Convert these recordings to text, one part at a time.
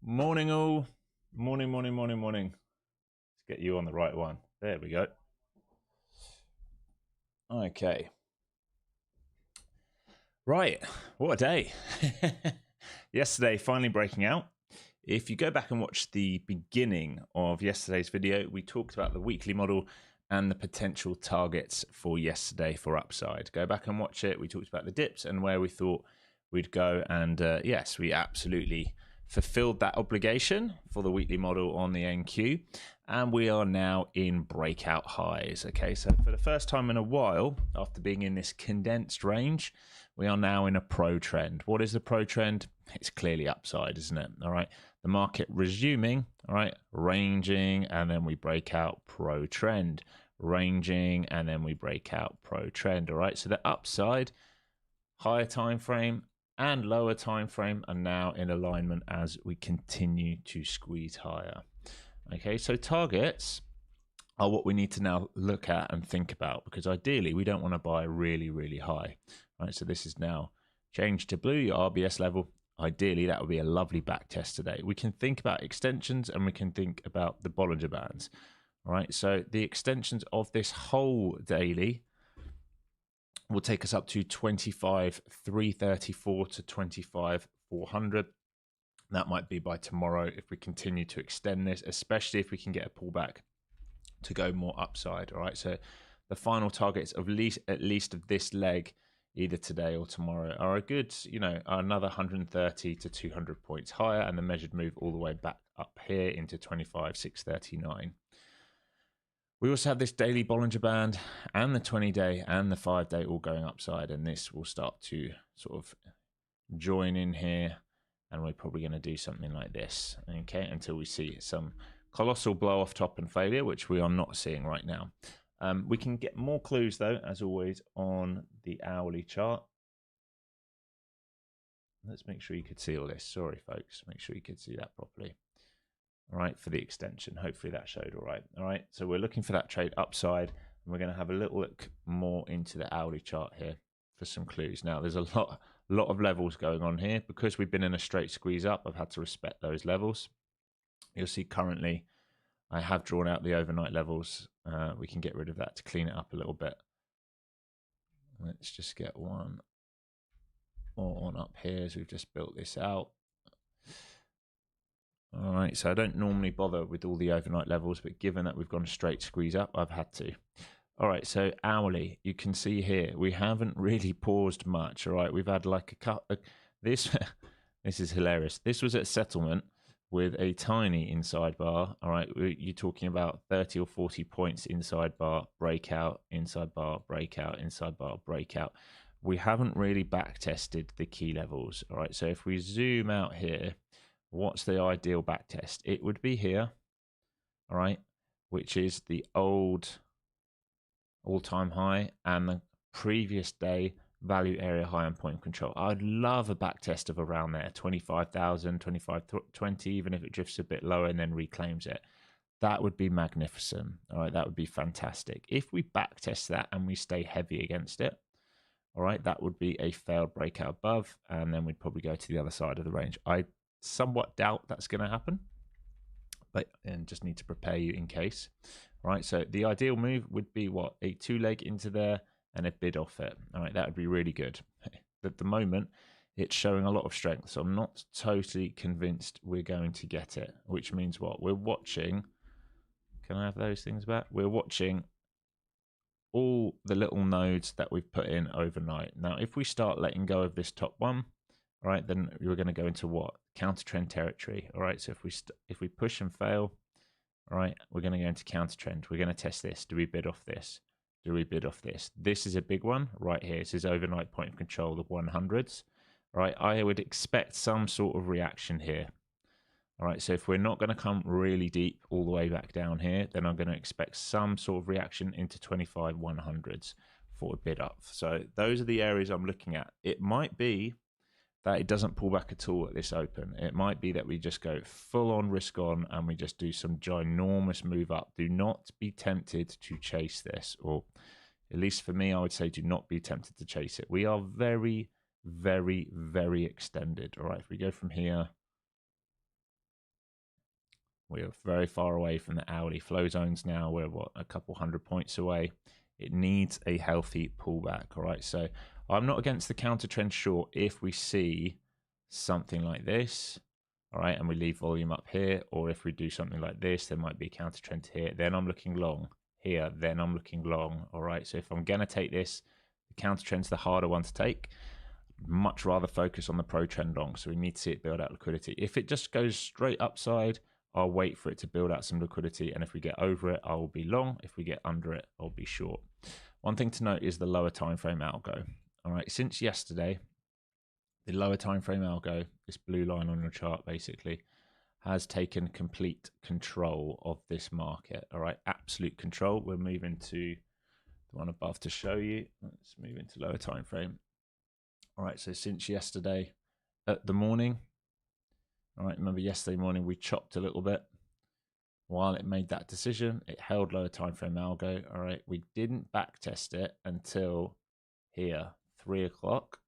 Morning all. Morning. Let's get you on the right one. There we go. Okay. Right. What a day. Yesterday, finally breaking out. If you go back and watch the beginning of yesterday's video, we talked about the weekly model and the potential targets for yesterday for upside. Go back and watch it. We talked about the dips and where we thought we'd go. And yes, we absolutely fulfilled that obligation for the weekly model on the NQ. And we are now in breakout highs. Okay, so for the first time in a while, after being in this condensed range, we are now in a pro trend. What is the pro trend? It's clearly upside, isn't it? All right. The market resuming, all right, ranging, and then we break out pro trend, ranging, and then we break out pro trend. All right. So the upside, higher time frame and lower time frame are now in alignment as we continue to squeeze higher. Okay. So targets are what we need to now look at and think about, because ideally we don't want to buy really, really high. Right, so this is now changed to blue, your RBS level. Ideally, that would be a lovely back test today. We can think about extensions and we can think about the Bollinger Bands. All right, so the extensions of this whole daily will take us up to 25,334 to 25,400. That might be by tomorrow if we continue to extend this, especially if we can get a pullback to go more upside. All right, so the final targets of at least of this leg, either today or tomorrow, are a good, another 130 to 200 points higher, and the measured move all the way back up here into 25,639. We also have this daily Bollinger Band and the 20-day and the 5-day all going upside, and this will start to sort of join in here, and we're probably going to do something like this, okay, until we see some colossal blow off top and failure, which we are not seeing right now. We can get more clues, though, as always, on the hourly chart. Let's make sure you could see all this. Sorry, folks. Make sure you could see that properly. All right, for the extension. Hopefully that showed all right. All right, so we're looking for that trade upside, and we're going to have a little look more into the hourly chart here for some clues. Now, there's a lot of levels going on here. Because we've been in a straight squeeze up, I've had to respect those levels. You'll see currently I have drawn out the overnight levels. We can get rid of that to clean it up a little bit. Let's just get one more on up here as we've just built this out. All right, so I don't normally bother with all the overnight levels, but given that we've gone a straight squeeze up, I've had to. All right, so hourly, you can see here, we haven't really paused much. All right, we've had like a cut. This is hilarious. This was at settlement with a tiny inside bar. All right, you're talking about 30 or 40 points inside bar, breakout, inside bar, breakout, inside bar, breakout. We haven't really back tested the key levels. All right, so if we zoom out here, what's the ideal back test? It would be here, all right, which is the old all-time high and the previous day value area high and point control. I'd love a back test of around there, 25,000, 2520, even if it drifts a bit lower and then reclaims it. That would be magnificent. All right, that would be fantastic. If we back test that and we stay heavy against it, all right, that would be a failed breakout above, and then we'd probably go to the other side of the range. I somewhat doubt that's going to happen, but and just need to prepare you in case. All right, so the ideal move would be what? A 2-leg into there and a bid off it. All right, that would be really good. At the moment, it's showing a lot of strength, so I'm not totally convinced we're going to get it, which means what? We're watching. Can I have those things back? We're watching all the little nodes that we've put in overnight. Now, if we start letting go of this top one, all right, then we're going to go into what? Counter trend territory. All right, so if we push and fail, all right, we're going to go into counter trend. We're going to test this. Do we bid off this? Do we bid off this? This is a big one right here. This is overnight point of control, the 100s. All right, I would expect some sort of reaction here. All right, so if we're not going to come really deep all the way back down here, then I'm going to expect some sort of reaction into 25 100s for a bid up. So those are the areas I'm looking at. It might be that it doesn't pull back at all at this open. It might be that we just go full on risk on and we just do some ginormous move up. Do not be tempted to chase this, or at least for me, I would say do not be tempted to chase it. We are very, very, very extended. All right, if we go from here We're very far away from the hourly flow zones now. We're what, a couple 100 points away. It needs a healthy pullback. All right, so I'm not against the counter trend short if we see something like this. All right, and we leave volume up here, or if we do something like this, there might be a counter trend here. Then I'm looking long here. Then I'm looking long. All right, so if I'm going to take this, the counter trend's the harder one to take. Much rather focus on the pro trend long. So we need to see it build out liquidity. If it just goes straight upside, I'll wait for it to build out some liquidity. And if we get over it, I will be long. If we get under it, I'll be short. One thing to note is the lower time frame algo. All right, since yesterday, the lower time frame algo, this blue line on your chart basically, has taken complete control of this market. All right, absolute control. We're moving to the one above to show you. Let's move into lower time frame. All right, so since yesterday at the morning, all right, remember yesterday morning we chopped a little bit. While it made that decision, it held lower time frame algo. All right, we didn't back test it until here, 3 o'clock.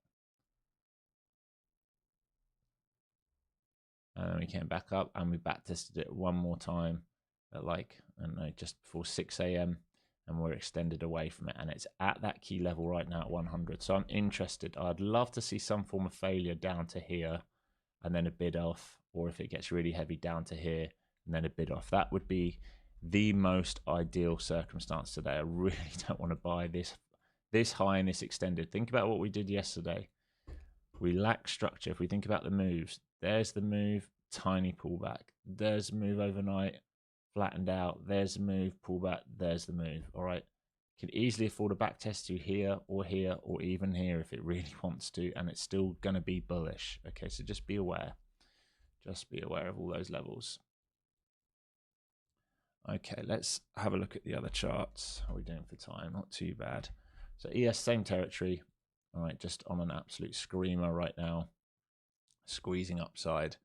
And then we came back up and we back tested it one more time at like, I don't know, just before 6 a.m. and we're extended away from it. And it's at that key level right now at 100. So I'm interested. I'd love to see some form of failure down to here and then a bid off, or if it gets really heavy down to here and then a bid off. That would be the most ideal circumstance today. I really don't want to buy this high and this extended. Think about what we did yesterday. We lack structure. If we think about the moves, there's the move, tiny pullback. There's the move overnight, flattened out. There's the move, pullback. There's the move. All right. Could easily afford a back test to here, or even here if it really wants to, and it's still going to be bullish. Okay, so just be aware. Just be aware of all those levels. Okay, let's have a look at the other charts. How are we doing for time? Not too bad. So ES, same territory. All right, just on an absolute screamer right now. Squeezing upside.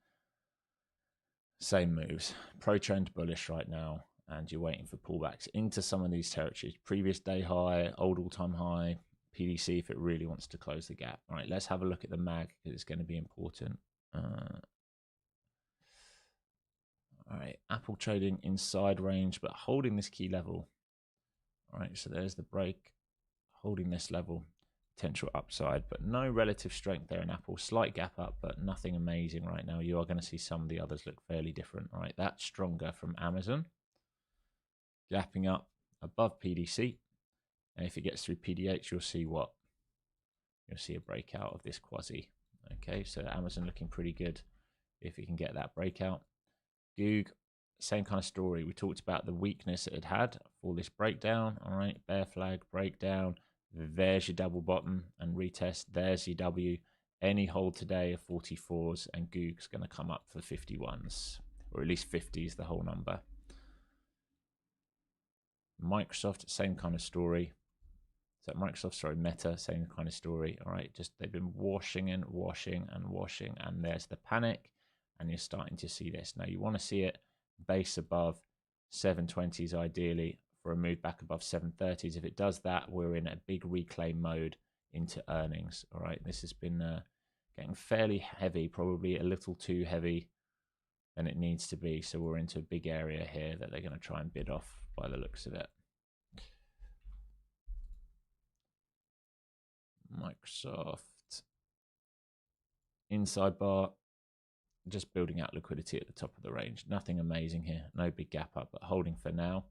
Same moves. Pro trend bullish right now. And you're waiting for pullbacks into some of these territories. Previous day high, old all-time high, PDC if it really wants to close the gap. All right, let's have a look at the MAG because it's going to be important. All right, Apple trading inside range, but holding this key level. All right, so there's the break, holding this level, potential upside, but no relative strength there in Apple. Slight gap up, but nothing amazing right now. You are going to see some of the others look fairly different. All right, that's stronger from Amazon. Gapping up above PDC, and if it gets through PDH, you'll see what? You'll see a breakout of this quasi. Okay, so Amazon looking pretty good if it can get that breakout. Goog, same kind of story. We talked about the weakness it had for this breakdown. All right, bear flag, breakdown. There's your double bottom and retest. There's your W. Any hold today of 44s, and Goog's going to come up for 51s, or at least 50s, the whole number. Microsoft, same kind of story. So Microsoft, sorry, Meta, same kind of story. All right, just they've been washing and washing and washing, and there's the panic, and you're starting to see this. Now you want to see it base above 720s ideally for a move back above 730s. If it does that, we're in a big reclaim mode into earnings. All right, this has been getting fairly heavy, probably a little too heavy than it needs to be. So we're into a big area here that they're going to try and bid off by the looks of it. Microsoft inside bar, just building out liquidity at the top of the range. Nothing amazing here. No big gap up, but holding for now.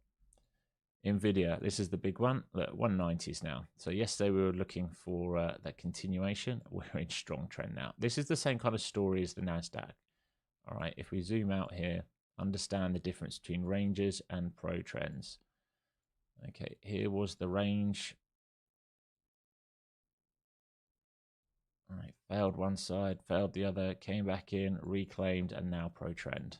Nvidia, this is the big one. Look, 190s now. So yesterday we were looking for that continuation. We're in strong trend now. This is the same kind of story as the Nasdaq. All right, if we zoom out here, understand the difference between ranges and pro trends. Okay, here was the range. All right, failed one side, failed the other, came back in, reclaimed, and now pro trend.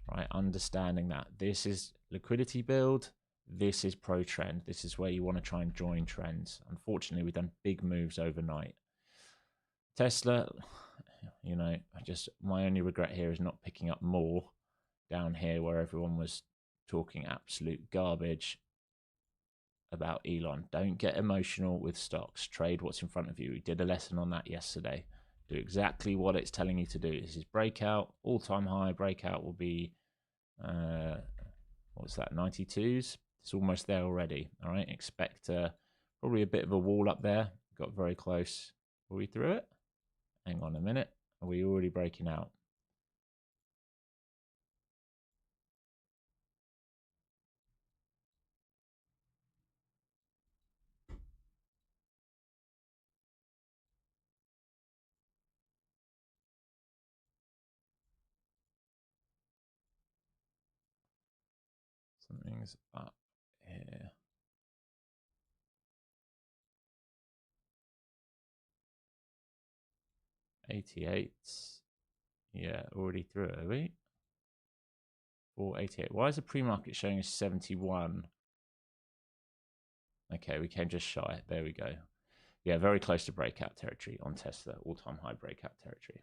All right, understanding that this is liquidity build, this is pro trend. This is where you want to try and join trends. Unfortunately, we've done big moves overnight. Tesla, you know, my only regret here is not picking up more down here where everyone was talking absolute garbage about Elon. Don't get emotional with stocks. Trade what's in front of you. We did a lesson on that yesterday. Do exactly what it's telling you to do. This is breakout, all-time high. Breakout will be What's that, 92s? It's almost there already. All right, expect probably a bit of a wall up there. Got very close. Are we through it? Hang on a minute. Are we already breaking out? Something's up here. 88. Yeah, already through it, are we? 488. Why is the pre-market showing us 71? Okay, we came just shy. There we go. Yeah, very close to breakout territory on Tesla. All-time high breakout territory.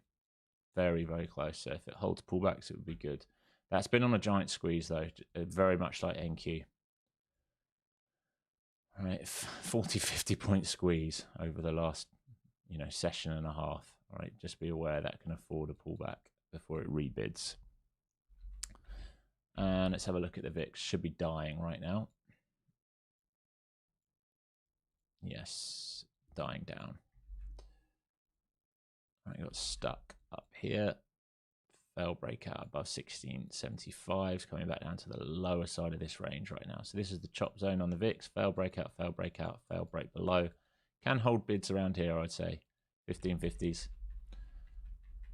Very, very close. So if it holds pullbacks, it would be good. That's been on a giant squeeze, though, very much like NQ. All right, 40, 50 point squeeze over the last, session and a half. All right, just be aware that can afford a pullback before it rebids. And let's have a look at the VIX. Should be dying right now. Yes, dying down. All right, got stuck up here. Fell breakout above 1675, coming back down to the lower side of this range right now. So this is the chop zone on the VIX. Fail breakout, fail breakout, fail break below. Can hold bids around here, I'd say. 1550s.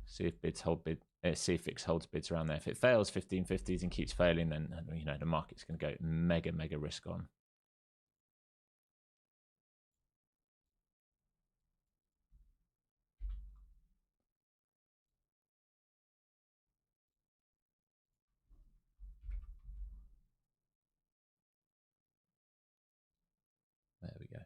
See if bids hold bid. See if VIX holds bids around there. If it fails 1550s and keeps failing, then the market's going to go mega risk on. There we go.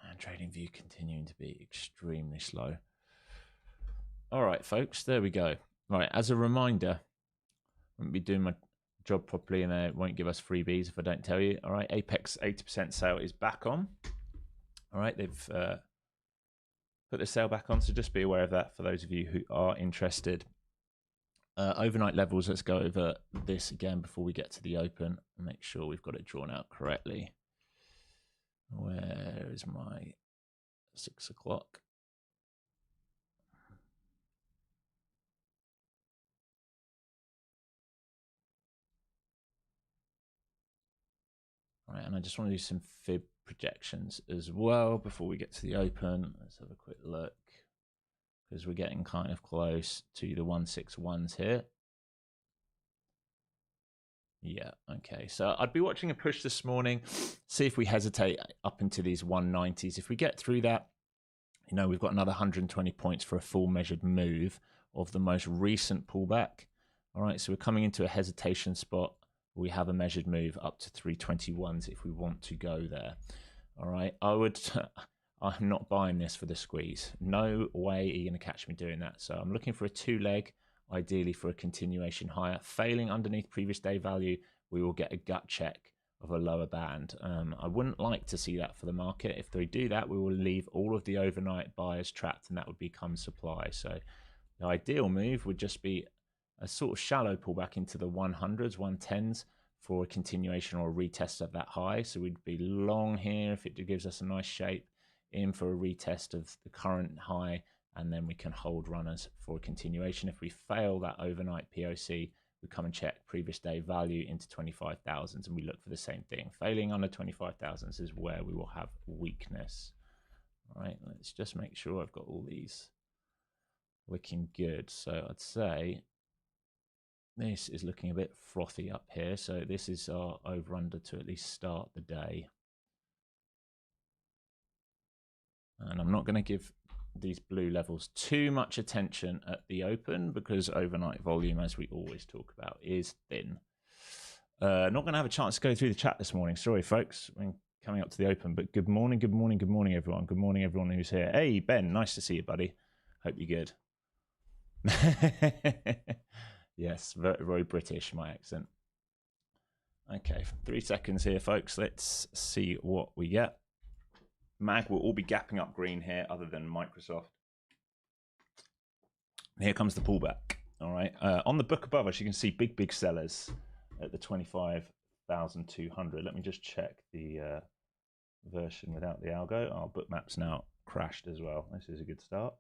And trading view continuing to be extremely slow. All right, folks, there we go. Right, as a reminder, I won't be doing my job properly and it won't give us freebies if I don't tell you. All right, Apex 80% sale is back on. All right, they've put the sale back on, so just be aware of that for those of you who are interested. Overnight levels, let's go over this again before we get to the open and make sure we've got it drawn out correctly. Where is my 6 o'clock? All right, and I just want to do some fib projections as well before we get to the open. Let's have a quick look because we're getting kind of close to the 161s here. Yeah, okay. So I'd be watching a push this morning, see if we hesitate up into these 190s. If we get through that, we've got another 120 points for a full measured move of the most recent pullback. All right, so we're coming into a hesitation spot. We have a measured move up to 321s if we want to go there. All right, I'm not buying this for the squeeze. No way are you going to catch me doing that. So I'm looking for a 2-leg, ideally for a continuation higher. Failing underneath previous day value, we will get a gut check of a lower band. I wouldn't like to see that for the market. If they do that, we will leave all of the overnight buyers trapped and that would become supply. So the ideal move would just be a sort of shallow pullback into the 100s, 110s for a continuation or a retest of that high. So we'd be long here if it gives us a nice shape, in for a retest of the current high, and then we can hold runners for a continuation. If we fail that overnight POC, we come and check previous day value into 25,000s and we look for the same thing. Failing under 25,000s is where we will have weakness. All right, let's just make sure I've got all these looking good. So I'd say this is looking a bit frothy up here. So this is our over under to at least start the day. And I'm not going to give these blue levels too much attention at the open because overnight volume, as we always talk about, is thin. Not going to have a chance to go through the chat this morning. Sorry, folks. I'm coming up to the open, but good morning, everyone. Good morning, everyone who's here. Hey, Ben, nice to see you, buddy. Hope you're good. Yes, very, very British, my accent. Okay, 3 seconds here, folks. Let's see what we get. Mag will all be gapping up green here other than Microsoft. Here comes the pullback. All right. On the book above us, you can see big sellers at the 25,200. Let me just check the version without the algo. Our bookmap's now crashed as well. This is a good start.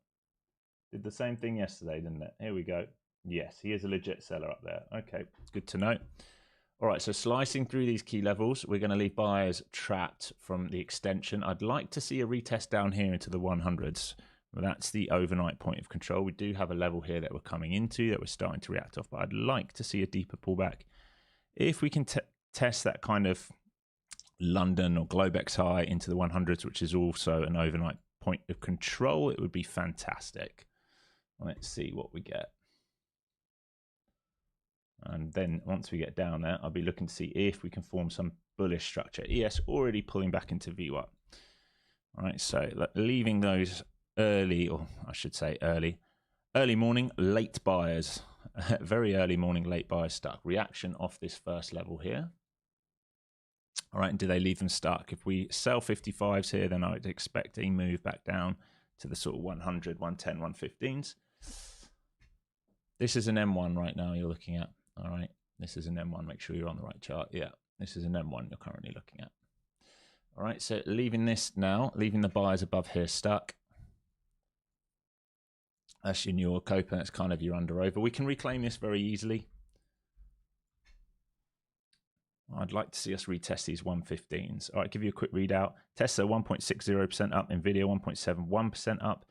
Did the same thing yesterday, didn't it? Here we go. Yes, he is a legit seller up there. Okay, good to know. All right, so slicing through these key levels, we're going to leave buyers trapped from the extension. I'd like to see a retest down here into the 100s. Well, that's the overnight point of control. We do have a level here that we're coming into that we're starting to react off, but I'd like to see a deeper pullback. If we can test that kind of London or Globex high into the 100s, which is also an overnight point of control, it would be fantastic. Let's see what we get. And then once we get down there, I'll be looking to see if we can form some bullish structure. ES already pulling back into VWAP. All right, so leaving those early, or I should say early morning, late buyers, very early morning, late buyers stuck. Reaction off this first level here. All right, and do they leave them stuck? If we sell 55s here, then I would expect a move back down to the sort of 100, 110, 115s. This is an M1 right now you're looking at. All right, this is an M1. Make sure you're on the right chart. Yeah, this is an M1 you're currently looking at. All right, so leaving this now, leaving the buyers above here stuck. That's your New York Open. That's kind of your under over. We can reclaim this very easily. I'd like to see us retest these 115s. All right, give you a quick readout. Tesla 1.60% up. Nvidia 1.71% up.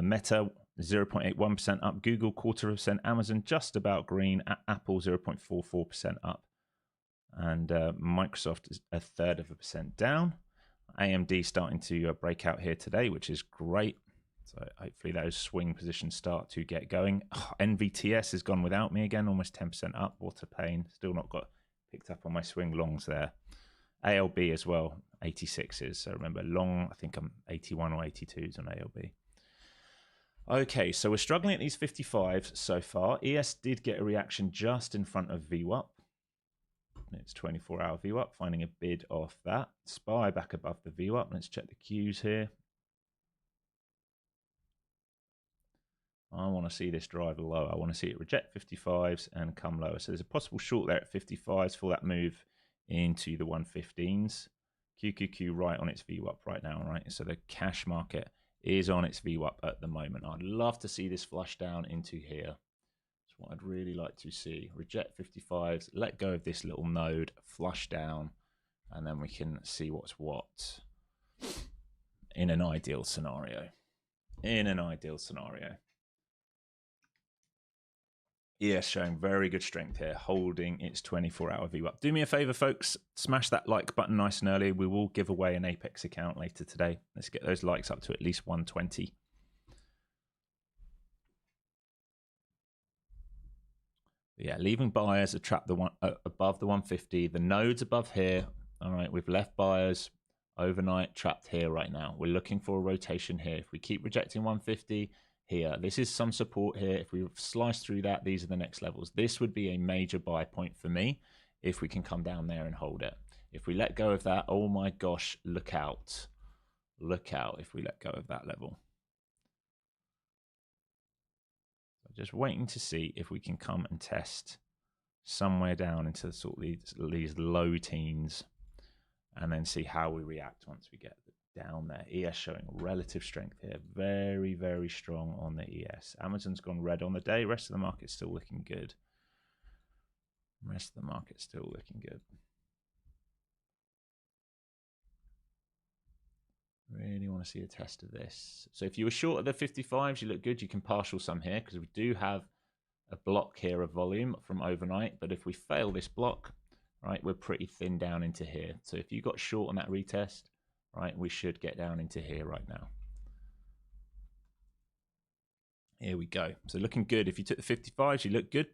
Meta 0.81% up. Google 0.25%. Amazon just about green. Apple 0.44% up. And Microsoft is 0.33% down. AMD starting to break out here today, which is great. So hopefully those swing positions start to get going. NVTS has gone without me again, almost 10% up. What a pain. Still not got picked up on my swing longs there. ALB as well, 86s. So remember, long, I think I'm 81 or 82s on ALB. Okay, so we're struggling at these 55s so far. ES did get a reaction just in front of VWAP. It's 24-hour VWAP, finding a bid off that. SPY back above the VWAP. Let's check the cues here. I want to see this drive lower. I want to see it reject 55s and come lower. So there's a possible short there at 55s for that move into the 115s. QQQ right on its VWAP right now, right? So the cash market is on its VWAP at the moment. I'd love to see this flush down into here. That's what I'd really like to see. Reject 55s, let go of this little node, flush down, and then we can see what's what in an ideal scenario. In an ideal scenario. Yes, showing very good strength here, holding its 24-hour VWAP. Do me a favor, folks, smash that like button nice and early. We will give away an Apex account later today. Let's get those likes up to at least 120. Yeah, leaving buyers are trapped above the 150. The nodes above here. All right, we've left buyers overnight trapped here right now. We're looking for a rotation here. If we keep rejecting 150, here, this is some support here. If we slice through that, these are the next levels. This would be a major buy point for me if we can come down there and hold it. If we let go of that, oh my gosh, look out. Look out if we let go of that level. So just waiting to see if we can come and test somewhere down into sort of these low teens and then see how we react once we get down there. ES showing relative strength here. Very, very strong on the ES. Amazon's gone red on the day. Rest of the market's still looking good. Rest of the market's still looking good. Really want to see a test of this. So if you were short of the 55s, you look good. You can partial some here because we do have a block here of volume from overnight. But if we fail this block, right, we're pretty thin down into here. So if you got short on that retest, right, we should get down into here right now. Here we go. So looking good. If you took the 55s, you look good.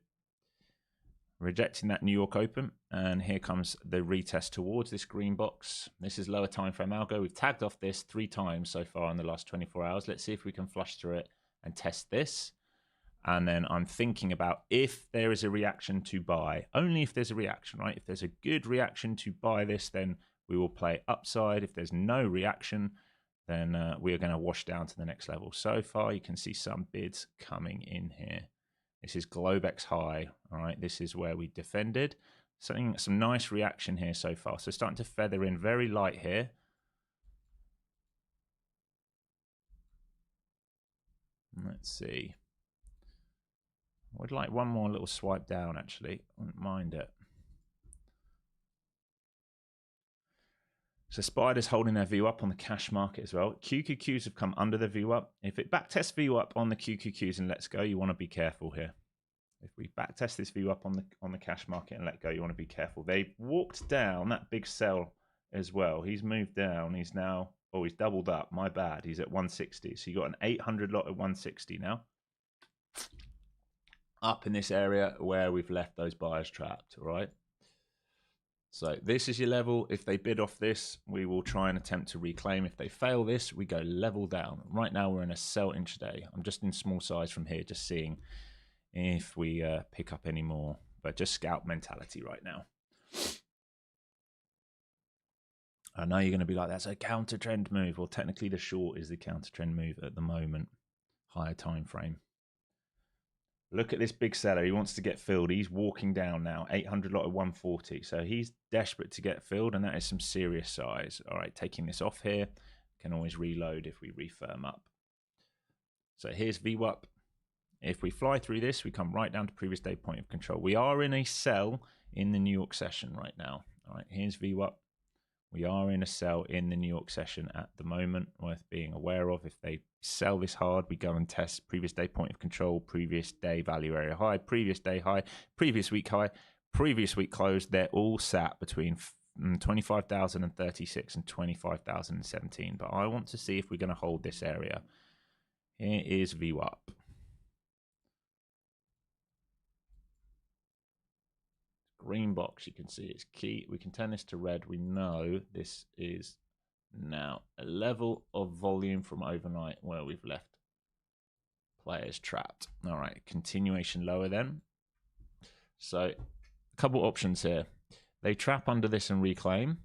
Rejecting that New York Open. And here comes the retest towards this green box. This is lower time frame algo. We've tagged off this 3 times so far in the last 24 hours. Let's see if we can flush through it and test this. And then I'm thinking about if there is a reaction to buy. Only if there's a reaction, right? If there's a good reaction to buy this, then we will play upside. If there's no reaction, then we are going to wash down to the next level. So far, you can see some bids coming in here. This is Globex high. All right, this is where we defended. Some nice reaction here so far. So starting to feather in very light here. Let's see. I would like one more little swipe down, actually. I wouldn't mind it. So Spider's holding their view up on the cash market as well. QQQs have come under the view up. If it backtests view up on the QQQs and lets go, you want to be careful here. If we backtest this view up on the cash market and let go, you want to be careful. They walked down that big sell as well. He's moved down. He's now, oh, he's doubled up. My bad. He's at 160. So you got an 800 lot at 160 now. Up in this area where we've left those buyers trapped, all right? So this is your level. If they bid off this, we will try and attempt to reclaim. If they fail this, we go level down. Right now we're in a sell intraday. I'm just in small size from here, just seeing if we pick up any more, but just scalp mentality right now. I know you're going to be like, that's a counter trend move. Well, technically the short is the counter trend move at the moment. Higher time frame. Look at this big seller. He wants to get filled. He's walking down now. 800 lot of 140. So he's desperate to get filled, and that is some serious size. All right, taking this off here. Can always reload if we refirm up. So here's VWAP. If we fly through this, we come right down to previous day point of control. We are in a sell in the New York session right now. All right, here's VWAP. We are in a sell in the New York session at the moment, worth being aware of. If they sell this hard, we go and test previous day point of control, previous day value area high, previous day high, previous week high, previous week close. They're all sat between 25,036 and 25,017. But I want to see if we're going to hold this area. Here is VWAP. Green box, you can see it's key. We can turn this to red. We know this is now a level of volume from overnight where we've left players trapped. All right, continuation lower then. So a couple options here. They trap under this and reclaim,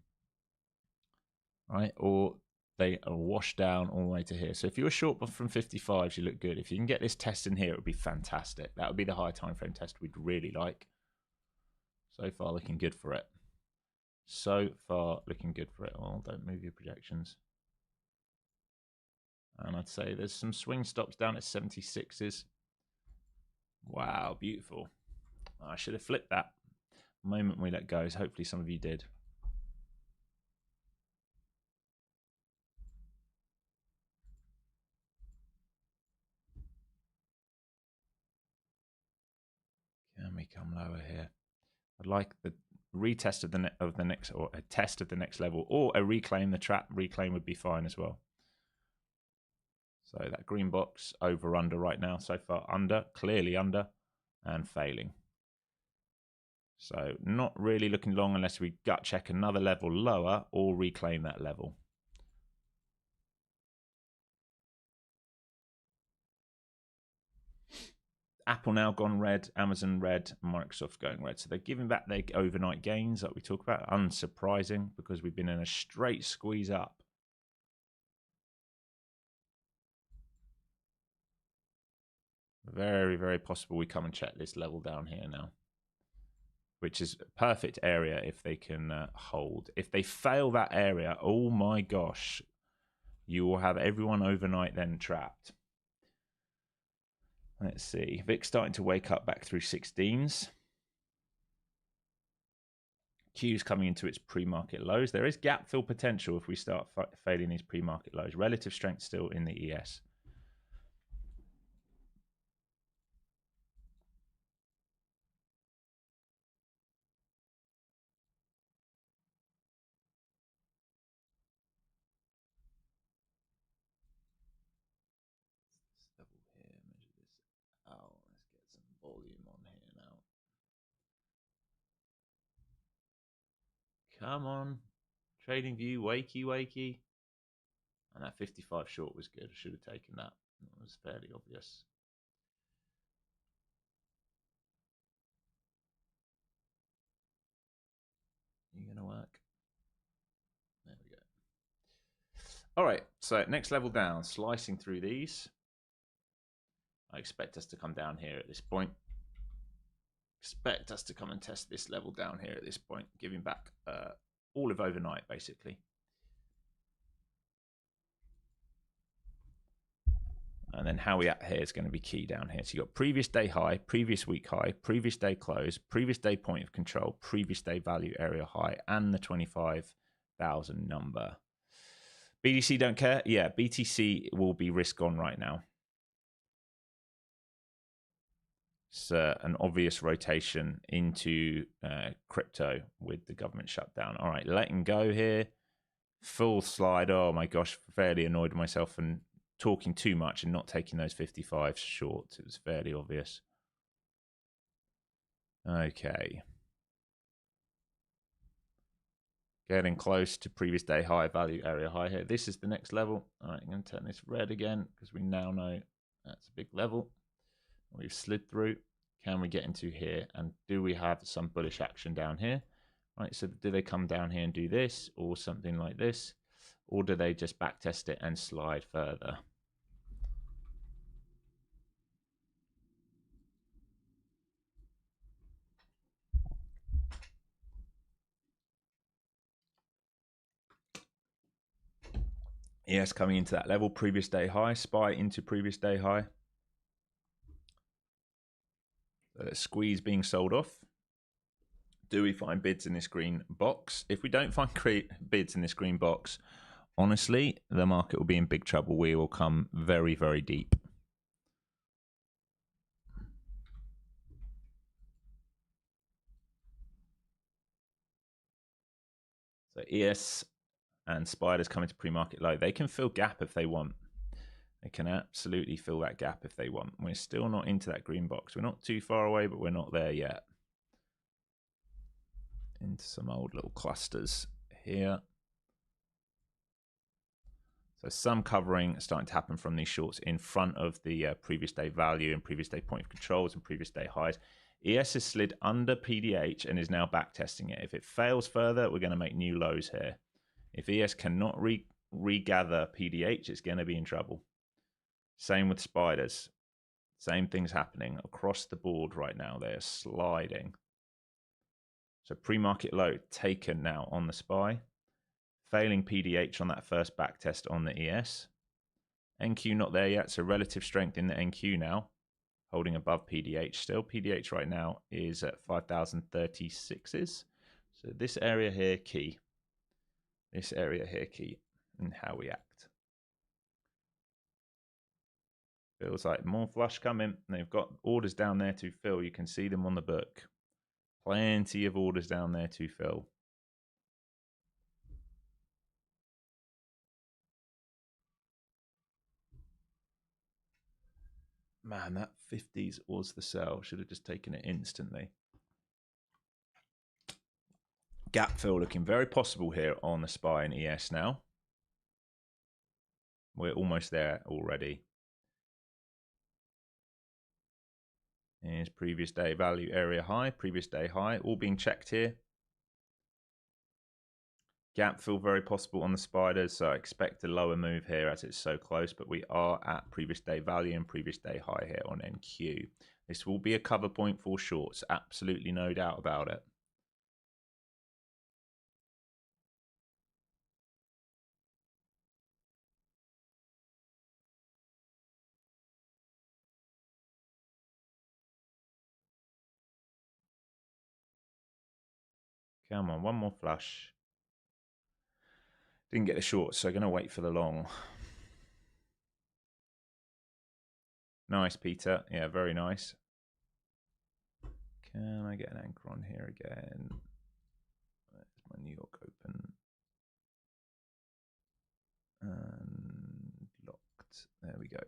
right? Or they are washed down all the way to here. So if you were short from 55s, you look good. If you can get this test in here, it would be fantastic. That would be the high time frame test we'd really like. So far, looking good for it. So far, looking good for it. Well, don't move your projections. And I'd say there's some swing stops down at 76s. Wow, beautiful. I should have flipped that moment we let go. As hopefully some of you did. Can we come lower here? I'd like the retest of the next, or a test of the next level, or a reclaim. The trap reclaim would be fine as well. So that green box over under right now so far, under, clearly under, and failing. So not really looking long unless we gut check another level lower or reclaim that level. Apple now gone red, Amazon red, Microsoft going red. So they're giving back their overnight gains that we talk about. Unsurprising, because we've been in a straight squeeze up. Very, very possible we come and check this level down here now, which is a perfect area if they can hold. If they fail that area, oh my gosh, you will have everyone overnight then trapped. Let's see. VIX starting to wake up back through 16s. Q's coming into its pre-market lows. There is gap fill potential if we start failing these pre-market lows. Relative strength still in the ES. Double here, measure this out. Let's get some volume on here now. Come on. Trading view, wakey, wakey. And that 55 short was good. I should have taken that. It was fairly obvious. You gonna work? There we go. All right, so next level down, slicing through these. I expect us to come down here at this point. Expect us to come and test this level down here at this point, giving back all of overnight, basically. And then how we act here is going to be key down here. So you've got previous day high, previous week high, previous day close, previous day point of control, previous day value area high, and the 25,000 number. BTC don't care. Yeah, BTC will be risk on right now. It's an obvious rotation into crypto with the government shutdown. All right, letting go here. Full slide. Oh my gosh, fairly annoyed myself and talking too much and not taking those 55s short. It was fairly obvious. Okay. Getting close to previous day high, value area high here. This is the next level. All right, I'm going to turn this red again because we now know that's a big level. We've slid through. Can we get into here? And do we have some bullish action down here? Right, so do they come down here and do this or something like this? Or do they just back test it and slide further? Yes, coming into that level, previous day high, SPY into previous day high. Squeeze being sold off. Do we find bids in this green box? If we don't find bids in this green box, honestly, the market will be in big trouble. We will come very, very deep. So ES and spiders coming to pre-market low. They can fill gap if they want. They can absolutely fill that gap if they want. We're still not into that green box. We're not too far away, but we're not there yet. Into some old little clusters here. So some covering starting to happen from these shorts in front of the previous day value and previous day point of controls and previous day highs. ES has slid under PDH and is now back testing it. If it fails further, we're going to make new lows here. If ES cannot regather PDH, it's going to be in trouble. Same with spiders. Same things happening across the board right now. They're sliding. So pre-market low taken now on the SPY. Failing PDH on that first back test on the ES. NQ not there yet, so relative strength in the NQ now. Holding above PDH still. PDH right now is at 5,036s. So this area here key. This area here key in how we act. Feels like more flush coming. They've got orders down there to fill. You can see them on the book. Plenty of orders down there to fill. Man, that 50s was the sell. Should have just taken it instantly. Gap fill looking very possible here on the SPY and ES now. We're almost there already. Here's previous day value area high, previous day high, all being checked here. Gap fill very possible on the spiders, so I expect a lower move here as it's so close, but we are at previous day value and previous day high here on NQ. This will be a cover point for shorts, absolutely no doubt about it. Come on, one more flush. Didn't get the short, so I'm going to wait for the long. Nice, Peter. Yeah, very nice. Can I get an anchor on here again? There's my New York Open. And locked. There we go.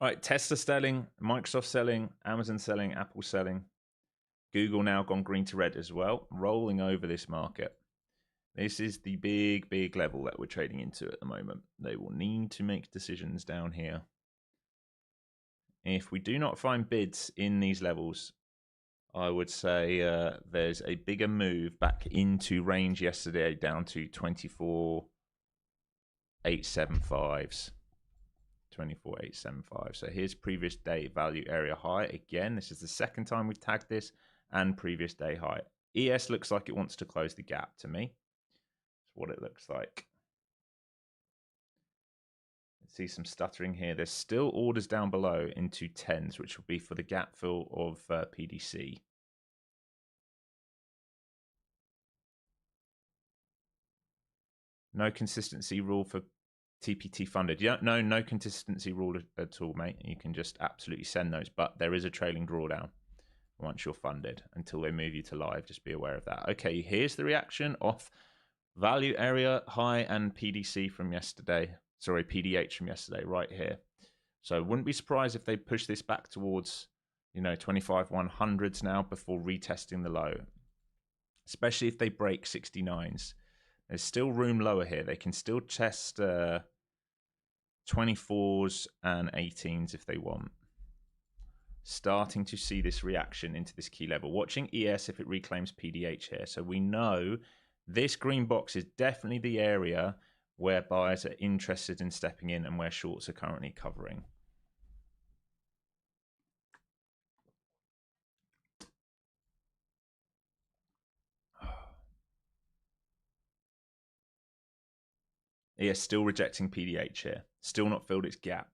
All right, Tesla selling, Microsoft selling, Amazon selling, Apple selling. Google now gone green to red as well, rolling over this market. This is the big, big level that we're trading into at the moment. They will need to make decisions down here. If we do not find bids in these levels, I would say there's a bigger move back into range yesterday down to 24,875s. 24,875. So here's previous day value area high. Again, this is the second time we've tagged this, and previous day high. ES looks like it wants to close the gap to me. That's what it looks like. See some stuttering here. There's still orders down below into 10s, which will be for the gap fill of PDC. No consistency rule for TPT funded. Yeah, no consistency rule at all, mate. You can just absolutely send those, but there is a trailing drawdown once you're funded until they move you to live. Just be aware of that. Okay, here's the reaction of value area high and PDC from yesterday. Sorry, PDH from yesterday, right here. So wouldn't be surprised if they push this back towards, 25 100s now before retesting the low, especially if they break 69s. There's still room lower here. They can still test 24s and 18s if they want. Starting to see this reaction into this key level. Watching ES if it reclaims PDH here. So we know this green box is definitely the area where buyers are interested in stepping in and where shorts are currently covering. ES still rejecting PDH here. Still not filled its gap.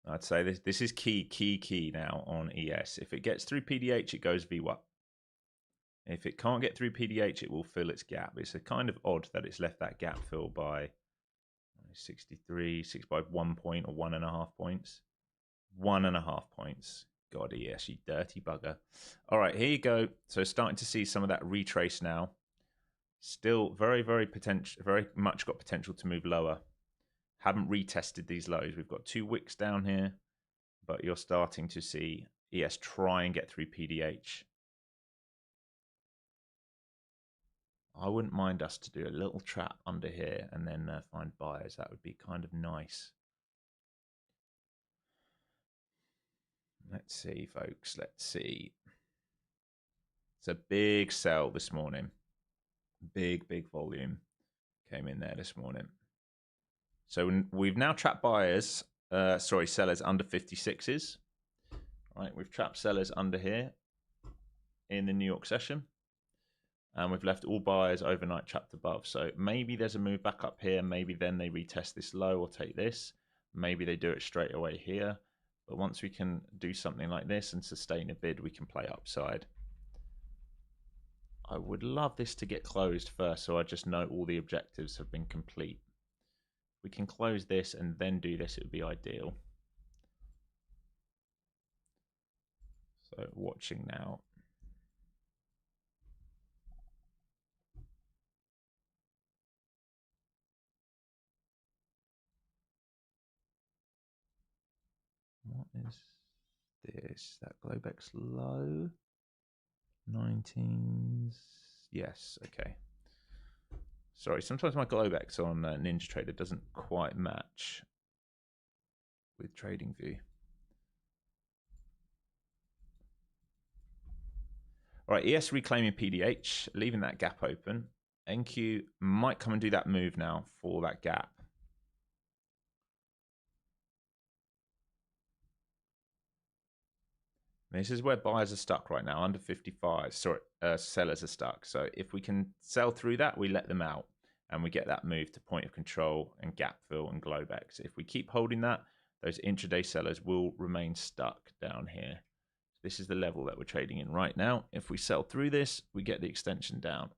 I'd say this is key now on ES. If it gets through PDH, it goes VWAP. If it can't get through PDH, it will fill its gap. It's a kind of odd that it's left that gap filled by 63, 6 by 1 point or 1.5 points. 1.5 points. God, ES, you dirty bugger. All right, here you go. So starting to see some of that retrace now. Still very much got potential to move lower. Haven't retested these lows. We've got 2 wicks down here, but you're starting to see ES try and get through PDH. I wouldn't mind us to do a little trap under here and then find buyers. That would be kind of nice. Let's see, folks. Let's see. It's a big sell this morning. Big volume came in there this morning. So we've now trapped buyers, sellers under 56s. Right, we've trapped sellers under here in the New York session. And we've left all buyers overnight trapped above. So maybe there's a move back up here. Maybe then they retest this low or take this. Maybe they do it straight away here. But once we can do something like this and sustain a bid, we can play upside. I would love this to get closed first, so I just know all the objectives have been complete. We can close this and then do this, it would be ideal. So watching now. What is this? That Globex low? 19s. Yes, okay. Sorry, sometimes my Globex on NinjaTrader doesn't quite match with TradingView. All right, ES reclaiming PDH, leaving that gap open. NQ might come and do that move now for that gap. This is where buyers are stuck right now, under 55. Sorry, sellers are stuck. So if we can sell through that, we let them out and we get that move to point of control and gap fill and Globex. If we keep holding that, those intraday sellers will remain stuck down here. This is the level that we're trading in right now. If we sell through this, we get the extension down.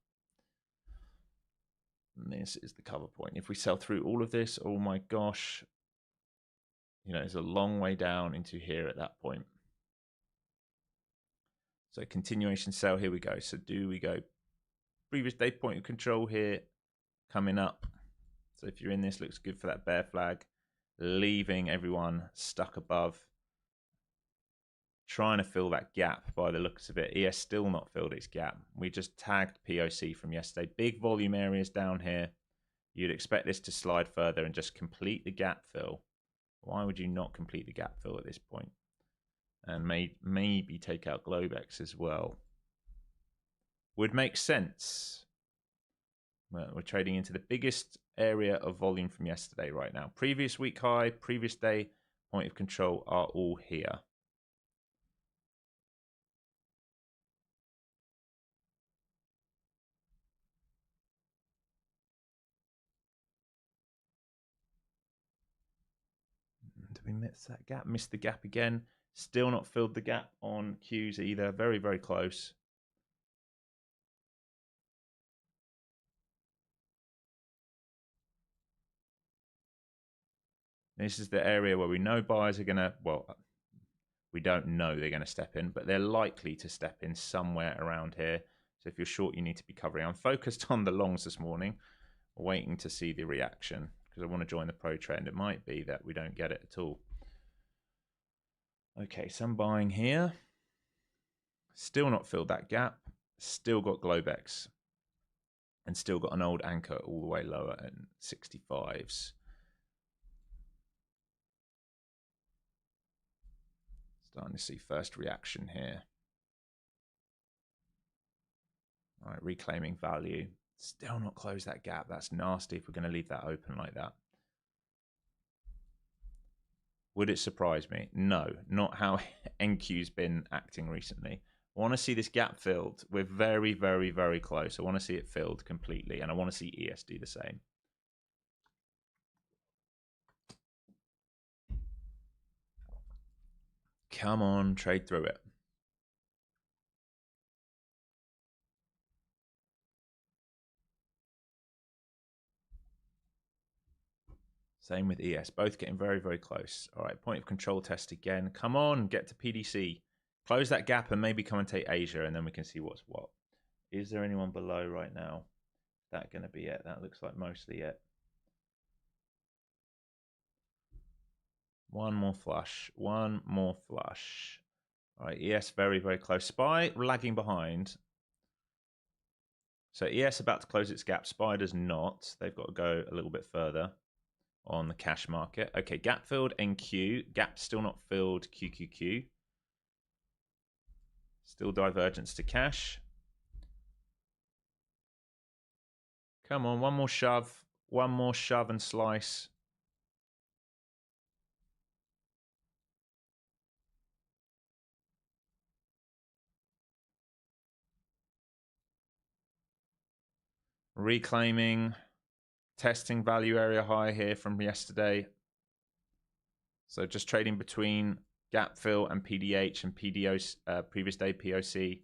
And this is the cover point. If we sell through all of this, oh my gosh, it's a long way down into here at that point. So continuation sell, here we go. So do we go previous day point of control here, coming up. So if you're in this, looks good for that bear flag, leaving everyone stuck above. Trying to fill that gap by the looks of it. ES still not filled its gap. We just tagged POC from yesterday. Big volume areas down here. You'd expect this to slide further and just complete the gap fill. Why would you not complete the gap fill at this point? and maybe take out Globex as well. Would make sense. Well, we're trading into the biggest area of volume from yesterday right now. Previous week high, previous day point of control are all here. Did we miss that gap? Missed the gap again. Still not filled the gap on Qs either. Very, very close. This is the area where we know buyers are going to, well, we don't know they're going to step in, but they're likely to step in somewhere around here. So if you're short, you need to be covering. I'm focused on the longs this morning, waiting to see the reaction because I want to join the pro trend. It might be that we don't get it at all. Okay, some buying here. Still not filled that gap. Still got Globex. And still got an old anchor all the way lower at 65s. Starting to see first reaction here. All right, reclaiming value. Still not close that gap. That's nasty if we're going to leave that open like that. Would it surprise me? No, not how NQ's been acting recently. I want to see this gap filled. We're very, very, very close. I want to see it filled completely, and I want to see ES do the same. Come on, trade through it. Same with ES, both getting very, very close. All right, point of control test again. Come on, get to PDC. Close that gap and maybe come and take Asia, and then we can see what's what. Is there anyone below right now? Is that going to be it? That looks like mostly it. One more flush. One more flush. All right, ES very, very close. SPY lagging behind. So ES about to close its gap. SPY does not. They've got to go a little bit further on the cash market. Okay, gap filled NQ. Gap still not filled QQQ. Still divergence to cash. Come on, one more shove. One more shove and slice. Reclaiming. Testing value area high here from yesterday. So just trading between gap fill and PDH and PDO, previous day POC.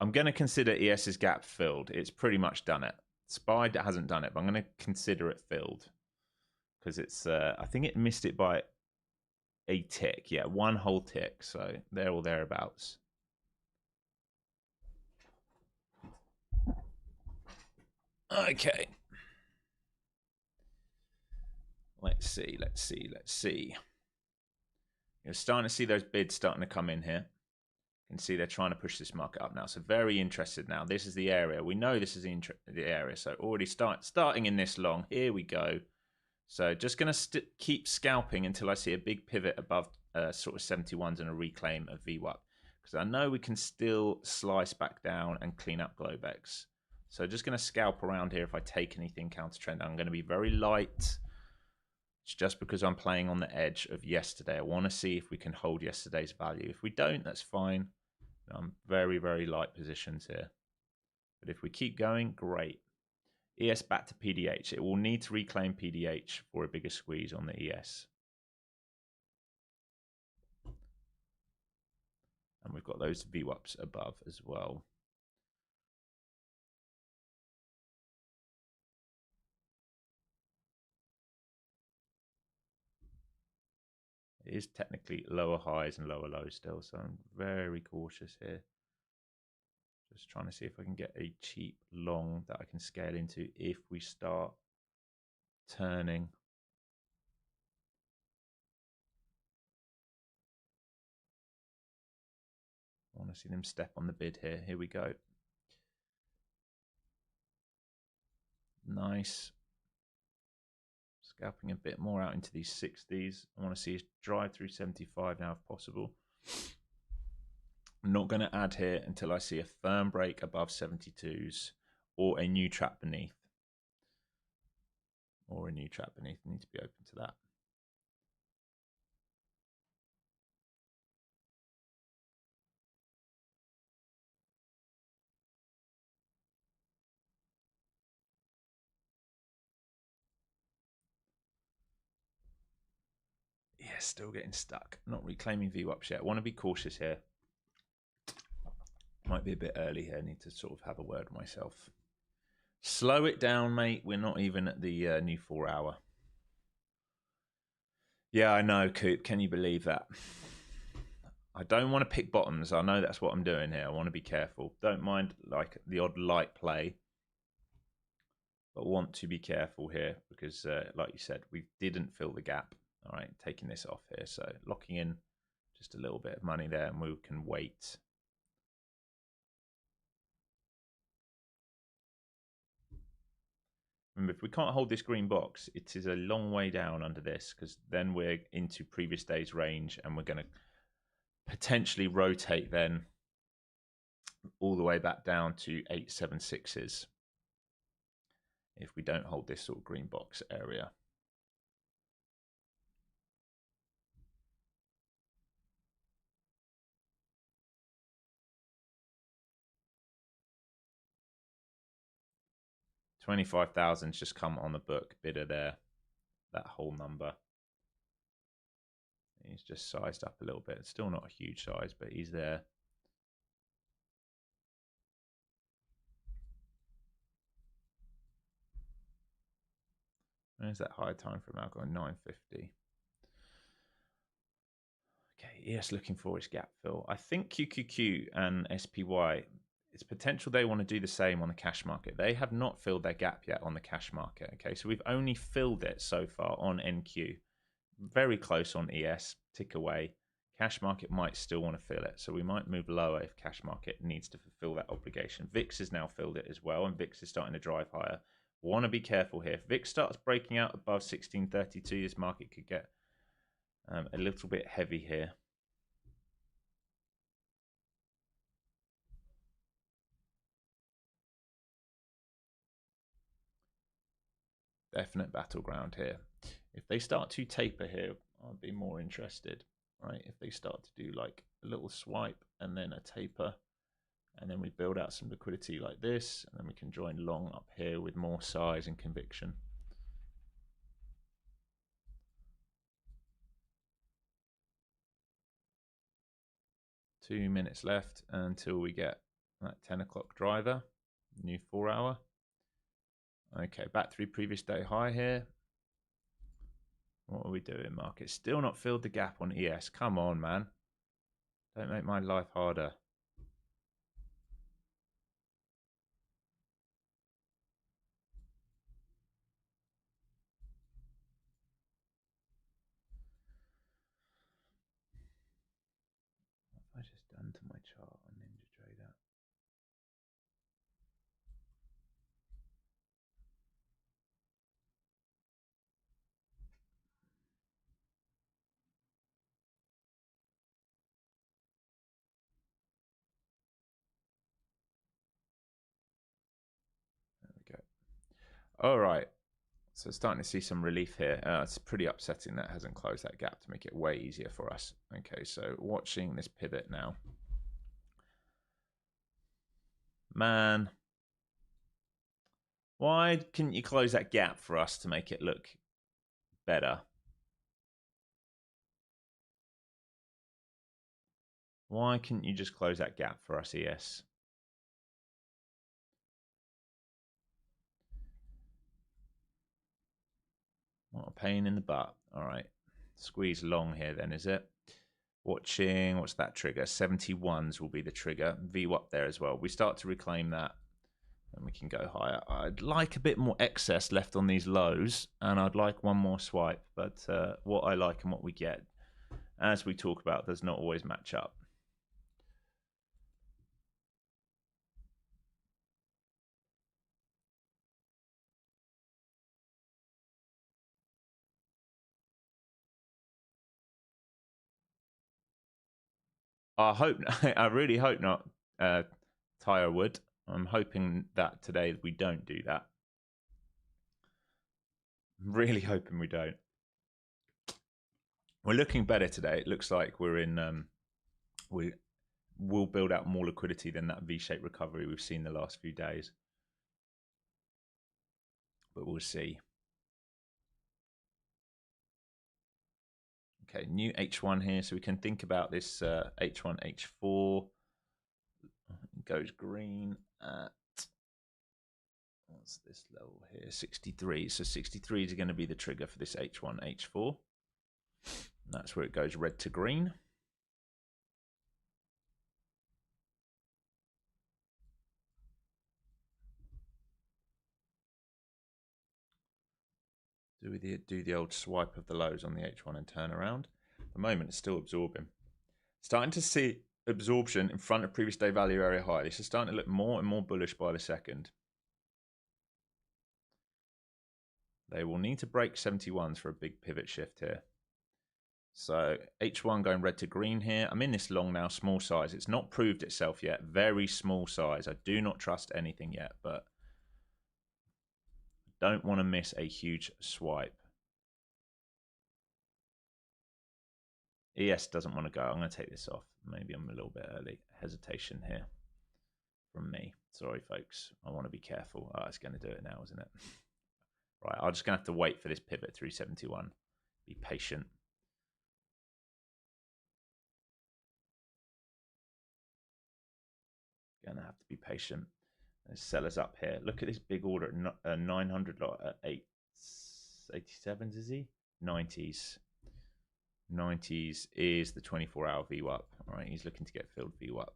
I'm going to consider ES's gap filled. It's pretty much done it. SPY hasn't done it, but I'm going to consider it filled because it's. I think it missed it by a tick. Yeah, one whole tick. So there or thereabouts. Okay. Let's see. Let's see. Let's see. You're starting to see those bids starting to come in here. You can see they're trying to push this market up now. So very interested now. This is the area. We know this is the area. So already starting in this long. Here we go. So just going to keep scalping until I see a big pivot above sort of 71s and a reclaim of VWAP. Because I know we can still slice back down and clean up Globex. So just going to scalp around here if I take anything counter trend. I'm going to be very light. It's just because I'm playing on the edge of yesterday. I want to see if we can hold yesterday's value. If we don't, that's fine. I'm very, very light positions here. But if we keep going, great. ES back to PDH. It will need to reclaim PDH for a bigger squeeze on the ES. And we've got those VWAPs above as well. It is technically lower highs and lower lows still, so I'm very cautious here. Just trying to see if I can get a cheap long that I can scale into if we start turning. I want to see them step on the bid here. Here we go. Nice. Scalping a bit more out into these 60s. I want to see us drive through 75 now if possible. I'm not going to add here until I see a firm break above 72s or a new trap beneath. Or a new trap beneath. I need to be open to that. Yeah, still getting stuck. Not reclaiming VWAPs yet. I want to be cautious here. Might be a bit early here. I need to sort of have a word with myself. Slow it down, mate. We're not even at the new 4 hour. Yeah, I know, Coop. Can you believe that? I don't want to pick bottoms. I know that's what I'm doing here. I want to be careful. Don't mind like the odd light play, but want to be careful here because, like you said, we didn't fill the gap. All right, taking this off here. So locking in just a little bit of money there and we can wait. Remember, if we can't hold this green box, it is a long way down under this because then we're into previous day's range and we're going to potentially rotate then all the way back down to 876s if we don't hold this sort of green box area. $25,000's just come on the book, bidder there, that whole number. He's just sized up a little bit. It's still not a huge size, but he's there. Where's that high time from now? Going 950. Okay, yes, looking for his gap fill. I think QQQ and SPY, it's potential they want to do the same on the cash market. They have not filled their gap yet on the cash market. Okay, so we've only filled it so far on NQ. Very close on ES, tick away. Cash market might still want to fill it, so we might move lower if cash market needs to fulfill that obligation. VIX has now filled it as well, and VIX is starting to drive higher. Want to be careful here. If VIX starts breaking out above 1632, this market could get a little bit heavy here. Definite battleground here. If they start to taper here, I'll be more interested, right? If they start to do like a little swipe and then a taper, and then we build out some liquidity like this, and then we can join long up here with more size and conviction. Two minutes left until we get that 10 o'clock driver, new 4 hour. Okay, back through previous day high here. What are we doing, market? Still not filled the gap on ES. Come on, man. Don't make my life harder. What have I just done to my chart on NinjaTrader? There we go. All right. So starting to see some relief here. It's pretty upsetting that hasn't closed that gap to make it way easier for us. Okay, so watching this pivot now. Man, why couldn't you close that gap for us to make it look better? Why couldn't you just close that gap for us, ES? What a pain in the butt. All right. Squeeze long here then, is it? Watching, what's that trigger? 71s will be the trigger. VWAP there as well. We start to reclaim that and we can go higher. I'd like a bit more excess left on these lows and I'd like one more swipe. But what I like and what we get, as we talk about, does not always match up. I hope, I really hope not, Tyre Wood. I'm hoping that today we don't do that. I'm really hoping we don't. We're looking better today. It looks like we're in, we will build out more liquidity than that V-shaped recovery we've seen the last few days. But we'll see. Okay, new H1 here. So we can think about this H1, H4. It goes green at, what's this level here? 63. So 63 is going to be the trigger for this H1, H4. That's where it goes red to green. Do the old swipe of the lows on the H1 and turn around. At the moment, it's still absorbing. Starting to see absorption in front of previous day value area high. This is starting to look more and more bullish by the second. They will need to break 71s for a big pivot shift here. So H1 going red to green here. I'm in this long now, small size. It's not proved itself yet. Very small size. I do not trust anything yet, but don't want to miss a huge swipe. ES doesn't want to go. I'm going to take this off. Maybe I'm a little bit early. Hesitation here from me. Sorry, folks. I want to be careful. Oh, it's going to do it now, isn't it? Right, I'm just going to have to wait for this pivot through 71. Be patient. Going to have to be patient. There's sellers up here. Look at this big order at 900 lot at 87s, is he? 90s. 90s is the 24-hour VWAP. All right, he's looking to get filled VWAP.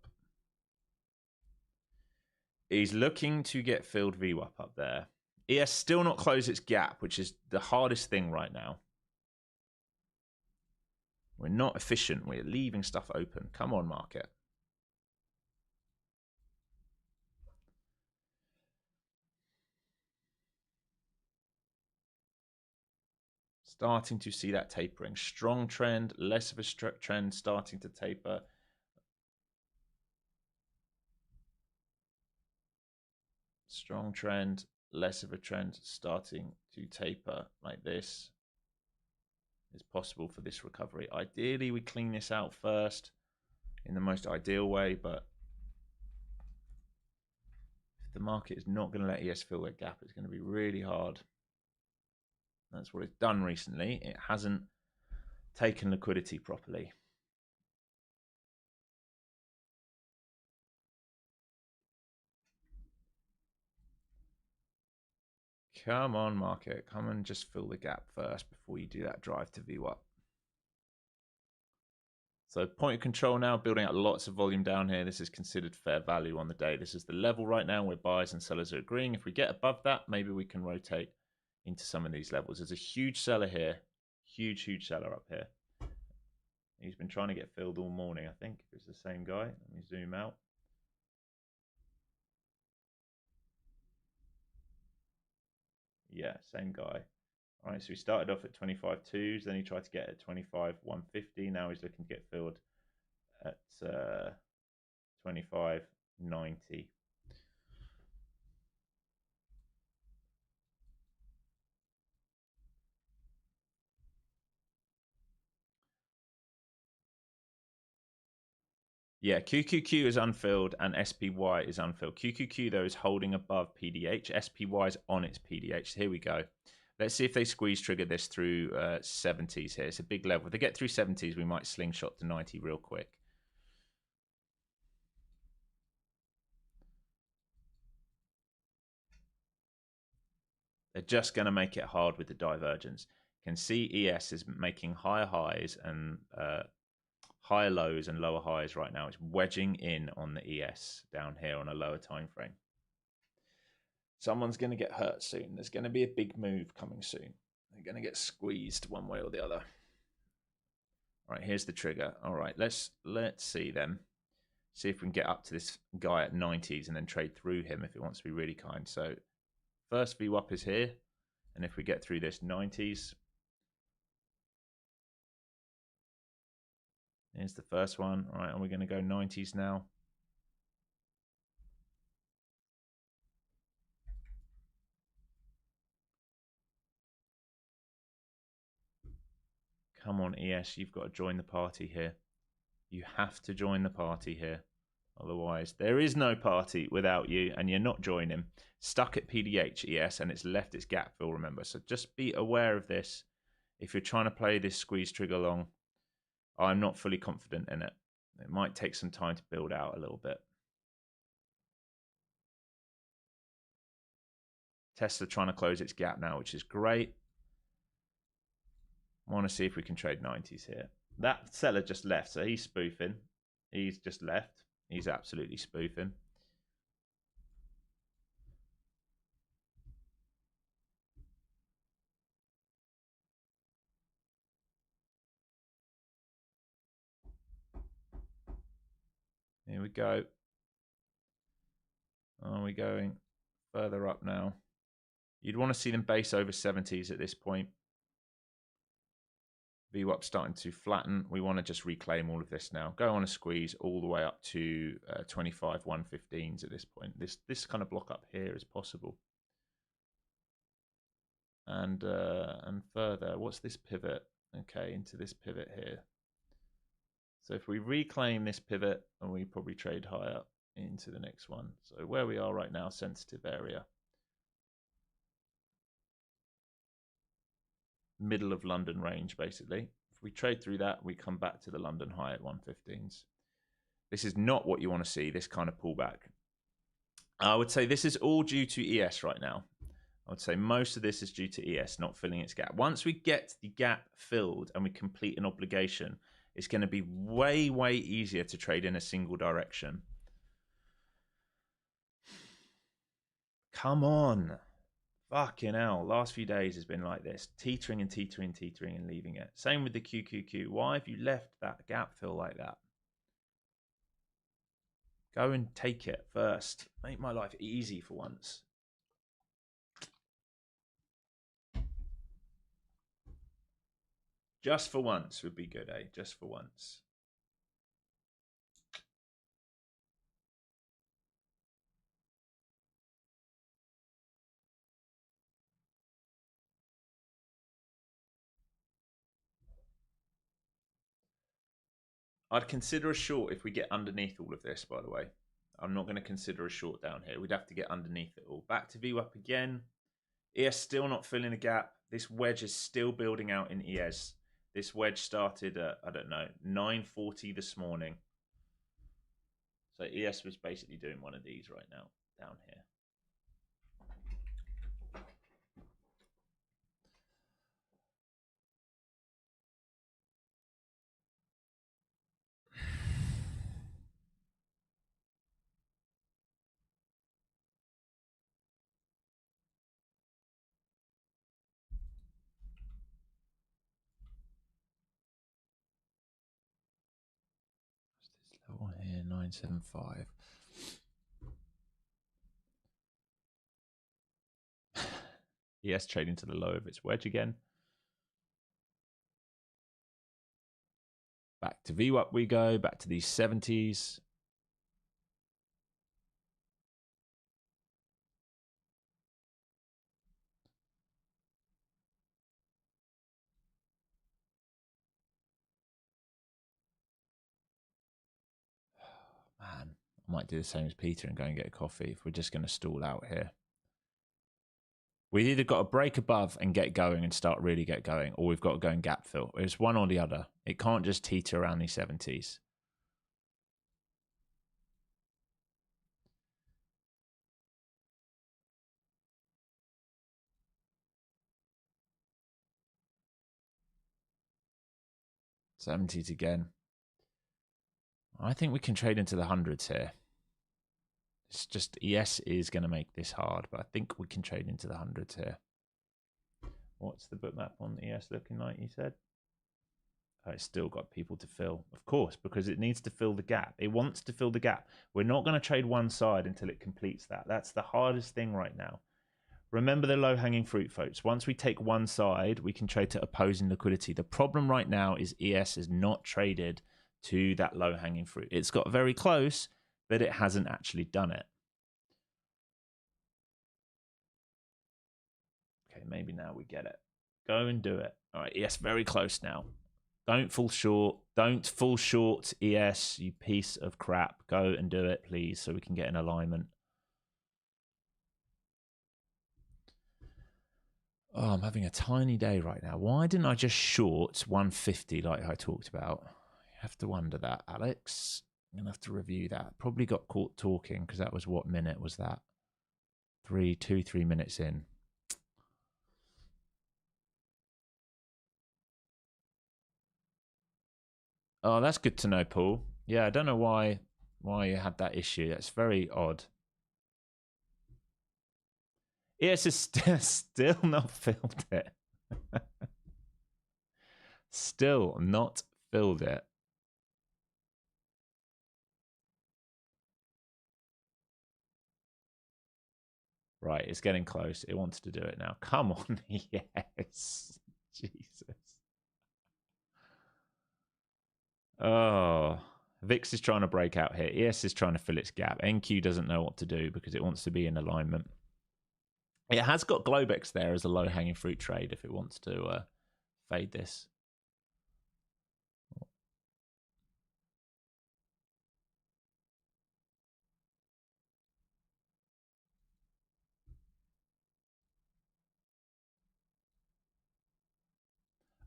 He's looking to get filled VWAP up there. ES still not closed its gap, which is the hardest thing right now. We're not efficient. We're leaving stuff open. Come on, market. Starting to see that tapering. Strong trend, less of a trend, starting to taper. Strong trend, less of a trend, starting to taper like this. Is possible for this recovery. Ideally, we clean this out first in the most ideal way, but if the market is not going to let ES fill that gap, it's going to be really hard. That's what it's done recently. It hasn't taken liquidity properly. Come on, market. Come and just fill the gap first before you do that drive to VWAP. So point of control now, building out lots of volume down here. This is considered fair value on the day. This is the level right now where buyers and sellers are agreeing. If we get above that, maybe we can rotate into some of these levels. There's a huge seller here. Huge seller up here. He's been trying to get filled all morning, I think. If it's the same guy. Let me zoom out. Yeah, same guy. All right, so he started off at 25.2s, then he tried to get at 25.150. Now he's looking to get filled at 25.90. Yeah, QQQ is unfilled and SPY is unfilled. QQQ, though, is holding above PDH. SPY is on its PDH. Here we go. Let's see if they squeeze trigger this through 70s here. It's a big level. If they get through 70s, we might slingshot to 90 real quick. They're just going to make it hard with the divergence. You can see ES is making higher highs and higher lows and lower highs right now. It's wedging in on the ES down here on a lower time frame. Someone's going to get hurt soon. There's going to be a big move coming soon. They're going to get squeezed one way or the other. All right, here's the trigger. All right, let's see then. See if we can get up to this guy at 90s and then trade through him if it wants to be really kind. So first VWAP is here. And if we get through this 90s, Here's the first one. All right, and we're going to go 90s now. Come on, ES, you've got to join the party here. You have to join the party here. Otherwise, there is no party without you, and you're not joining. Stuck at PDH, ES, and it's left its gap fill, remember. So just be aware of this. If you're trying to play this squeeze trigger long, I'm not fully confident in it. It might take some time to build out a little bit. Tesla trying to close its gap now, which is great. I want to see if we can trade 90s here. That seller just left, so he's spoofing. He's just left. He's absolutely spoofing. Here we go. Are we going further up now? You'd want to see them base over 70s at this point. VWAP starting to flatten. We want to just reclaim all of this now. Go on a squeeze all the way up to 25 115s at this point. This kind of block up here is possible. And further, what's this pivot? Okay, into this pivot here. So if we reclaim this pivot, and we probably trade higher into the next one. So where we are right now, sensitive area. Middle of London range, basically. If we trade through that, we come back to the London high at 115s. This is not what you want to see, this kind of pullback. I would say this is all due to ES right now. I would say most of this is due to ES not filling its gap. Once we get the gap filled and we complete an obligation, it's going to be way, way easier to trade in a single direction. Come on. Fucking hell. Last few days has been like this. Teetering and teetering and teetering and leaving it. Same with the QQQ. Why have you left that gap fill like that? Go and take it first. Make my life easy for once. Just for once would be good, eh? Just for once. I'd consider a short if we get underneath all of this, by the way. I'm not going to consider a short down here. We'd have to get underneath it all. Back to VWAP again. ES still not filling a gap. This wedge is still building out in ES. This wedge started at, I don't know, 9:40 this morning. So ES was basically doing one of these right now, down here. Level here, 975. ES trading to the low of its wedge again. Back to VWAP we go, back to these 70s. Man, I might do the same as Peter and go and get a coffee if we're just going to stall out here. We've either got to break above and get going and start really get going, or we've got to go and gap fill. It's one or the other. It can't just teeter around these 70s. '70s again. I think we can trade into the hundreds here. It's just ES is going to make this hard, but I think we can trade into the hundreds here. What's the bookmap on ES looking like, you said? Oh, it's still got people to fill, of course, because it needs to fill the gap. It wants to fill the gap. We're not going to trade one side until it completes that. That's the hardest thing right now. Remember the low-hanging fruit, folks. Once we take one side, we can trade to opposing liquidity. The problem right now is ES is not traded to that low-hanging fruit. It's got very close, but it hasn't actually done it. Okay, maybe now we get it. Go and do it. All right, yes, very close now. Don't fall short. Don't fall short, ES, you piece of crap. Go and do it, please, so we can get in alignment. Oh, I'm having a tiny day right now. Why didn't I just short 150 like I talked about? You have to wonder that, Alex. I'm going to have to review that. Probably got caught talking because that was what minute was that? 3 minutes in. Oh, that's good to know, Paul. Yeah, I don't know why you had that issue. That's very odd. ES is still not filled it. Still not filled it. Right, it's getting close. It wants to do it now. Come on, yes. Jesus. Oh, VIX is trying to break out here. ES is trying to fill its gap. NQ doesn't know what to do because it wants to be in alignment. It has got Globex there as a low-hanging fruit trade if it wants to fade this.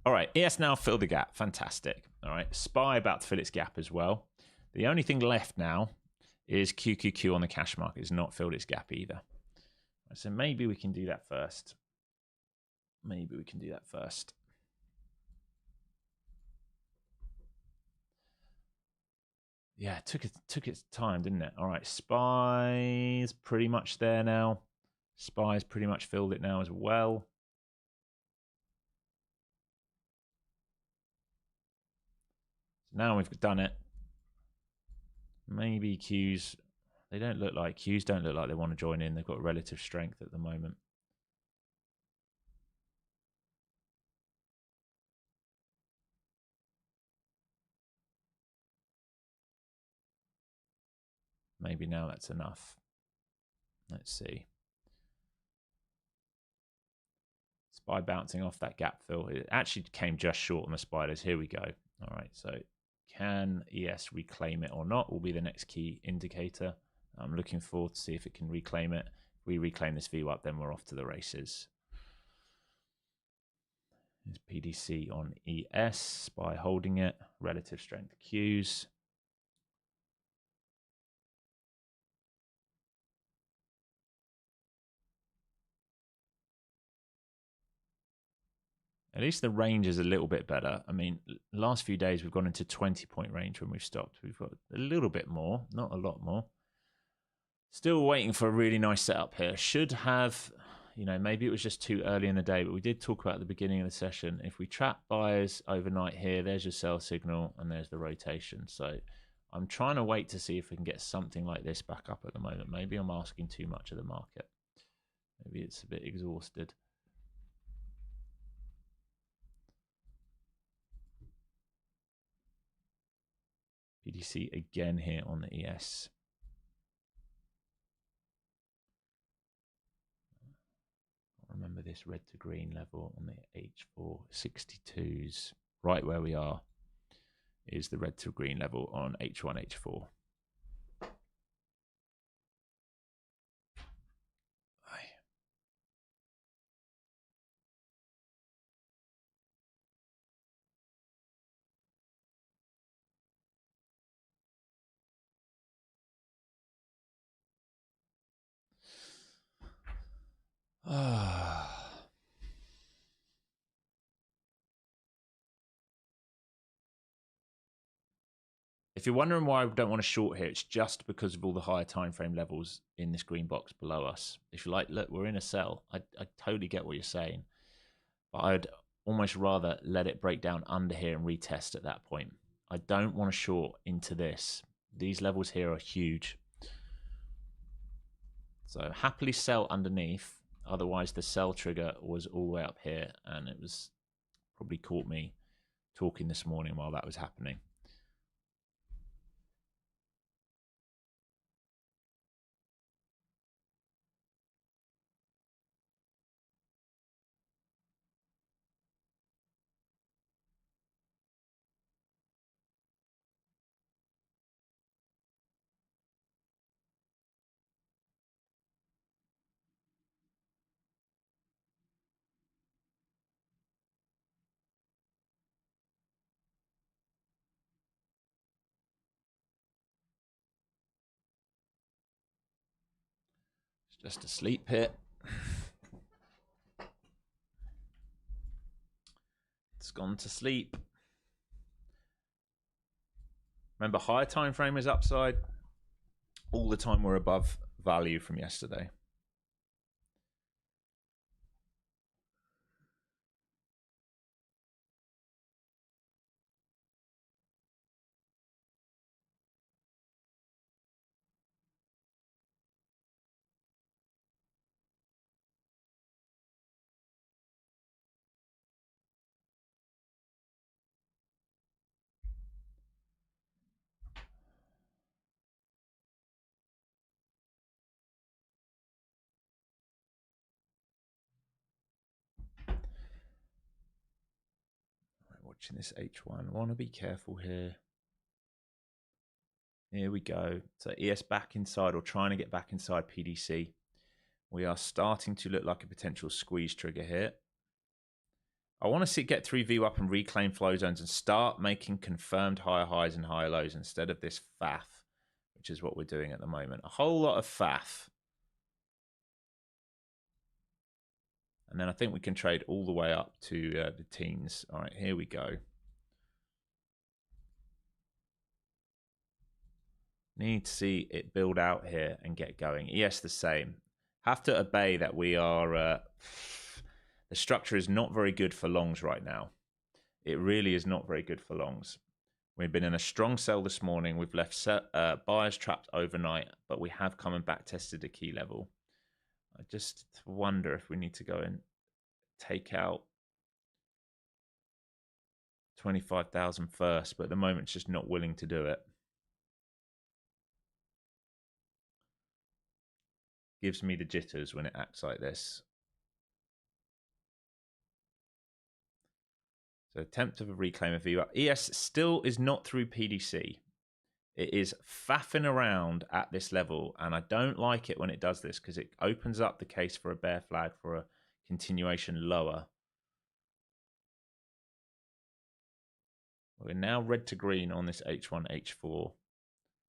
All right, ES now filled the gap. Fantastic. All right, SPY about to fill its gap as well. The only thing left now is QQQ on the cash market. It's not filled its gap either. So maybe we can do that first. Maybe we can do that first. Yeah, it took its time, didn't it? All right, SPY's pretty much there now. SPY's pretty much filled it now as well. So now we've done it. Maybe Qs, they don't look like, Qs don't look like they want to join in. They've got relative strength at the moment. Maybe now that's enough. Let's see. SPY bouncing off that gap fill. It actually came just short on the spiders. Here we go. All right, so can ES reclaim it or not will be the next key indicator. I'm looking forward to see if it can reclaim it. If we reclaim this VWAP, then we're off to the races. There's PDC on ES by holding it. Relative strength Qs. At least the range is a little bit better. I mean, last few days we've gone into 20-point range when we've stopped. We've got a little bit more, not a lot more. Still waiting for a really nice setup here. Should have, you know, maybe it was just too early in the day, but we did talk about at the beginning of the session. If we trap buyers overnight here, there's your sell signal and there's the rotation. So I'm trying to wait to see if we can get something like this back up at the moment. Maybe I'm asking too much of the market. Maybe it's a bit exhausted. PDC again here on the ES. Remember this red to green level on the H4 62s, right where we are, is the red to green level on H1, H4. If you're wondering why I don't want to short here, it's just because of all the higher time frame levels in this green box below us. If you're like, look, we're in a sell, I totally get what you're saying, but I'd almost rather let it break down under here and retest at that point. I don't want to short into this. These levels here are huge. So happily sell underneath. Otherwise, the sell trigger was all the way up here, and it was probably caught me talking this morning while that was happening. Just asleep here. It's gone to sleep. Remember, higher time frame is upside. All the time we're above value from yesterday. Watching this H1. I want to be careful here. Here we go. So ES back inside, or trying to get back inside PDC. We are starting to look like a potential squeeze trigger here. I want to see get through VWAP and reclaim flow zones and start making confirmed higher highs and higher lows instead of this faff, which is what we're doing at the moment. A whole lot of faff. And then I think we can trade all the way up to the teens. All right, here we go. Need to see it build out here and get going. ES the same. Have to obey that we are... the structure is not very good for longs right now. It really is not very good for longs. We've been in a strong sell this morning. We've left buyers trapped overnight, but we have come and back tested a key level. I just wonder if we need to go and take out 25,000 first, but at the moment it's just not willing to do it. Gives me the jitters when it acts like this. So attempt of a reclaim of VWAP. ES still is not through PDC. It is faffing around at this level, and I don't like it when it does this because it opens up the case for a bear flag for a continuation lower. We're now red to green on this H1, H4.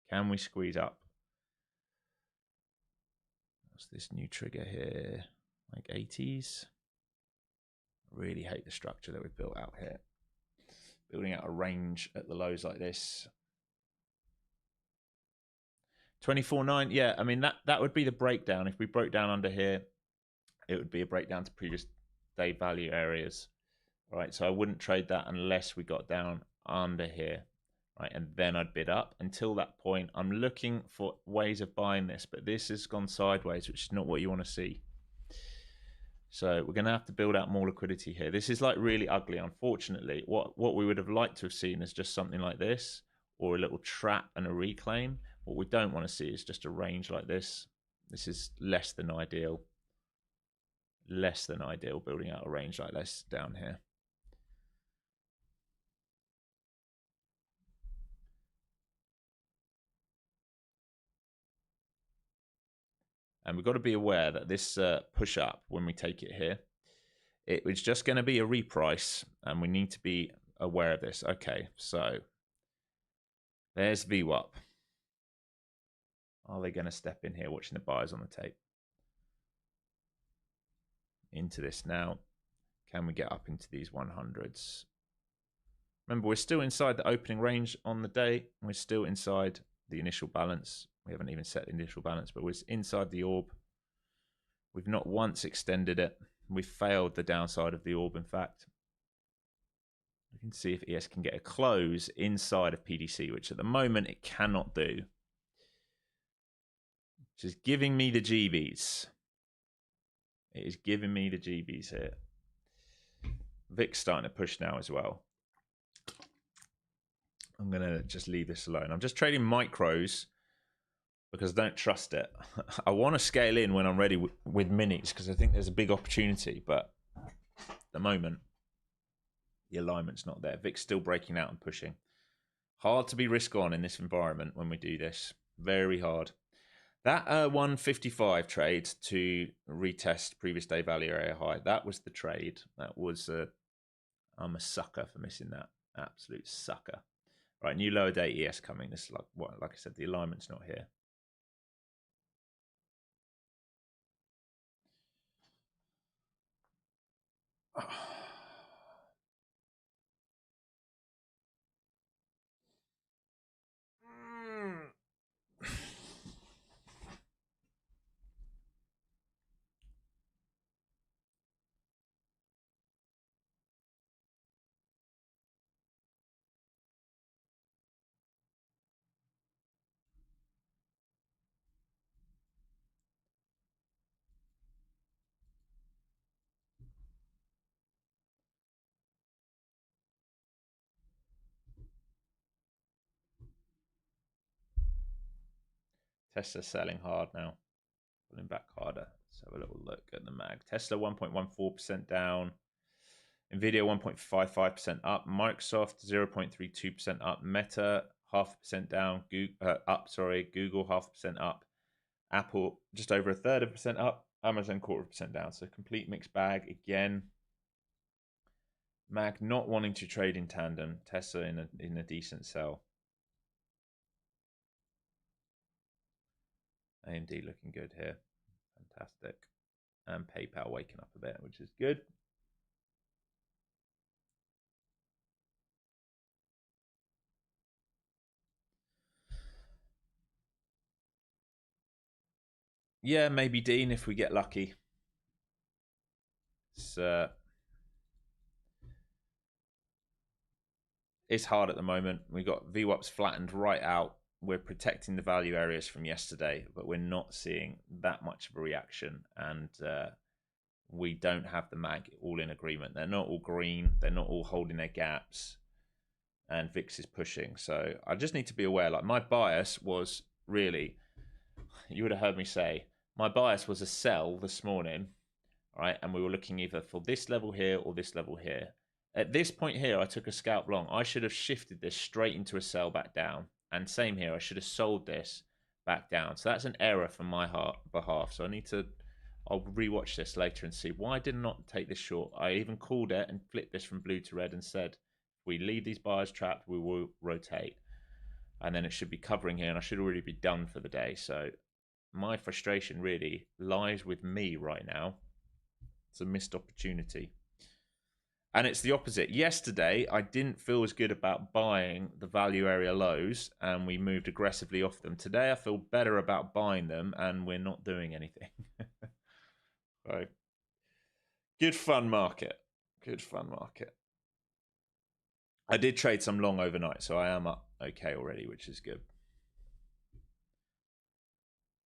Can we squeeze up? What's this new trigger here? Like 80s? I really hate the structure that we've built out here. Building out a range at the lows like this. 24.9, yeah, I mean, that would be the breakdown. If we broke down under here, it would be a breakdown to previous day value areas. All right, so I wouldn't trade that unless we got down under here, right? And then I'd bid up. Until that point, I'm looking for ways of buying this, but this has gone sideways, which is not what you want to see. So we're going to have to build out more liquidity here. This is like really ugly, unfortunately. What we would have liked to have seen is just something like this, or a little trap and a reclaim. What we don't want to see is just a range like this. This is less than ideal. Less than ideal building out a range like this down here. And we've got to be aware that this push up, when we take it here, it was just going to be a reprice, and we need to be aware of this. Okay, so there's VWAP. Are they going to step in here watching the buyers on the tape? Into this now. Can we get up into these 100s? Remember, we're still inside the opening range on the day. We're still inside the initial balance. We haven't even set the initial balance, but we're inside the orb. We've not once extended it. We've failed the downside of the orb, in fact. We can see if ES can get a close inside of PDC, which at the moment it cannot do. Which is giving me the GBs. It is giving me the GBs here. VIX's starting to push now as well. I'm going to just leave this alone. I'm just trading micros because I don't trust it. I want to scale in when I'm ready with minis because I think there's a big opportunity, but at the moment, the alignment's not there. VIX's still breaking out and pushing. Hard to be risk on in this environment when we do this. Very hard. That 155 trade to retest previous day value area high, that was the trade. That was, I'm a sucker for missing that. Absolute sucker. Right, new lower day ES coming. This is like I said, the alignment's not here. Tesla's selling hard now. Pulling back harder. Let's have a little look at the mag. Tesla 1.14% down. Nvidia 1.55% up. Microsoft 0.32% up. Meta 0.5% down. Google, Google 0.5% up. Apple just over 1/3% up. Amazon 0.25% down. So complete mixed bag again. Mag not wanting to trade in tandem. Tesla in a decent sell. AMD looking good here. Fantastic. And PayPal waking up a bit, which is good. Yeah, maybe Dean if we get lucky. It's hard at the moment. We got VWAPs flattened right out. We're protecting the value areas from yesterday, but we're not seeing that much of a reaction. And we don't have the mag all in agreement. They're not all green. They're not all holding their gaps. And VIX is pushing. So I just need to be aware. Like my bias was really, you would have heard me say, my bias was a sell this morning, right? And we were looking either for this level here or this level here. At this point here, I took a scalp long. I should have shifted this straight into a sell back down. And same here, I should have sold this back down. So that's an error from my behalf. So I'll rewatch this later and see why I did not take this short. I even called it and flipped this from blue to red and said, if we leave these buyers trapped, we will rotate. And then it should be covering here and I should already be done for the day. So my frustration really lies with me right now. It's a missed opportunity. And it's the opposite. Yesterday, I didn't feel as good about buying the value area lows, and we moved aggressively off them. Today, I feel better about buying them, and we're not doing anything. So, good fun market. Good fun market. I did trade some long overnight, so I am up okay already, which is good.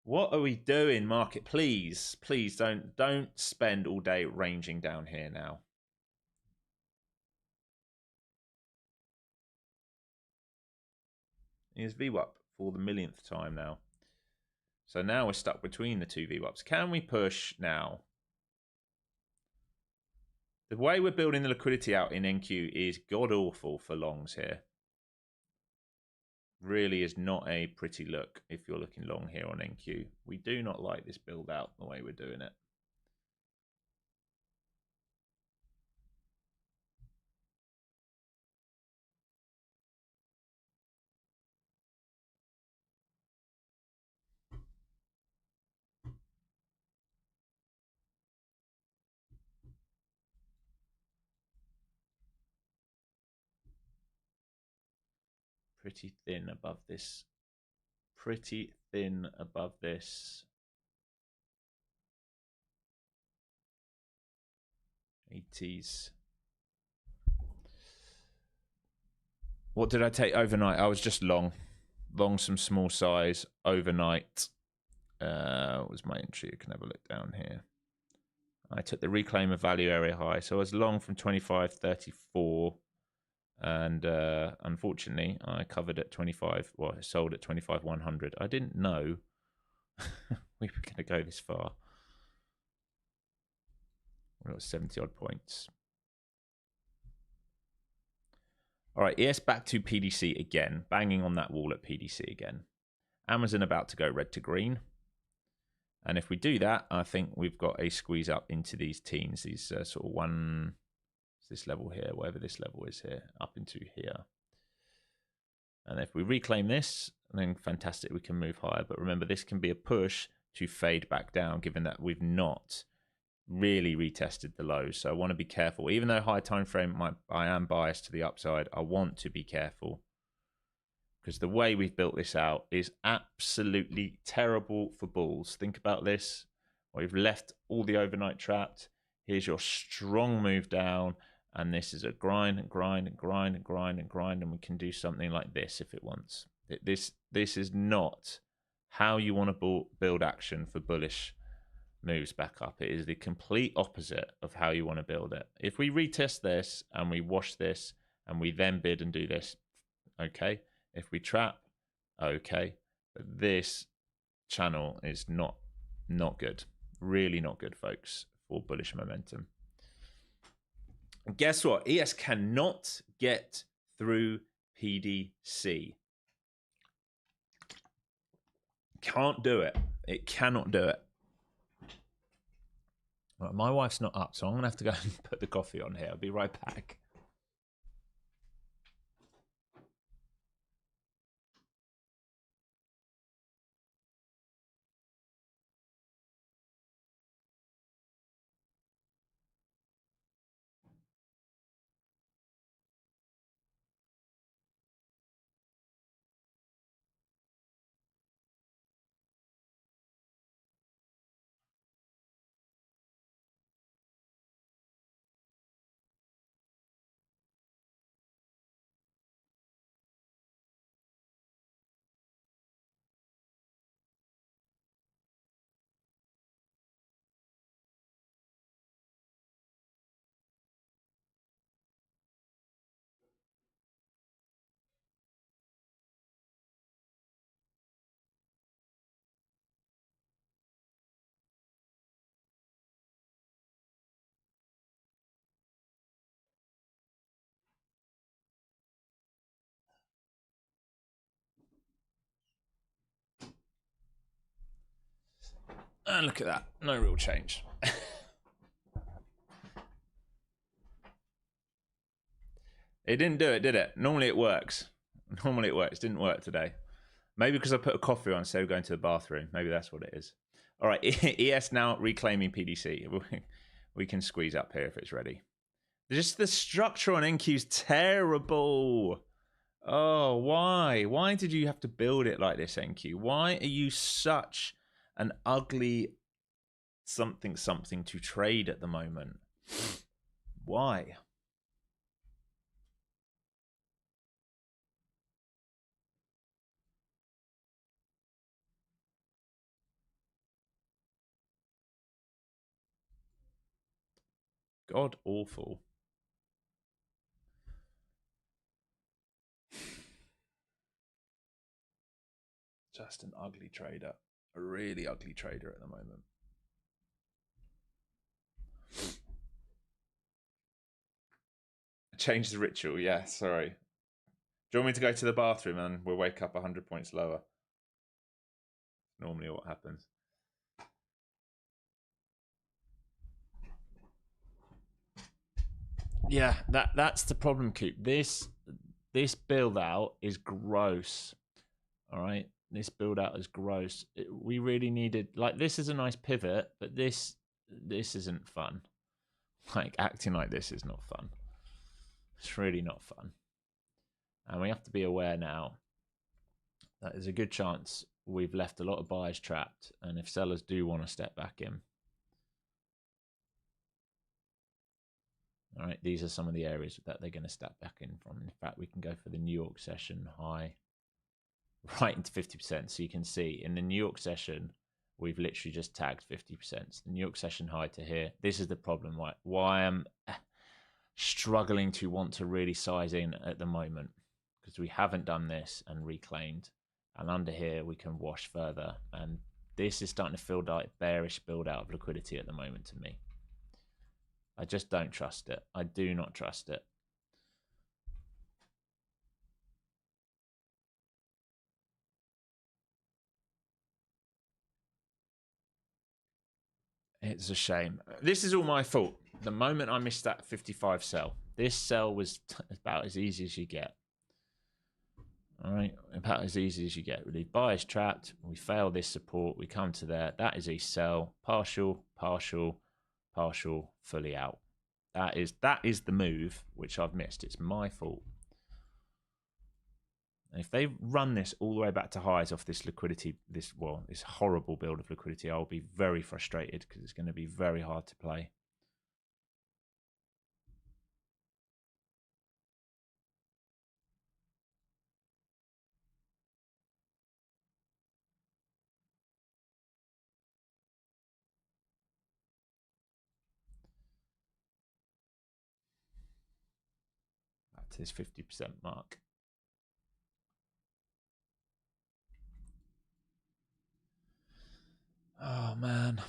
What are we doing, market? Please don't spend all day ranging down here now. Here's VWAP for the millionth time now. So now we're stuck between the two VWAPs. Can we push now? The way we're building the liquidity out in NQ is god-awful for longs here. Really is not a pretty look if you're looking long here on NQ. We do not like this build out the way we're doing it. Pretty thin above this. Pretty thin above this. 80s. What did I take overnight? I was just long some small size overnight. What was my entry? You can have a look down here. I took the reclaim of value area high. So I was long from 25.34. And unfortunately, I covered at 25. Well, I sold at 25.100. I didn't know we were going to go this far. Well, it was 70 odd points. All right, ES back to PDC again. Banging on that wall at PDC again. Amazon about to go red to green. And if we do that, I think we've got a squeeze up into these teens. These sort of one... this level here, whatever this level is here, up into here. And if we reclaim this, then fantastic, we can move higher. But remember, this can be a push to fade back down, given that we've not really retested the lows. So I want to be careful. Even though high time frame, I am biased to the upside, I want to be careful. Because the way we've built this out is absolutely terrible for bulls. Think about this. We've left all the overnight trapped. Here's your strong move down. And this is a grind and grind and grind and grind and grind. And we can do something like this if it wants. This is not how you want to build action for bullish moves back up. It is the complete opposite of how you want to build it. If we retest this and we wash this and we then bid and do this, okay. If we trap, okay. But this channel is not good. Really not good, folks, for bullish momentum. And guess what? ES cannot get through PDC. Can't do it. It cannot do it. Right, my wife's not up, so I'm going to have to go and put the coffee on here. I'll be right back. And look at that. No real change. It didn't do it, did it? Normally it works. Normally it works. Didn't work today. Maybe because I put a coffee on instead of going to the bathroom. Maybe that's what it is. All right. ES now reclaiming PDC. We can squeeze up here if it's ready. Just the structure on NQ is terrible. Oh, why? Why did you have to build it like this, NQ? Why are you such an ugly something to trade at the moment? Why? God awful. Just an ugly trader. A really ugly trader at the moment. Change the ritual. Yeah, sorry. Do you want me to go to the bathroom and we'll wake up 100 points lower? Normally what happens. Yeah, that's the problem, Coop. This build out is gross. All right, this build out is gross. We really needed, like, this is a nice pivot, but this isn't fun. Like, acting like this is not fun. It's really not fun. And we have to be aware now that there's a good chance we've left a lot of buyers trapped, and if sellers do want to step back in, all right, these are some of the areas that they're going to step back in from. In fact, we can go for the New York session high right into 50%. So you can see in the New York session, we've literally just tagged 50%. So the New York session high to here. This is the problem, right? Why I'm struggling to want to really size in at the moment, because we haven't done this and reclaimed. And under here, we can wash further. And this is starting to feel like bearish build out of liquidity at the moment to me. I just don't trust it. I do not trust it. It's a shame. This is all my fault. The moment I missed that 55 sell, this sell was about as easy as you get. All right, about as easy as you get. Really, buyers trapped. We fail this support. We come to there. That is a sell. Partial, partial, partial, fully out. That is the move which I've missed. It's my fault. And if they run this all the way back to highs off this liquidity, this horrible build of liquidity, I'll be very frustrated because it's going to be very hard to play. Back to this 50% mark. Oh, man.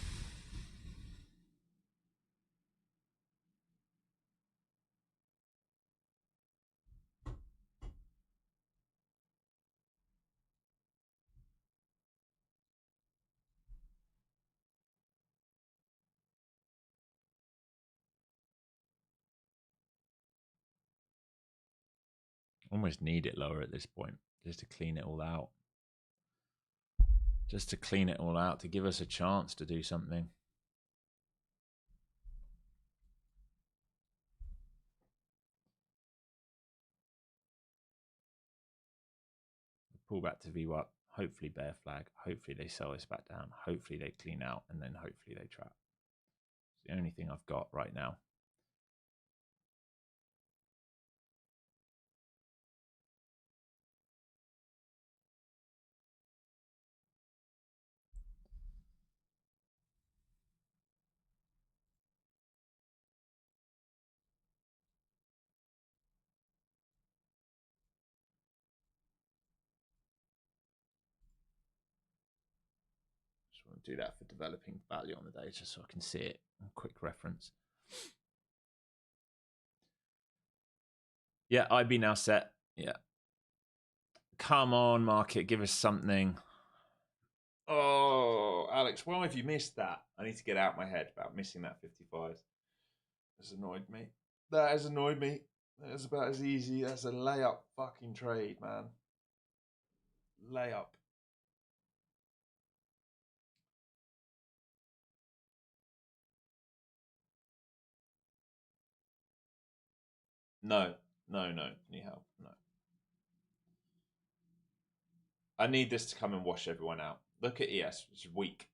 Almost need it lower at this point just to clean it all out. Just to clean it all out, to give us a chance to do something. Pull back to VWAP, hopefully bear flag, hopefully they sell this back down, hopefully they clean out, and then hopefully they trap. It's the only thing I've got right now. Just want to do that for developing value on the data so I can see it. A quick reference. Yeah, IB now set. Yeah. Come on, market, give us something. Oh, Alex, why have you missed that? I need to get out my head about missing that 55. That's annoyed me. That has annoyed me. That's about as easy as a layup fucking trade, man. Layup. No. Need help? No. I need this to come and wash everyone out. Look at ES. It's weak.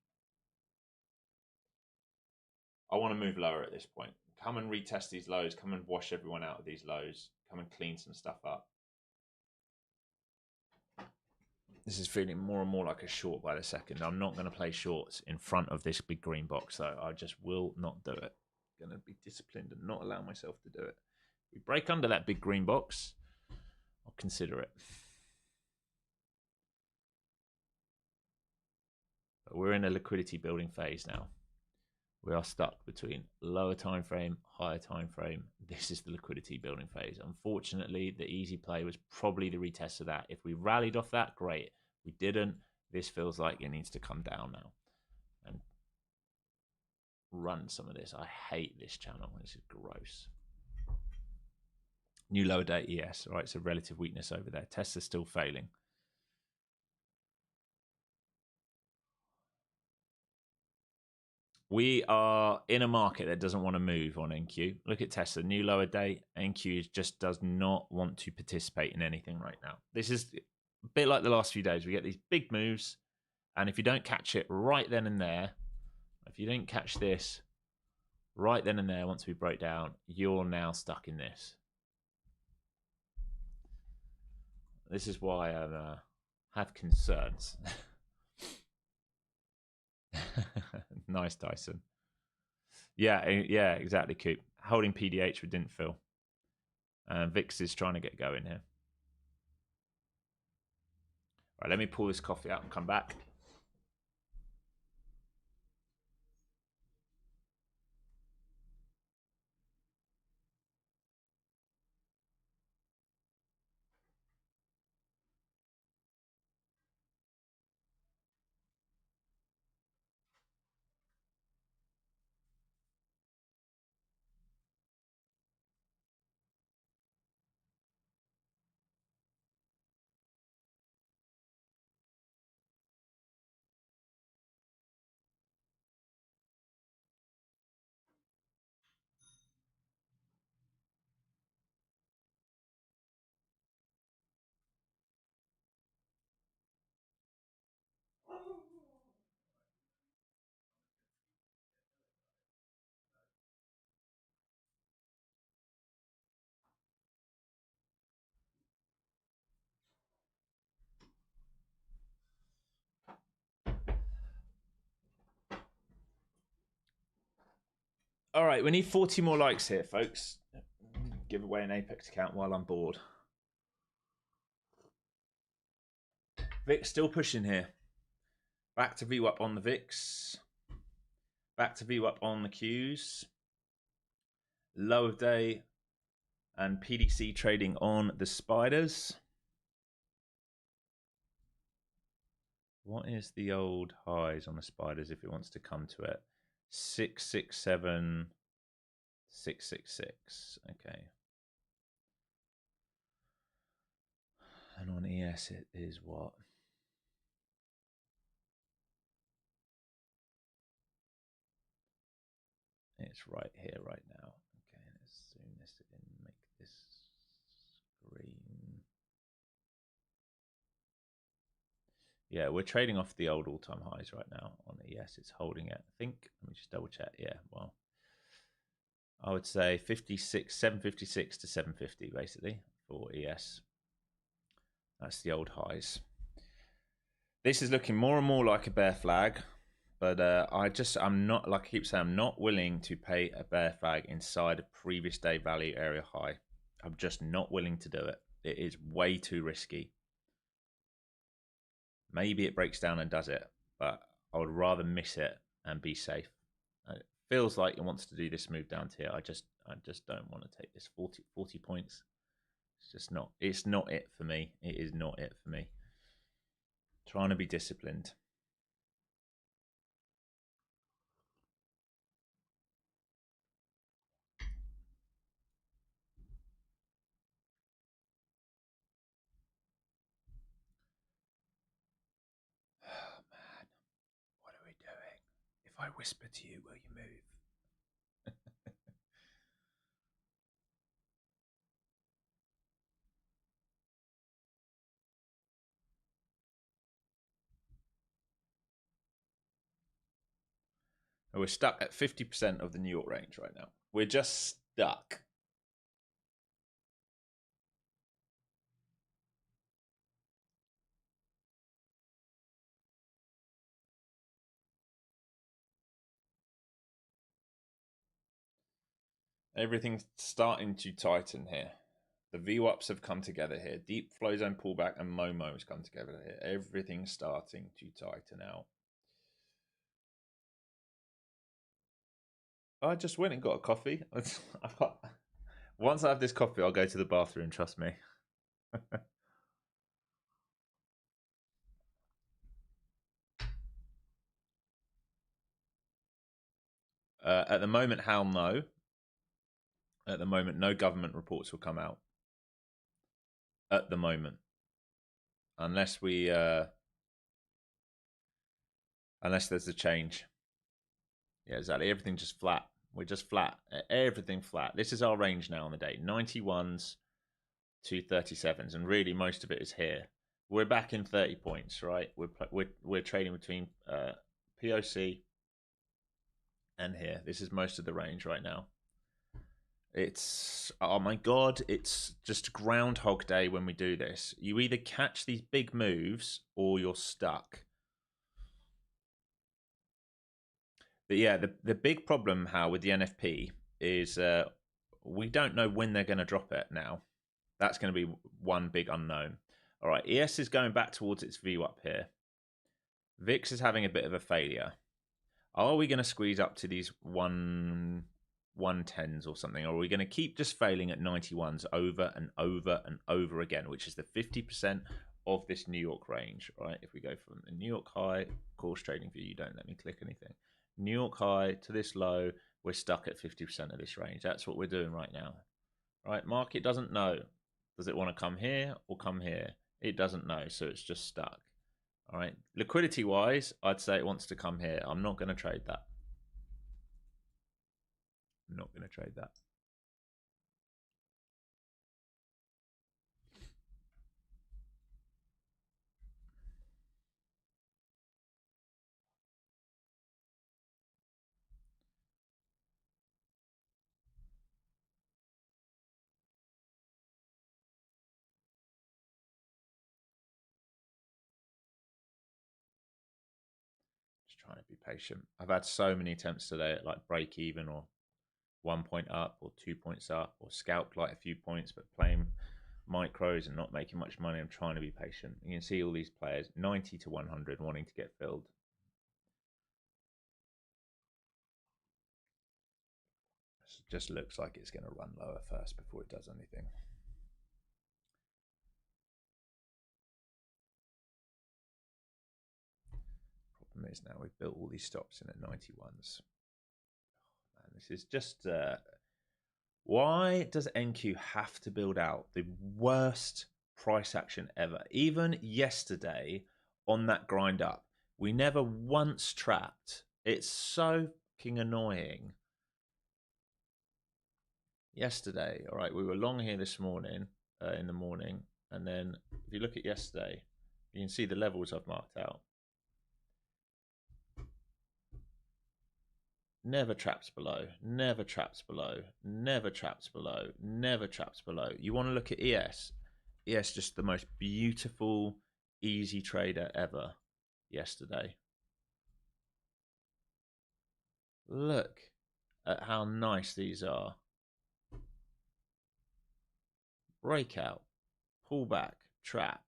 I want to move lower at this point. Come and retest these lows. Come and wash everyone out of these lows. Come and clean some stuff up. This is feeling more and more like a short by the second. I'm not going to play shorts in front of this big green box, though. I just will not do it. I'm going to be disciplined and not allow myself to do it. If we break under that big green box, I'll consider it. But we're in a liquidity building phase now. We are stuck between lower time frame, higher time frame. This is the liquidity building phase. Unfortunately, the easy play was probably the retest of that. If we rallied off that, great. We didn't. This feels like it needs to come down now and run some of this. I hate this channel. This is gross. New lower day ES. All right, so relative weakness over there. Tesla's still failing. We are in a market that doesn't want to move on NQ. Look at Tesla, new lower day. NQ just does not want to participate in anything right now. This is a bit like the last few days. We get these big moves, and if you don't catch it right then and there, if you don't catch this right then and there once we break down, you're now stuck in this. This is why I have concerns. Nice, Dyson. Yeah, exactly, Coop. Holding PDH, we didn't fill. Vix is trying to get going here. Right, let me pull this coffee out and come back. All right, we need 40 more likes here, folks. Give away an Apex account while I'm bored. VIX still pushing here. Back to VWAP on the VIX. Back to VWAP on the Qs. Low of day and PDC trading on the spiders. What is the old highs on the spiders if it wants to come to it? 667, 666. Okay. And on ES it is what? It's right here, right now. Okay, let's zoom this in, make this green. Yeah, we're trading off the old all-time highs right now on ES. It's holding it. I think, let me just double check. Yeah, well, I would say 756 to 750 basically for ES. That's the old highs. This is looking more and more like a bear flag, but I'm not, like I keep saying, I'm not willing to pay a bear flag inside a previous day value area high. I'm just not willing to do it. It is way too risky. Maybe it breaks down and does it, but I would rather miss it and be safe. It feels like it wants to do this move down to here. I just don't want to take this 40 points. It's not it for me. It is not it for me. Trying to be disciplined. Oh man, what are we doing? If I whisper to you, will you move? We're stuck at 50% of the New York range right now. We're just stuck. Everything's starting to tighten here. The VWAPs have come together here. Deep flow zone pullback and Momo has come together here. Everything's starting to tighten out. I just went and got a coffee. Once I have this coffee, I'll go to the bathroom, trust me. At the moment, hell no. At the moment, no government reports will come out. At the moment. Unless there's a change. Yeah, exactly. Everything just flat. We're just flat. Everything flat. This is our range now on the day. 91s to 37s, and really most of it is here. We're back in 30 points, right? We're trading between POC and here. This is most of the range right now. It's, oh my god, it's just Groundhog Day when we do this. You either catch these big moves or you're stuck. But yeah, the big problem, Hal, with the NFP is we don't know when they're going to drop it now. That's going to be one big unknown. All right, ES is going back towards its VWAP here. VIX is having a bit of a failure. Are we going to squeeze up to these 110s or something? Or are we going to keep just failing at 91s over and over and over again, which is the 50% of this New York range, right? If we go from the New York high, course trading view, you don't let me click anything. New York high to this low, we're stuck at 50% of this range. That's what we're doing right now. Right? Market doesn't know. Does it want to come here or come here? It doesn't know, so it's just stuck. All right. Liquidity wise, I'd say it wants to come here. I'm not going to trade that. I'm not going to trade that. Just trying to be patient. I've had so many attempts today at like break even or 1 point up or 2 points up, or scalped like a few points but playing micros and not making much money. I'm trying to be patient. You can see all these players 90 to 100 wanting to get filled. It just looks like it's going to run lower first before it does anything. Problem is now we've built all these stops in at 91s. Oh, man, this is just why does NQ have to build out the worst price action ever? Even yesterday on that grind up, we never once trapped. It's so fucking annoying. Yesterday, all right, we were long here this morning, in the morning, and then if you look at yesterday, you can see the levels I've marked out. Never traps below, never traps below, never traps below, never traps below. You want to look at ES. ES just the most beautiful, easy trader ever yesterday. Look at how nice these are. Breakout, pullback, trap,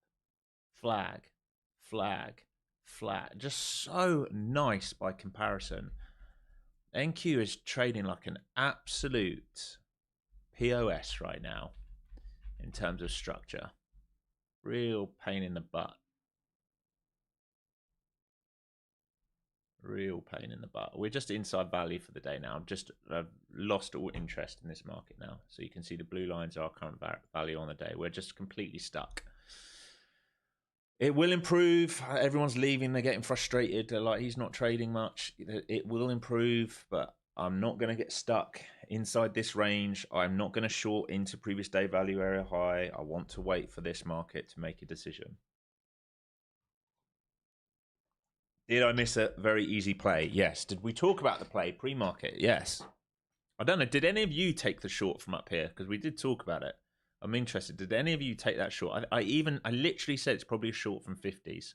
flag, flag, flag. Just so nice by comparison. NQ is trading like an absolute POS right now in terms of structure. Real pain in the butt. Real pain in the butt. We're just inside value for the day now. I've lost all interest in this market now. So you can see the blue lines are current value on the day. We're just completely stuck. It will improve. Everyone's leaving. They're getting frustrated. They're like, he's not trading much. It will improve, but I'm not going to get stuck inside this range. I'm not going to short into previous day value area high. I want to wait for this market to make a decision. Did I miss a very easy play? Yes. Did we talk about the play pre-market? Yes. I don't know. Did any of you take the short from up here? Because we did talk about it. I'm interested. Did any of you take that short? I literally said it's probably a short from 50s.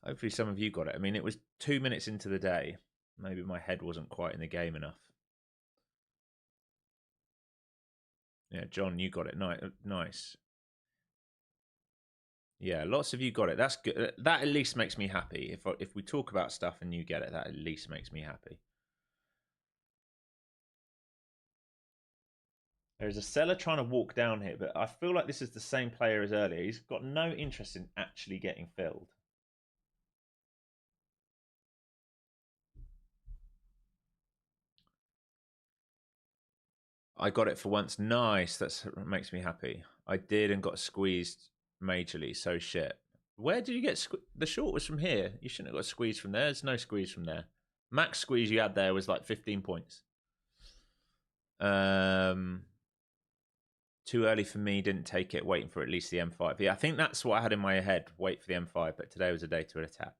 Hopefully some of you got it. I mean, it was 2 minutes into the day. Maybe my head wasn't quite in the game enough. Yeah, John, you got it. Nice. Yeah, lots of you got it. That's good. That at least makes me happy. If we talk about stuff and you get it, that at least makes me happy. There's a seller trying to walk down here, but I feel like this is the same player as earlier. He's got no interest in actually getting filled. I got it for once. Nice. That makes me happy. I did and got squeezed majorly. So shit. Where did you get the short was from here? You shouldn't have got squeezed from there. There's no squeeze from there. Max squeeze you had there was like 15 points. Too early for me, didn't take it, waiting for at least the M5. Yeah, I think that's what I had in my head, wait for the M5, but today was a day to attack.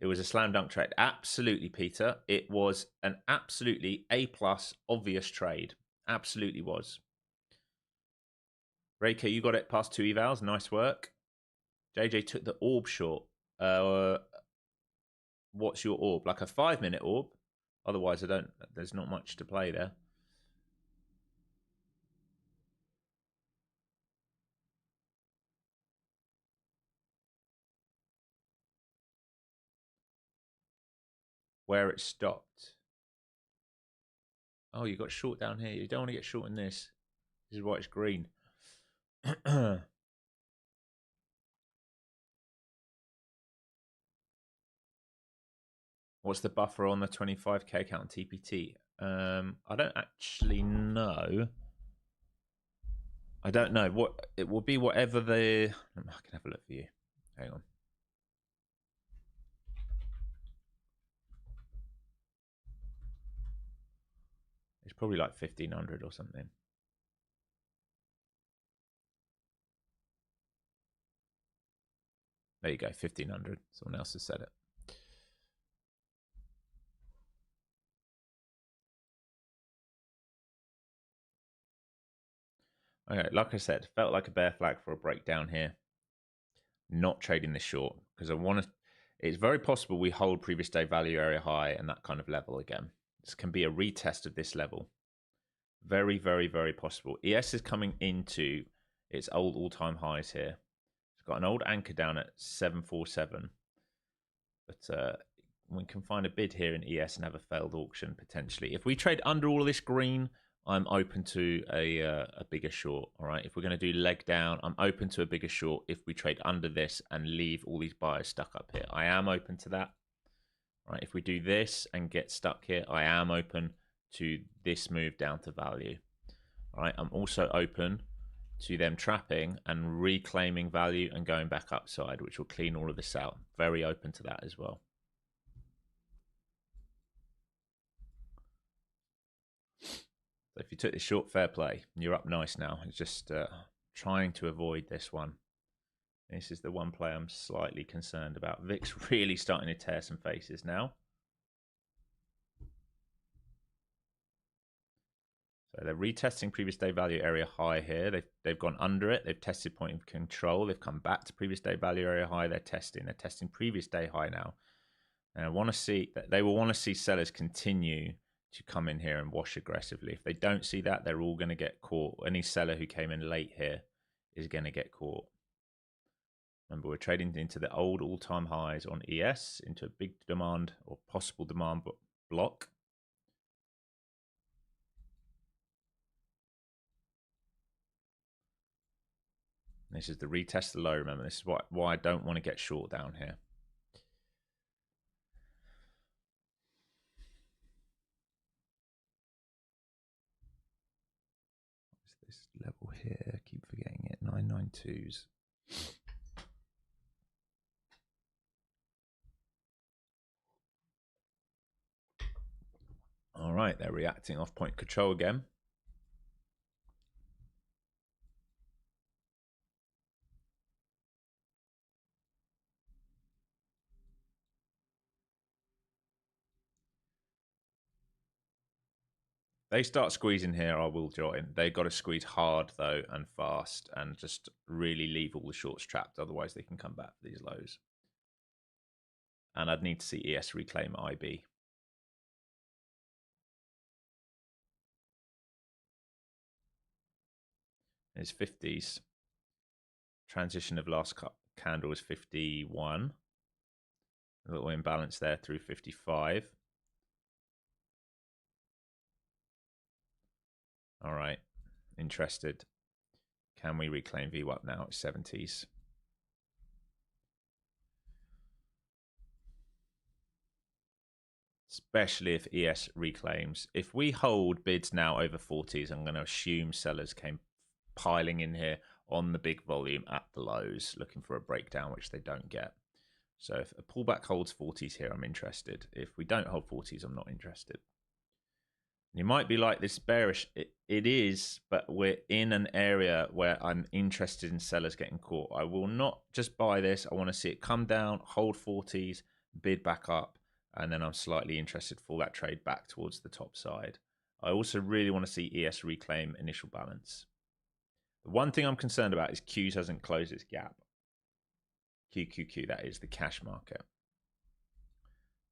It was a slam dunk trade. Absolutely, Peter. It was an absolutely A+ obvious trade. Absolutely was. Reiko, you got it past 2 evals. Nice work. JJ took the orb short. What's your orb? Like a 5-minute orb? Otherwise, there's not much to play there. Where it stopped. Oh, you got short down here. You don't want to get short in this. This is why it's green. What's the buffer on the 25k account on TPT? I don't actually know. I don't know. What it will be, whatever the... I can have a look for you. Hang on. It's probably like 1500 or something. There you go, 1500. Someone else has said it. Okay, like I said, felt like a bear flag for a breakdown here. Not trading this short because I want to. It's very possible we hold previous day value area high and that kind of level again. This can be a retest of this level. Very, very, very possible. ES is coming into its old all-time highs here. It's got an old anchor down at 747. But we can find a bid here in ES and have a failed auction potentially. If we trade under all of this green, I'm open to a bigger short. All right. If we're going to do leg down, I'm open to a bigger short if we trade under this and leave all these buyers stuck up here. I am open to that. All right. If we do this and get stuck here, I am open to this move down to value. All right. I'm also open to them trapping and reclaiming value and going back upside, which will clean all of this out. Very open to that as well. So if you took this short, fair play. You're up nice now. It's just trying to avoid this one. This is the one play I'm slightly concerned about. VIX really starting to tear some faces now. So they're retesting previous day value area high here. They've gone under it. They've tested point of control. They've come back to previous day value area high. They're testing previous day high now. And I want to see that they will want to see sellers continue to come in here and wash aggressively. If they don't see that, they're all going to get caught. Any seller who came in late here is going to get caught. Remember, we're trading into the old all-time highs on ES, into a big demand or possible demand block. This is the retest the low. Remember, this is why I don't want to get short down here. What's this level here? Keep forgetting it. 992s. All right, they're reacting off point control again. They start squeezing here, I will join. They've got to squeeze hard, though, and fast, and just really leave all the shorts trapped. Otherwise, they can come back for these lows. And I'd need to see ES reclaim IB. It's 50s. Transition of last candle was 51. A little imbalance there through 55. All right, interested. Can we reclaim VWAP now at 70s? Especially if ES reclaims. If we hold bids now over 40s, I'm going to assume sellers came piling in here on the big volume at the lows, looking for a breakdown, which they don't get. So if a pullback holds 40s here, I'm interested. If we don't hold 40s, I'm not interested. You might be like, this bearish. It is, but we're in an area where I'm interested in sellers getting caught. I will not just buy this. I want to see it come down, hold 40s, bid back up, and then I'm slightly interested for that trade back towards the top side. I also really want to see ES reclaim initial balance. The one thing I'm concerned about is Qs hasn't closed its gap. QQQ, that is the cash market.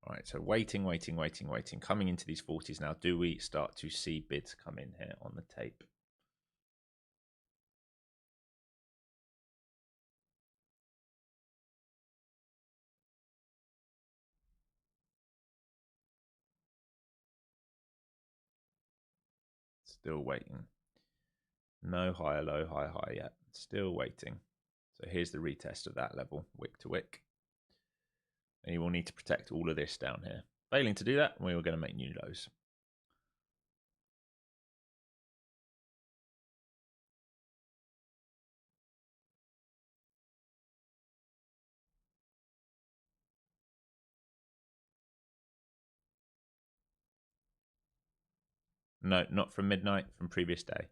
All right, so waiting. Coming into these 40s now. Do we start to see bids come in here on the tape? Still waiting. No higher low, high yet. Still waiting. So here's the retest of that level, wick to wick. And you will need to protect all of this down here. Failing to do that, we were going to make new lows. No, not from midnight, from previous day.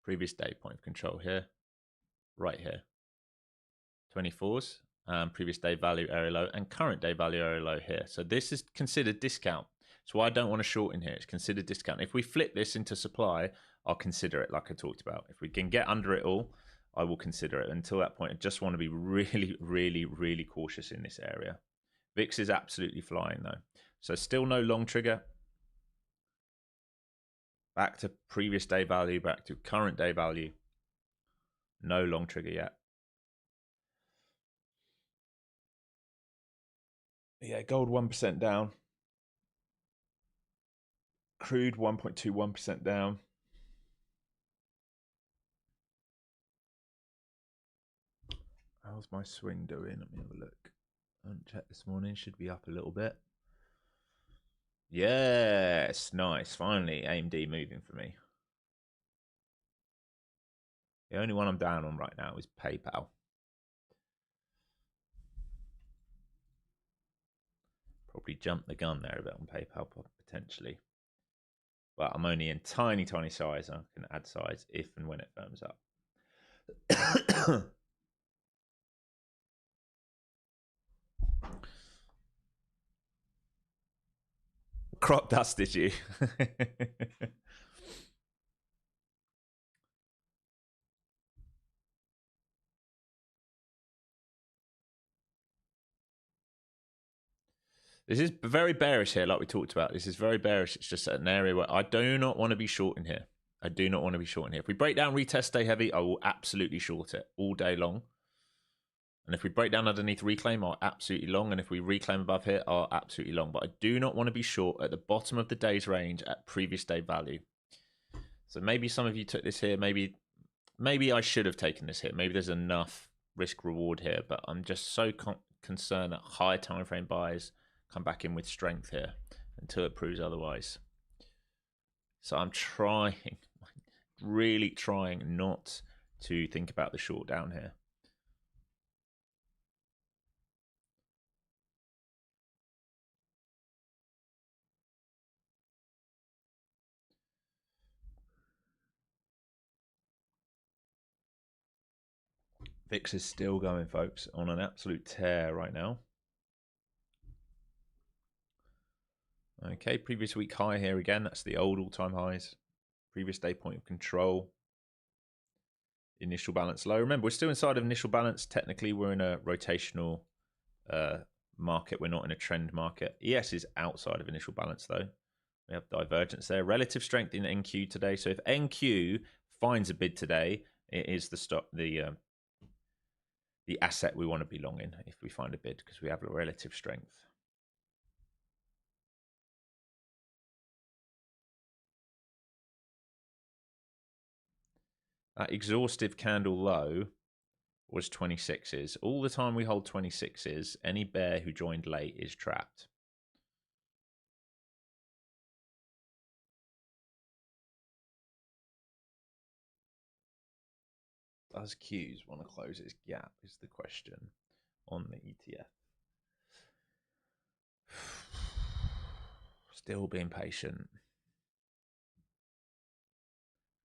Previous day point of control here, right here. 24s, previous day value area low, and current day value area low here. So this is considered discount. So I don't want to short in here. It's considered discount. If we flip this into supply, I'll consider it like I talked about. If we can get under it all, I will consider it. Until that point, I just want to be really, really, really cautious in this area. VIX is absolutely flying though. So still no long trigger. Back to previous day value, back to current day value. No long trigger yet. Yeah, gold 1% down. Crude 1.21% down. How's my swing doing? Let me have a look. I haven't checked this morning. Should be up a little bit. Yes, nice. Finally, AMD moving for me. The only one I'm down on right now is PayPal. Probably jumped the gun there a bit on PayPal, potentially. But I'm only in tiny, tiny size. I can add size if and when it firms up. Crop dusted you. This is very bearish here, like we talked about. This is very bearish. It's just an area where I do not want to be short in here. I do not want to be short in here. If we break down, retest, stay heavy, I will absolutely short it all day long. And if we break down underneath reclaim, I'll absolutely long. And if we reclaim above here, I'll absolutely long. But I do not want to be short at the bottom of the day's range at previous day value. So maybe some of you took this here. Maybe I should have taken this here. Maybe there's enough risk reward here. But I'm just so concerned that higher time frame buys come back in with strength here until it proves otherwise. So I'm trying, really trying not to think about the short down here. VIX is still going, folks, on an absolute tear right now. Okay, previous week high here again. That's the old all-time highs. Previous day point of control. Initial balance low. Remember, we're still inside of initial balance. Technically, we're in a rotational market. We're not in a trend market. ES is outside of initial balance, though. We have divergence there. Relative strength in NQ today. So if NQ finds a bid today, it is the asset we want to be long in if we find a bid, because we have a relative strength. That exhaustive candle low was 26s. All the time we hold 26s, any bear who joined late is trapped. Does Qs want to close its gap is the question on the ETF. Still being patient.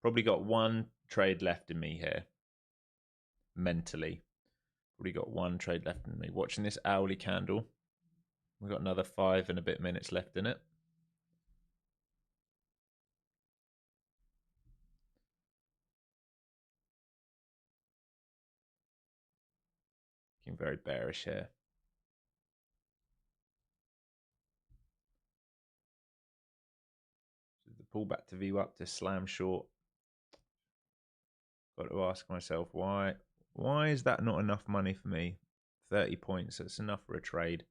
Probably got one trade left in me here. Mentally. Probably got one trade left in me. Watching this hourly candle. We've got another 5 and a bit minutes left in it. Looking very bearish here. So the pullback to VWAP to slam short. Got to ask myself, why is that not enough money for me? 30 points, that's enough for a trade.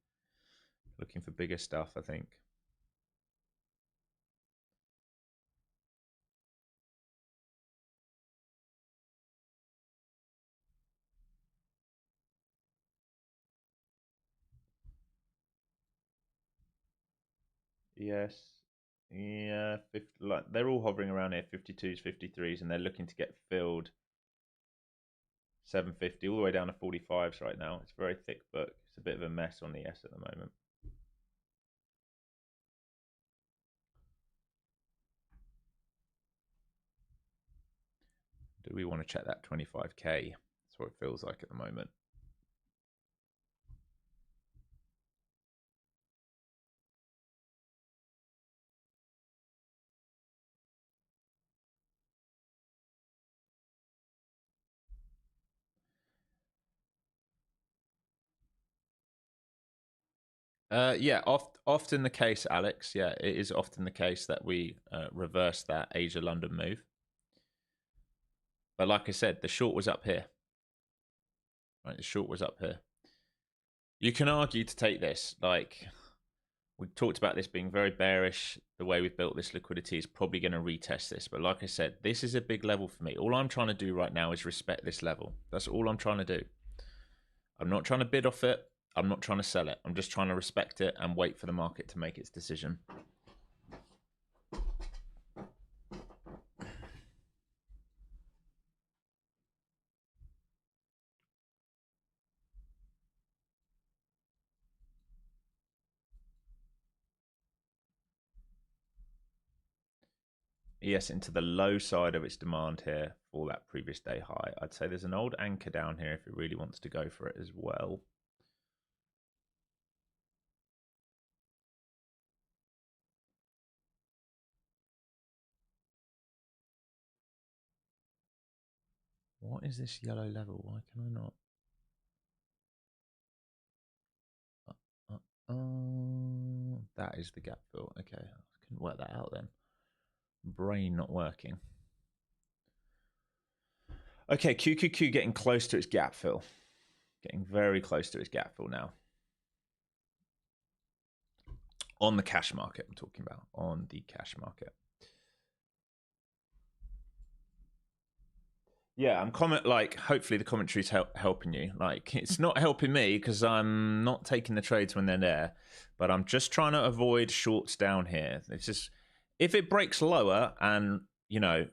Looking for bigger stuff, I think. Yes. Yeah, like they're all hovering around here, 52s, 53s, and they're looking to get filled 750 all the way down to 45s right now. It's a very thick book. It's a bit of a mess on the S at the moment. Do we want to check that 25k? That's what it feels like at the moment. Yeah, often the case, Alex. Yeah, it is often the case that we reverse that Asia London move. But like I said, the short was up here. Right, the short was up here. You can argue to take this. Like, we talked about this being very bearish. The way we've built this liquidity is probably going to retest this. But like I said, this is a big level for me. All I'm trying to do right now is respect this level. That's all I'm trying to do. I'm not trying to bid off it. I'm not trying to sell it. I'm just trying to respect it and wait for the market to make its decision. ES into the low side of its demand here for that previous day high. I'd say there's an old anchor down here if it really wants to go for it as well. What is this yellow level? Why can I not? That is the gap fill. Okay, I couldn't work that out then. Brain not working. Okay, QQQ getting close to its gap fill. Getting very close to its gap fill now. On the cash market, I'm talking about. On the cash market. Yeah, I'm hopefully the commentary's helping you. Like, it's not helping me because I'm not taking the trades when they're there, but I'm just trying to avoid shorts down here. It's just, if it breaks lower and, you know,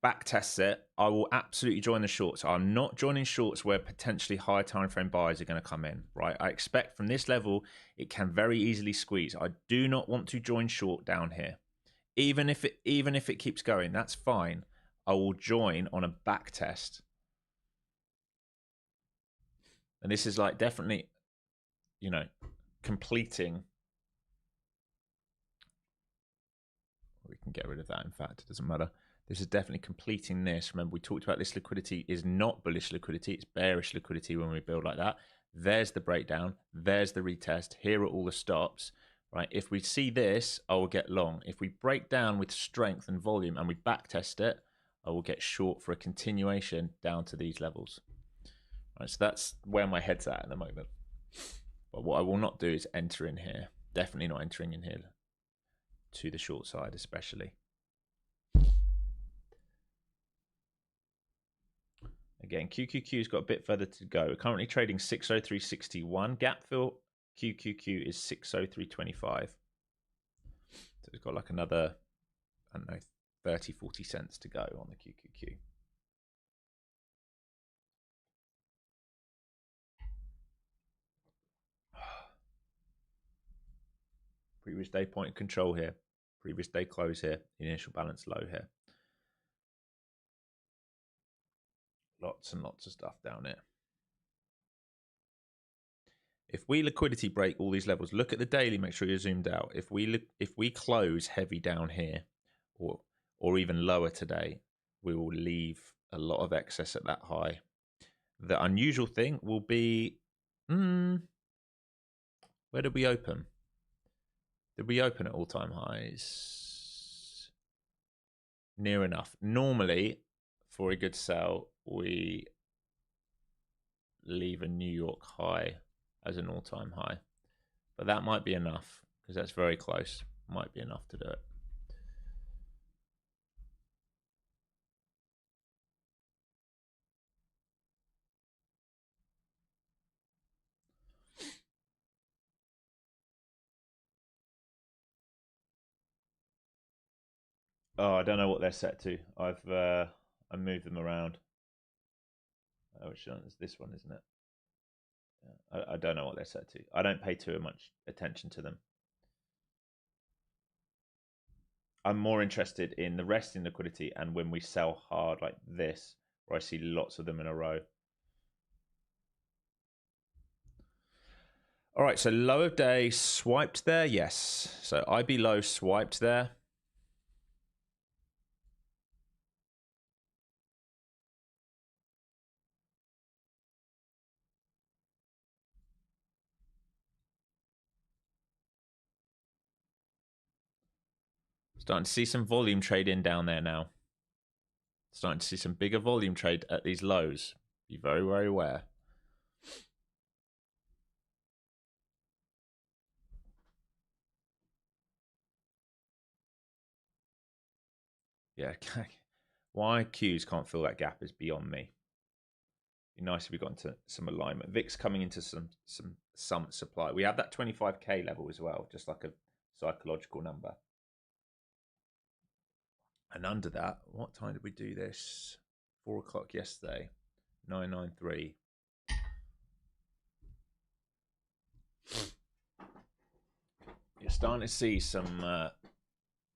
back tests it, I will absolutely join the shorts. I'm not joining shorts where potentially high time frame buyers are going to come in, right? I expect from this level, it can very easily squeeze. I do not want to join short down here. Even if it keeps going, that's fine. I will join on a back test. And this is like definitely, you know, completing. We can get rid of that. In fact, it doesn't matter. This is definitely completing this. Remember, we talked about this liquidity is not bullish liquidity. It's bearish liquidity when we build like that. There's the breakdown. There's the retest. Here are all the stops. Right? If we see this, I will get long. If we break down with strength and volume and we back test it, I will get short for a continuation down to these levels. Right, so that's where my head's at the moment. But what I will not do is enter in here. Definitely not entering in here to the short side, especially. Again, QQQ's got a bit further to go. We're currently trading 603.61. Gap fill QQQ is 603.25. So it's got like another, I don't know, 30, 40 cents to go on the QQQ. Previous day point of control here. Previous day close here. Initial balance low here. Lots and lots of stuff down here. If we liquidity break all these levels, look at the daily, make sure you're zoomed out. If we close heavy down here or even lower today, we will leave a lot of excess at that high. The unusual thing will be, where did we open? Did we open at all-time highs? Near enough. Normally, for a good sell, we leave a New York high as an all-time high. But that might be enough because that's very close. Might be enough to do it. Oh, I don't know what they're set to. I moved them around. Which one is this one, isn't it? Yeah, I don't know what they're set to. I don't pay too much attention to them. I'm more interested in the resting liquidity and when we sell hard like this, where I see lots of them in a row. All right, so low of day swiped there, yes. So IB low swiped there. Starting to see some volume trade in down there now. Starting to see some bigger volume trade at these lows. Be very, very aware. Yeah, why Qs can't fill that gap is beyond me. Be nice if we got into some alignment. VIX coming into some supply. We have that 25k level as well, just like a psychological number. And under that, what time did we do this? 4 o'clock yesterday. 993. You're starting to see some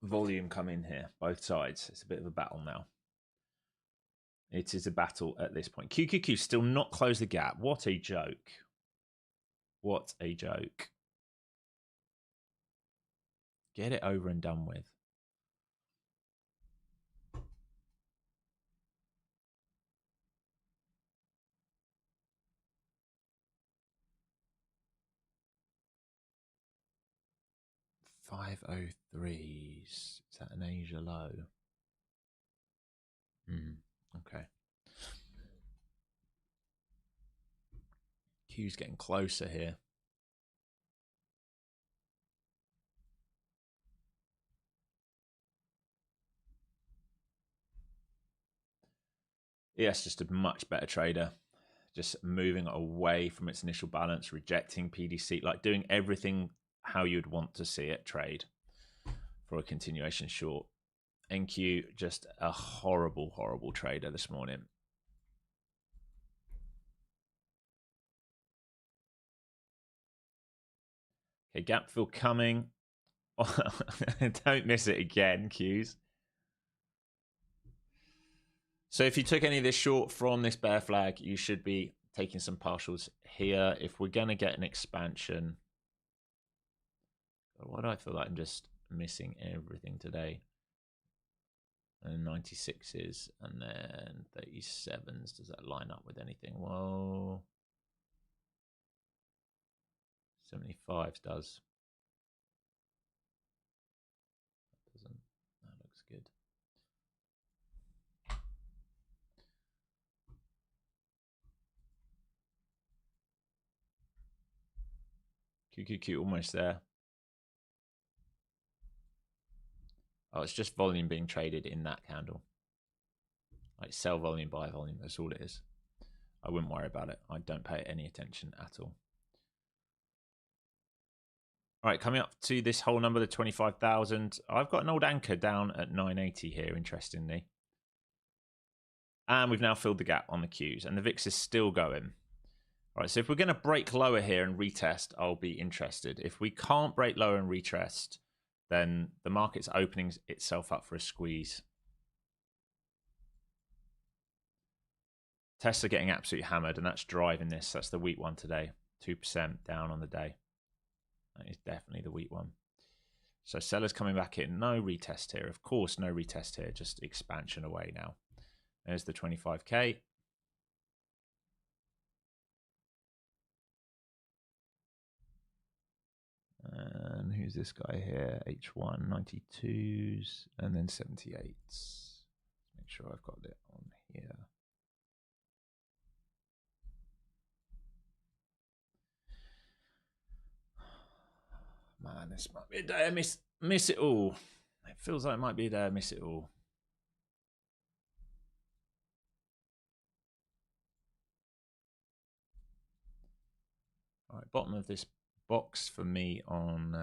volume come in here, both sides. It's a bit of a battle now. It is a battle at this point. QQQ still not close the gap. What a joke. What a joke. Get it over and done with. $503s. Is that an Asia low? Okay. Q's getting closer here. Yes, just a much better trader. Just moving away from its initial balance, rejecting PDC, like doing everything how you'd want to see it trade for a continuation short. NQ, just a horrible, horrible trader this morning. Okay, gap fill coming. Don't miss it again, Qs. So if you took any of this short from this bear flag, you should be taking some partials here. If we're going to get an expansion, why do I feel like I'm just missing everything today? And 96s and then 37s. Does that line up with anything? Whoa. 75s does. That doesn't. That looks good. QQQ almost there. Oh, it's just volume being traded in that candle. Like sell volume, buy volume. That's all it is. I wouldn't worry about it. I don't pay any attention at all. All right, coming up to this whole number, the 25,000. I've got an old anchor down at 980 here, interestingly. And we've now filled the gap on the Qs, and the VIX is still going. All right, so if we're going to break lower here and retest, I'll be interested. If we can't break lower and retest, then the market's opening itself up for a squeeze. Tesla getting absolutely hammered, and that's driving this. That's the weak one today. 2% down on the day. That is definitely the weak one. So sellers coming back in. No retest here. Of course, no retest here. Just expansion away now. There's the 25k. And who's this guy here? H1, 92s, and then 78s. Make sure I've got it on here. Man, this might be a day I miss it all. It feels like it might be a day I miss it all. All right, bottom of this box for me on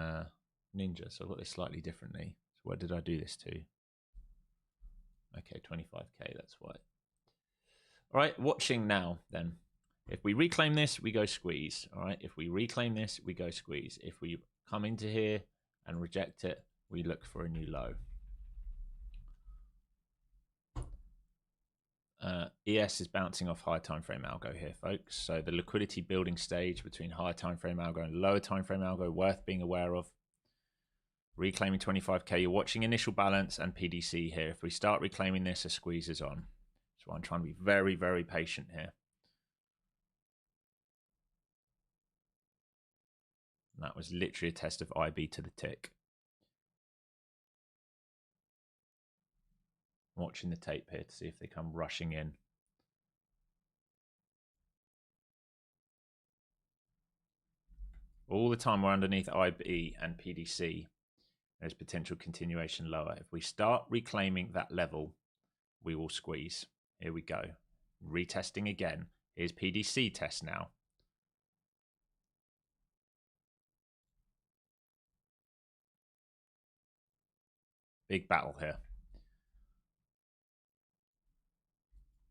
Ninja. So I've got this slightly differently. So where did I do this to? Okay, 25k, that's why. All right, watching now then. If we reclaim this, we go squeeze. All right, if we reclaim this, we go squeeze. If we come into here and reject it, we look for a new low. ES is bouncing off higher time frame algo here, folks. So the liquidity building stage between higher time frame algo and lower time frame algo, worth being aware of. Reclaiming 25k, you're watching initial balance and PDC here. If we start reclaiming this, a squeeze is on. So I'm trying to be very, very patient here. And that was literally a test of IB to the tick. Watching the tape here to see if they come rushing in. All the time we're underneath IB and PDC, there's potential continuation lower. If we start reclaiming that level, we will squeeze. Here we go. Retesting again. Here's PDC test now. Big battle here.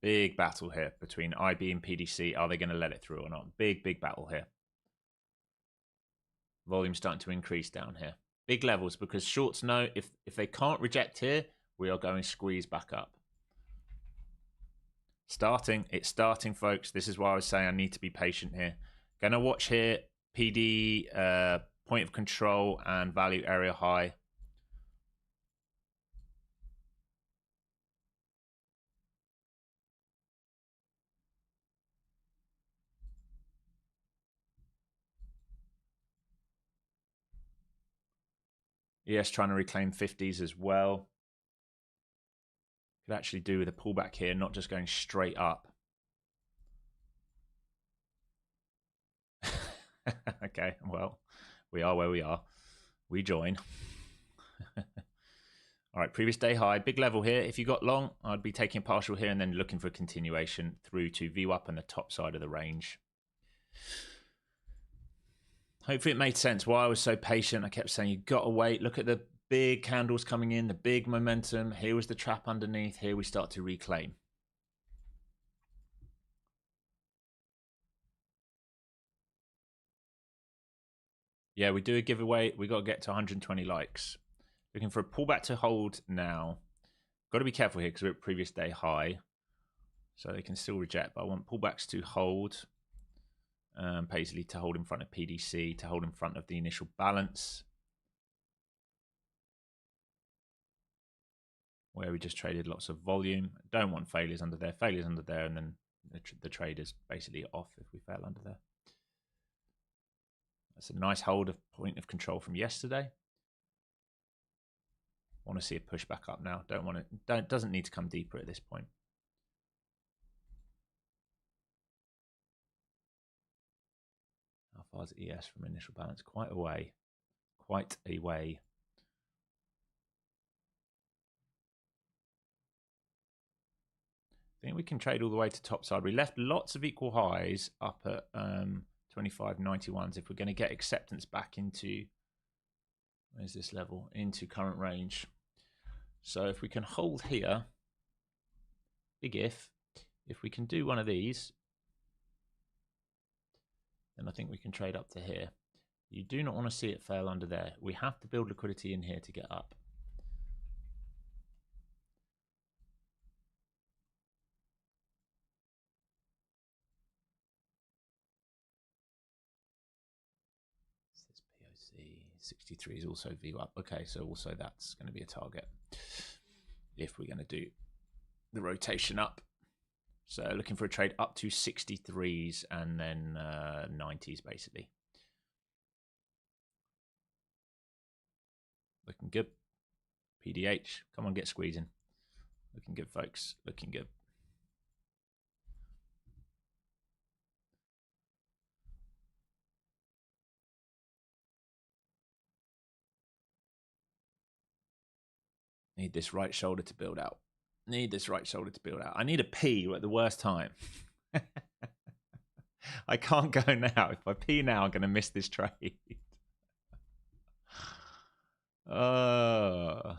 Big battle here between IB and PDC. Are they going to let it through or not? Big battle here. Volume starting to increase down here. Big levels, because shorts know if they can't reject here, we are going to squeeze back up. It's starting, folks. This is why I was saying I need to be patient here. Going to watch here, PD, point of control and value area high. Yes, trying to reclaim 50s as well. Could actually do with a pullback here, not just going straight up. Okay, well, we are where we are. We join. All right, previous day high, big level here. If you got long, I'd be taking a partial here and then looking for a continuation through to VWAP on the top side of the range. Hopefully it made sense why I was so patient. I kept saying, you got to wait. Look at the big candles coming in, the big momentum. Here was the trap underneath. Here we start to reclaim. Yeah, we do a giveaway. We got to get to 120 likes. Looking for a pullback to hold now. Got to be careful here because we're at previous day high. So they can still reject, but I want pullbacks to hold. Paisley to hold in front of PDC, to hold in front of the initial balance. Where we just traded lots of volume. Don't want failures under there. Failures under there, and then the trade is basically off if we fail under there. That's a nice hold of point of control from yesterday. Want to see a push back up now. Doesn't need to come deeper at this point. How far is ES from initial balance? Quite a way. Quite a way. I think we can trade all the way to top side. We left lots of equal highs up at 25.91s. If we're going to get acceptance back into, where's this level? Into current range. So if we can hold here, big if we can do one of these, then I think we can trade up to here. You do not want to see it fail under there. We have to build liquidity in here to get up. This POC 63 is also VWAP. Okay, so also that's going to be a target if we're going to do the rotation up. So looking for a trade up to 63s and then 90s basically. Looking good. PDH, come on, get squeezing. Looking good, folks. Looking good. Need this right shoulder to build out. Need this right shoulder to build out. I need a P at the worst time. I can't go now. If I P now, I'm going to miss this trade. Oh.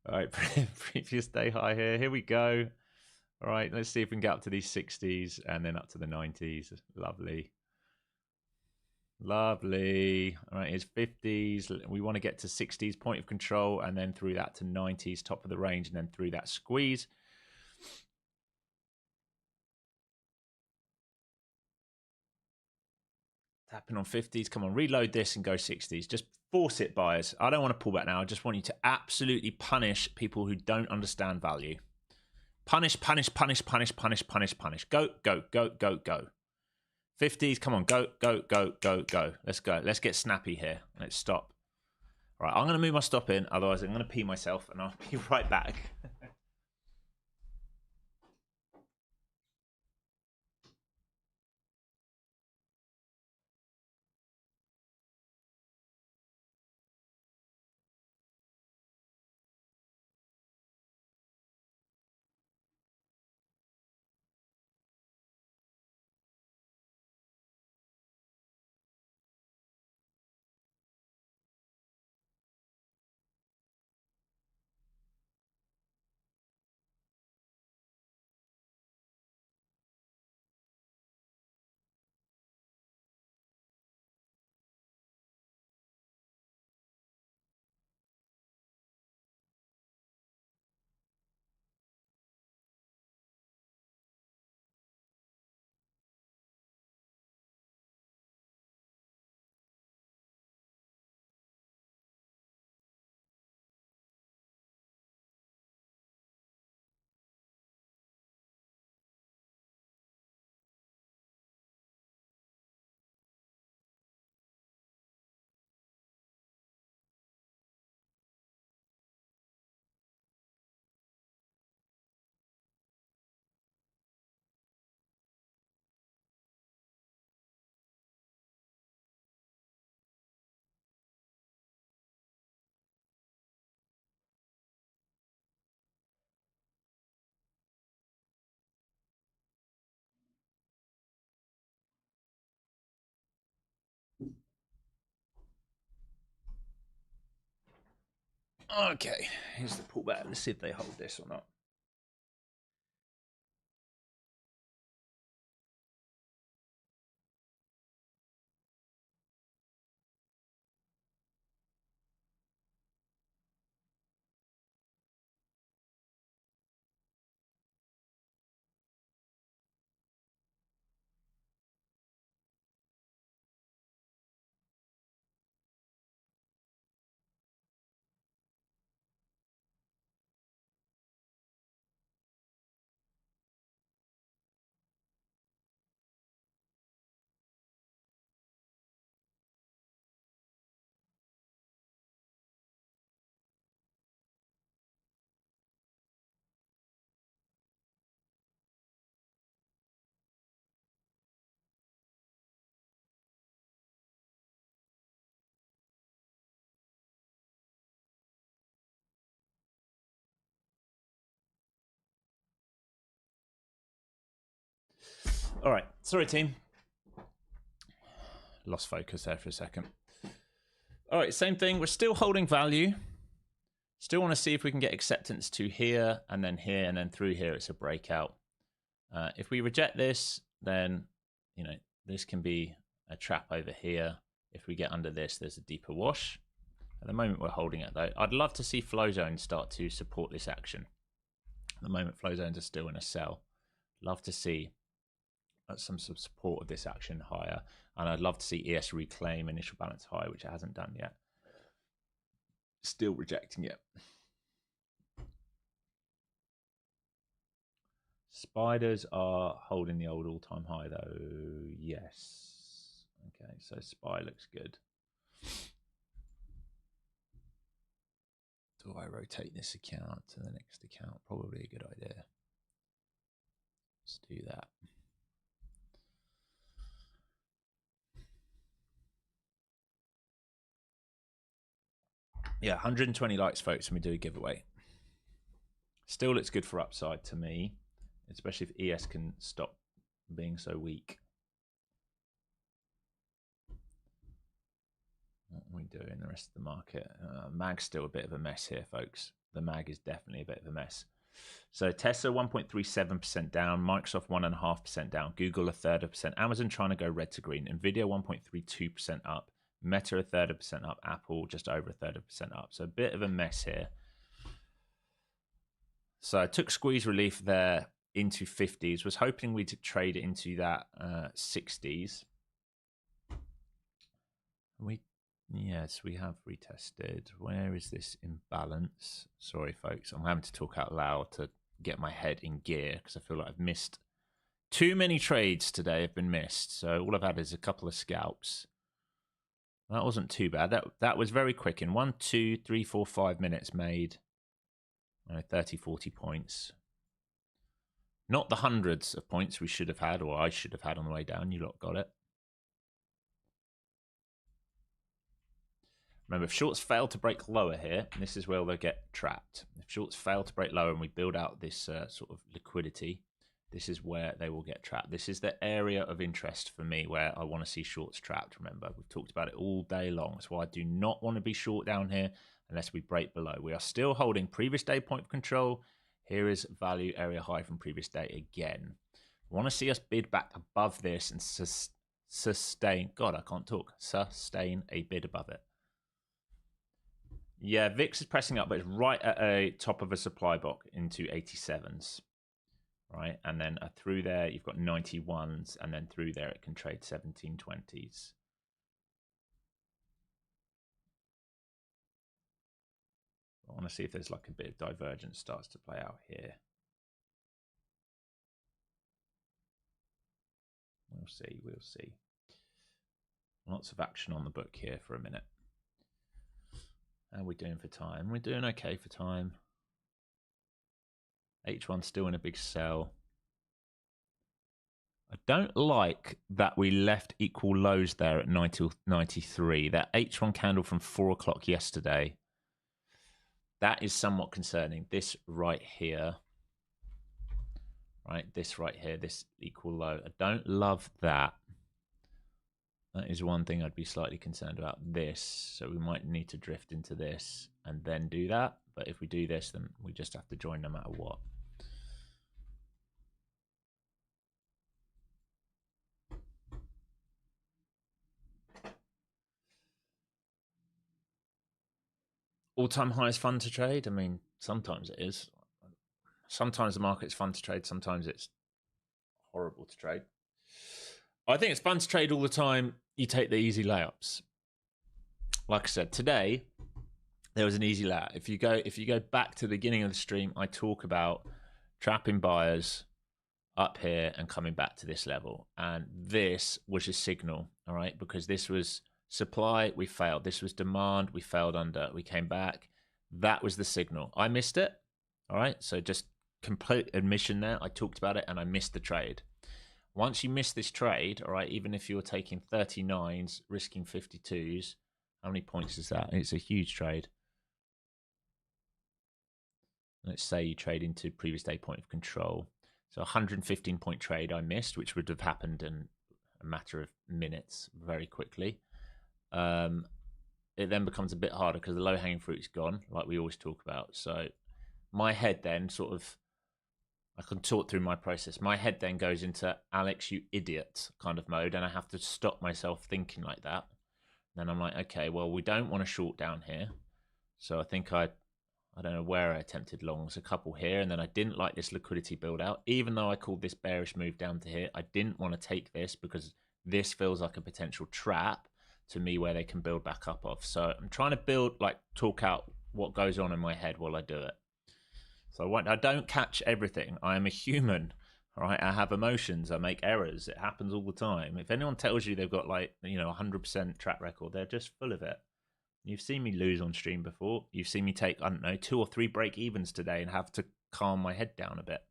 All right, previous day high here. Here we go. All right, let's see if we can get up to these 60s and then up to the 90s. Lovely. Lovely. All right, here's 50s. We want to get to 60s, point of control, and then through that to 90s, top of the range, and then through that squeeze. Tapping on 50s. Come on, reload this and go 60s. Just force it, buyers. I don't want to pull back now. I just want you to absolutely punish people who don't understand value. Punish, punish, punish, punish, punish, punish, punish. Go, go, go, go, go. 50s, come on, go, go, go, go, go. Let's go. Let's get snappy here. Let's stop. All right, I'm going to move my stop in. Otherwise, I'm going to pee myself, and I'll be right back. Okay, here's the pullback. Let's see if they hold this or not. All right, sorry, team. Lost focus there for a second. All right, same thing. We're still holding value. Still want to see if we can get acceptance to here, and then through here. It's a breakout. If we reject this, then this can be a trap over here. If we get under this, there's a deeper wash. At the moment, we're holding it though. I'd love to see flow zones start to support this action. At the moment, flow zones are still in a sell. Love to see some sort of support of this action higher, and I'd love to see ES reclaim initial balance high, which it hasn't done yet. Still rejecting it. Spiders are holding the old all-time high though. Yes. Okay, so SPY looks good. Do I rotate this account to the next account? Probably a good idea. Let's do that. Yeah, 120 likes, folks, and we do a giveaway. Still looks good for upside to me, especially if ES can stop being so weak. What are we doing in the rest of the market? MAG's still a bit of a mess here, folks. The MAG is definitely a bit of a mess. So Tesla 1.37% down, Microsoft 1.5% down, Google 1/3%, Amazon trying to go red to green, Nvidia 1.32% up, Meta 1/3% up, Apple just over 1/3% up. So a bit of a mess here. So I took squeeze relief there into 50s, was hoping we'd trade it into that 60s. Yes, we have retested. Where is this imbalance? Sorry, folks. I'm having to talk out loud to get my head in gear because I feel like I've missed too many trades today. Have been missed. So all I've had is a couple of scalps. That wasn't too bad. That was very quick. In 1, 2, 3, 4, 5 minutes made 30, 40 points. Not the hundreds of points we should have had, or I should have had on the way down. You lot got it. Remember, if shorts fail to break lower here, this is where they'll get trapped. If shorts fail to break lower and we build out this sort of liquidity, this is where they will get trapped. This is the area of interest for me where I want to see shorts trapped. Remember, we've talked about it all day long. That's why I do not want to be short down here unless we break below. We are still holding previous day point of control. Here is value area high from previous day again. I want to see us bid back above this and sustain. God, I can't talk. Sustain a bid above it. Yeah, VIX is pressing up, but it's right at a top of a supply block into 87s. Right, and then through there you've got 91s, and then through there it can trade 1720s. I want to see if there's like a bit of divergence starts to play out here. We'll see, we'll see. Lots of action on the book here for a minute. How are we doing for time? We're doing okay for time. H1 still in a big sell. I don't like that we left equal lows there at 90.93. That H1 candle from 4 o'clock yesterday. That is somewhat concerning. This right here. Right, this right here, this equal low. I don't love that. That is one thing I'd be slightly concerned about. This, so we might need to drift into this and then do that. But if we do this, then we just have to join no matter what. All-time highest fun to trade? I mean, sometimes it is. Sometimes the market's fun to trade. Sometimes it's horrible to trade. I think it's fun to trade all the time. You take the easy layups. Like I said, today there was an easy layup. If you go back to the beginning of the stream, I talk about trapping buyers up here and coming back to this level. And this was a signal, all right? Because this was supply, we failed. This was demand, we failed under. We came back. That was the signal. I missed it, all right? So just complete admission there. I talked about it and I missed the trade. Once you miss this trade, all right, even if you're taking 39s, risking 52s, how many points is that? It's a huge trade. Let's say you trade into previous day point of control. So 115 point trade I missed, which would have happened in a matter of minutes very quickly. It then becomes a bit harder because the low hanging fruit's gone, like we always talk about. So my head then sort of, I can talk through my process. My head then goes into Alex, you idiot kind of mode, and I have to stop myself thinking like that. Then I'm like, okay, well, we don't want to short down here. So I think I don't know where I attempted longs, a couple here, and then I didn't like this liquidity build out. Even though I called this bearish move down to here, I didn't want to take this because this feels like a potential trap to me where they can build back up off. So I'm trying to talk out what goes on in my head while I do it. So I don't catch everything. I am a human, right? I have emotions. I make errors. It happens all the time. If anyone tells you they've got 100% track record, they're just full of it. You've seen me lose on stream before. You've seen me take, I don't know, 2 or 3 break evens today and have to calm my head down a bit.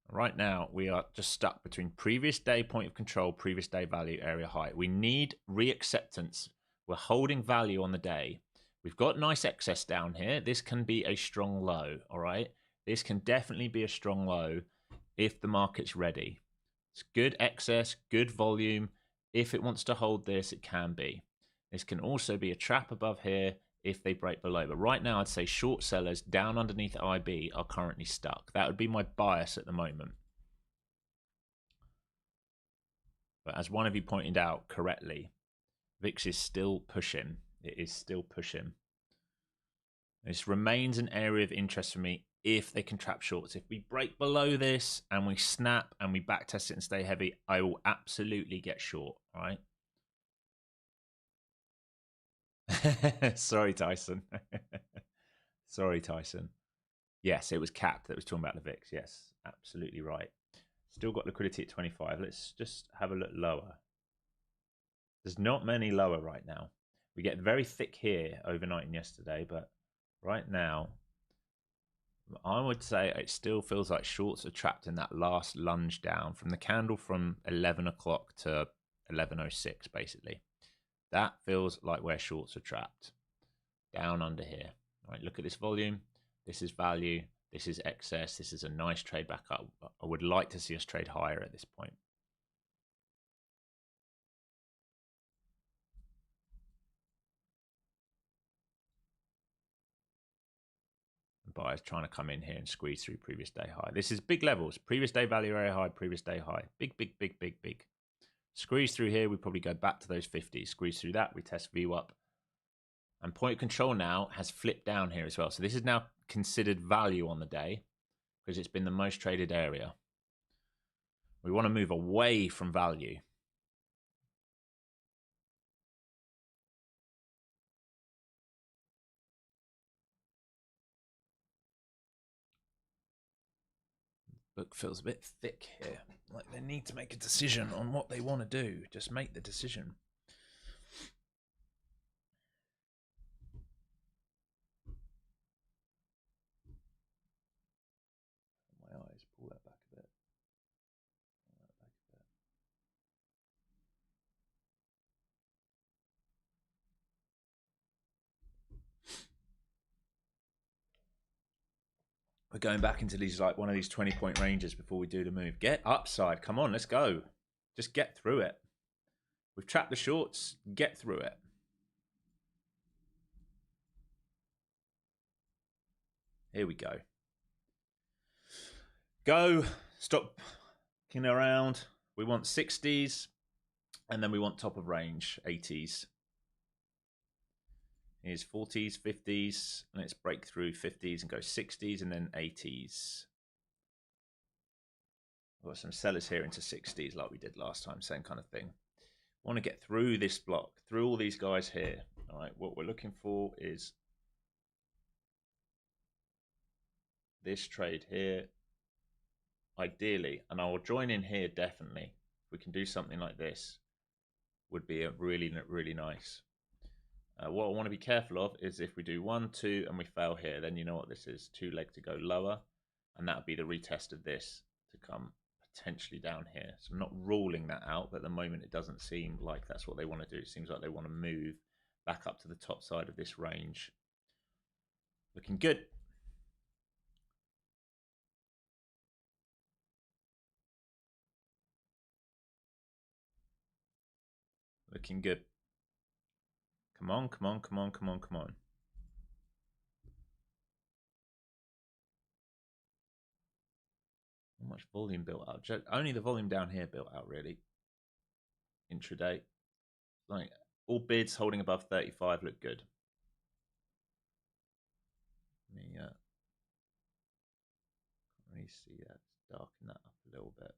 Right now, we are just stuck between previous day point of control, previous day value, area high. We need reacceptance. We're holding value on the day. We've got nice excess down here. This can be a strong low, all right? This can definitely be a strong low if the market's ready. It's good excess, good volume. If it wants to hold this, it can be. This can also be a trap above here if they break below. But right now, I'd say short sellers down underneath IB are currently stuck. That would be my bias at the moment. But as one of you pointed out correctly, VIX is still pushing. It is still pushing. This remains an area of interest for me if they can trap shorts. If we break below this and we snap and we backtest it and stay heavy, I will absolutely get short, all right? Sorry, Tyson. Sorry, Tyson. Yes, it was capped that was talking about the VIX. Yes, absolutely right. Still got liquidity at 25. Let's just have a look lower. There's not many lower right now. We get very thick here overnight and yesterday, but right now, I would say it still feels like shorts are trapped in that last lunge down from the candle from 11 o'clock to 11:06, basically. That feels like where shorts are trapped, down under here. All right, look at this volume. This is value. This is excess. This is a nice trade back up. I would like to see us trade higher at this point. Buyers trying to come in here and squeeze through previous day high. This is big levels. Previous day value area high, previous day high. Big, big, big, big, big. Squeeze through here, we probably go back to those 50s. Squeeze through that, we test VWAP. And point of control now has flipped down here as well. So this is now considered value on the day because it's been the most traded area. We want to move away from value. Book feels a bit thick here. Like they need to make a decision on what they want to do. Just make the decision. My eyes, pull that back a bit. We're going back into these, like one of these 20-point ranges before we do the move. Get upside. Come on, let's go. Just get through it. We've trapped the shorts. Get through it. Here we go. Go. Stop kicking around. We want 60s. And then we want top of range, 80s. Here's 40s, 50s. Let's break through 50s and go 60s and then 80s. We've got some sellers here into 60s like we did last time. Same kind of thing. Want to get through this block, through all these guys here. All right, what we're looking for is this trade here, ideally, and I will join in here definitely. If we can do something like this, would be a really, really nice. What I want to be careful of is if we do 1, 2, and we fail here, then you know what this is, 2 leg to go lower, and that would be the retest of this to come potentially down here. So I'm not ruling that out, but at the moment it doesn't seem like that's what they want to do. It seems like they want to move back up to the top side of this range. Looking good. Looking good. Come on, come on, come on, come on, come on. How much volume built out? Only the volume down here built out, really. Intraday. Like, all bids holding above 35 look good. Let me can't really see that. Darken that up a little bit.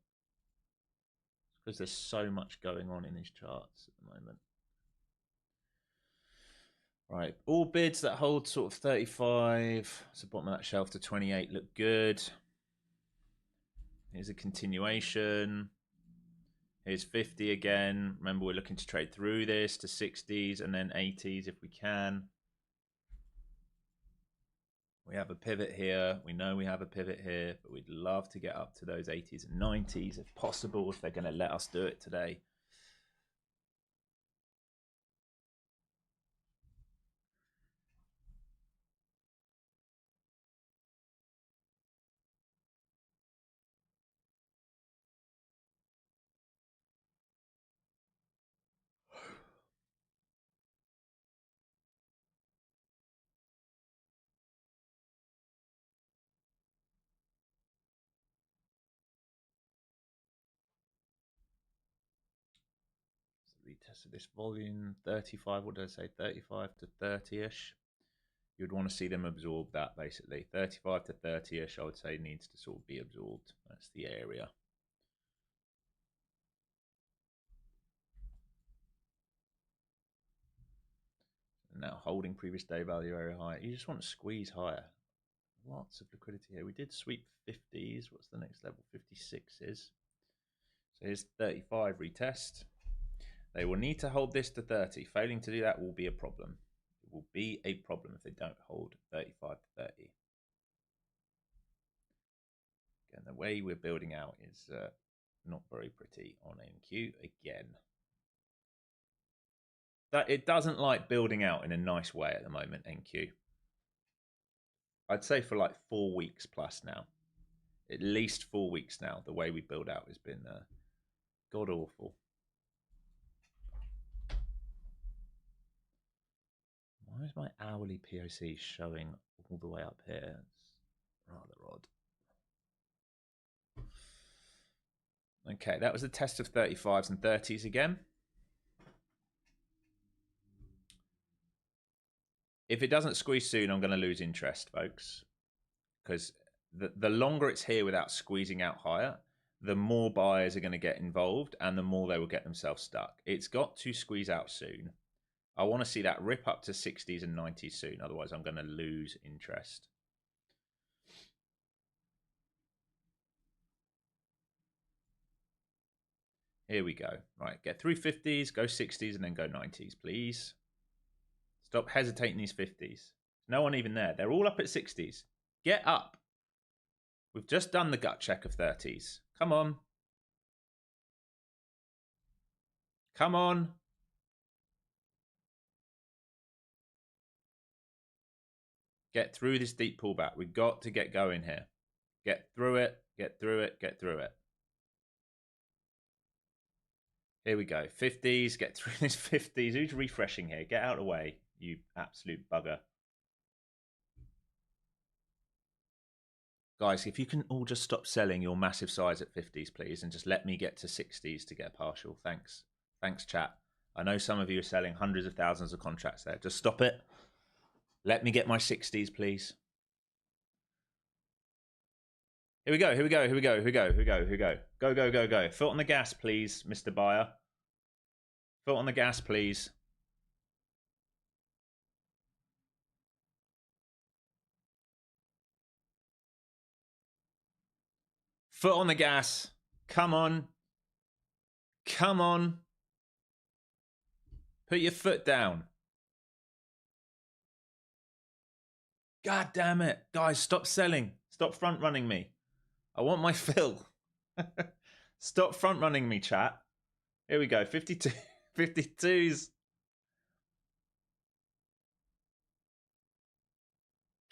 It's because there's so much going on in these charts at the moment. Right, all bids that hold sort of 35, so bottom of that shelf to 28 look good. Here's a continuation. Here's 50 again. Remember, we're looking to trade through this to 60s and then 80s if we can. We have a pivot here. We know we have a pivot here, but we'd love to get up to those 80s and 90s if possible, if they're going to let us do it today. Retested this volume 35. What did I say? 35 to 30ish. You'd want to see them absorb that basically. 35 to 30ish, I would say, needs to sort of be absorbed. That's the area. Now holding previous day value area high. You just want to squeeze higher. Lots of liquidity here. We did sweep 50s. What's the next level? 56s. So here's 35 retest. They will need to hold this to 30. Failing to do that will be a problem. It will be a problem if they don't hold 35 to 30. And the way we're building out is not very pretty on NQ again. That it doesn't like building out in a nice way at the moment, NQ. I'd say for like 4 weeks plus now. At least 4 weeks now, the way we build out has been god awful. Why is my hourly POC showing all the way up here? It's rather odd. Okay, that was the test of 35s and 30s again. If it doesn't squeeze soon, I'm going to lose interest, folks. Because the longer it's here without squeezing out higher, the more buyers are going to get involved and the more they will get themselves stuck. It's got to squeeze out soon. I want to see that rip up to 60s and 90s soon. Otherwise, I'm going to lose interest. Here we go. Right, get through 50s, go 60s, and then go 90s, please. Stop hesitating these 50s. No one even there. They're all up at 60s. Get up. We've just done the gut check of 30s. Come on. Come on. Get through this deep pullback. We've got to get going here. Get through it. Get through it. Get through it. Here we go. 50s. Get through this 50s. Who's refreshing here? Get out of the way, you absolute bugger. Guys, if you can all just stop selling your massive size at 50s, please, and just let me get to 60s to get a partial. Thanks. Thanks, chat. I know some of you are selling hundreds of thousands of contracts there. Just stop it. Let me get my 60s, please. Here we go, here we go, here we go, here we go, here we go, here we go. Go, go, go, go. Foot on the gas, please, Mr. Buyer. Foot on the gas, please. Foot on the gas. Come on. Come on. Put your foot down. God damn it. Guys, stop selling. Stop front running me. I want my fill. Stop front running me, chat. Here we go. 52. 52s.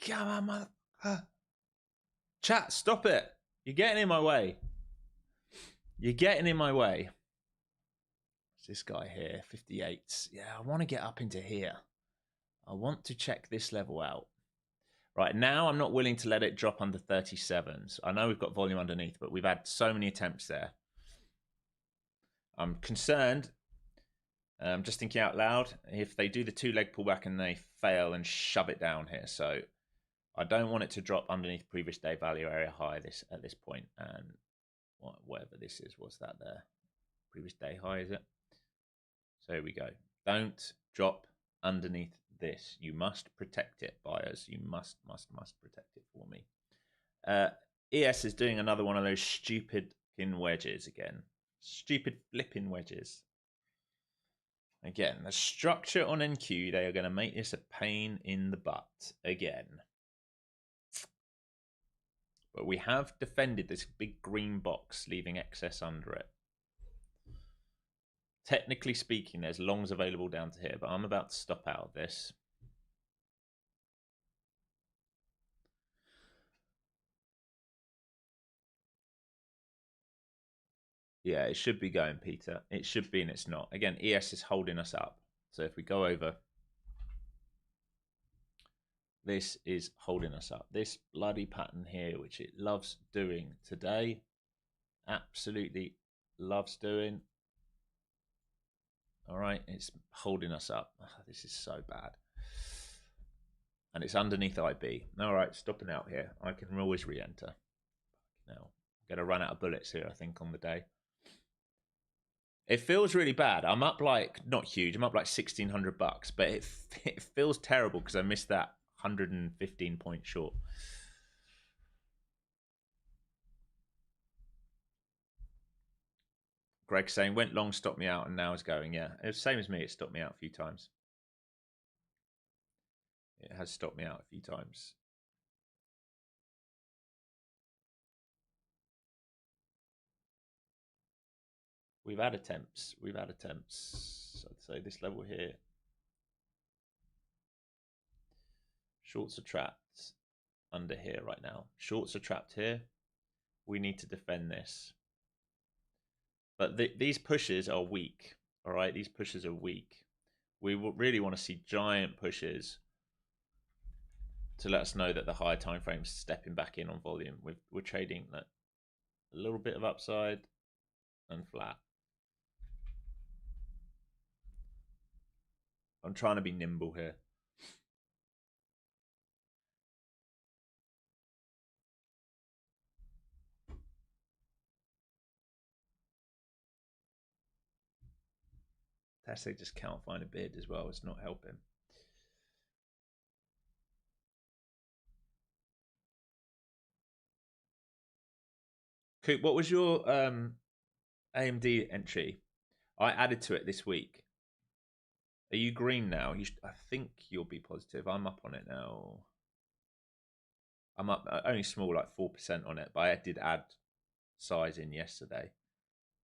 Come on, mother. Chat, stop it. You're getting in my way. You're getting in my way. What's this guy here? 58s. Yeah, I want to get up into here. I want to check this level out. Right, now I'm not willing to let it drop under 37s. I know we've got volume underneath, but we've had so many attempts there. I'm concerned. I'm just thinking out loud. If they do the 2-leg pullback and they fail and shove it down here. So I don't want it to drop underneath previous day value area high at this point. And whatever this is, what's that there? Previous day high, is it? So here we go. Don't drop underneath this. You must protect it, buyers. You must protect it for me. ES is doing another one of those stupid pin wedges again. Stupid flipping wedges. Again, the structure on NQ, they are going to make this a pain in the butt again. But we have defended this big green box, leaving excess under it. Technically speaking, there's longs available down to here, but I'm about to stop out of this. Yeah, it should be going, Peter. It should be, and it's not. Again, ES is holding us up. So if we go over, this is holding us up. This bloody pattern here, which it loves doing today, absolutely loves doing. All right, it's holding us up. Oh, this is so bad. And it's underneath IB. All right, stopping out here. I can always re-enter. Now, I'm going to run out of bullets here, I think, on the day. It feels really bad. I'm up like, not huge, I'm up like $1,600, but it feels terrible because I missed that 115 point short. Greg saying, went long, stopped me out, and now is going. Yeah, it's the same as me. It stopped me out a few times. It has stopped me out a few times. We've had attempts. We've had attempts. I'd say this level here. Shorts are trapped under here right now. Shorts are trapped here. We need to defend this. But these pushes are weak. All right, these pushes are weak. We really want to see giant pushes to let us know that the higher time frame's stepping back in on volume. We're trading that a little bit of upside and flat. I'm trying to be nimble here. Tesla just can't find a bid as well. It's not helping. Coop, what was your AMD entry? I added to it this week. Are you green now? I think you'll be positive. I'm up on it now. I'm up only small, like 4% on it, but I did add size in yesterday.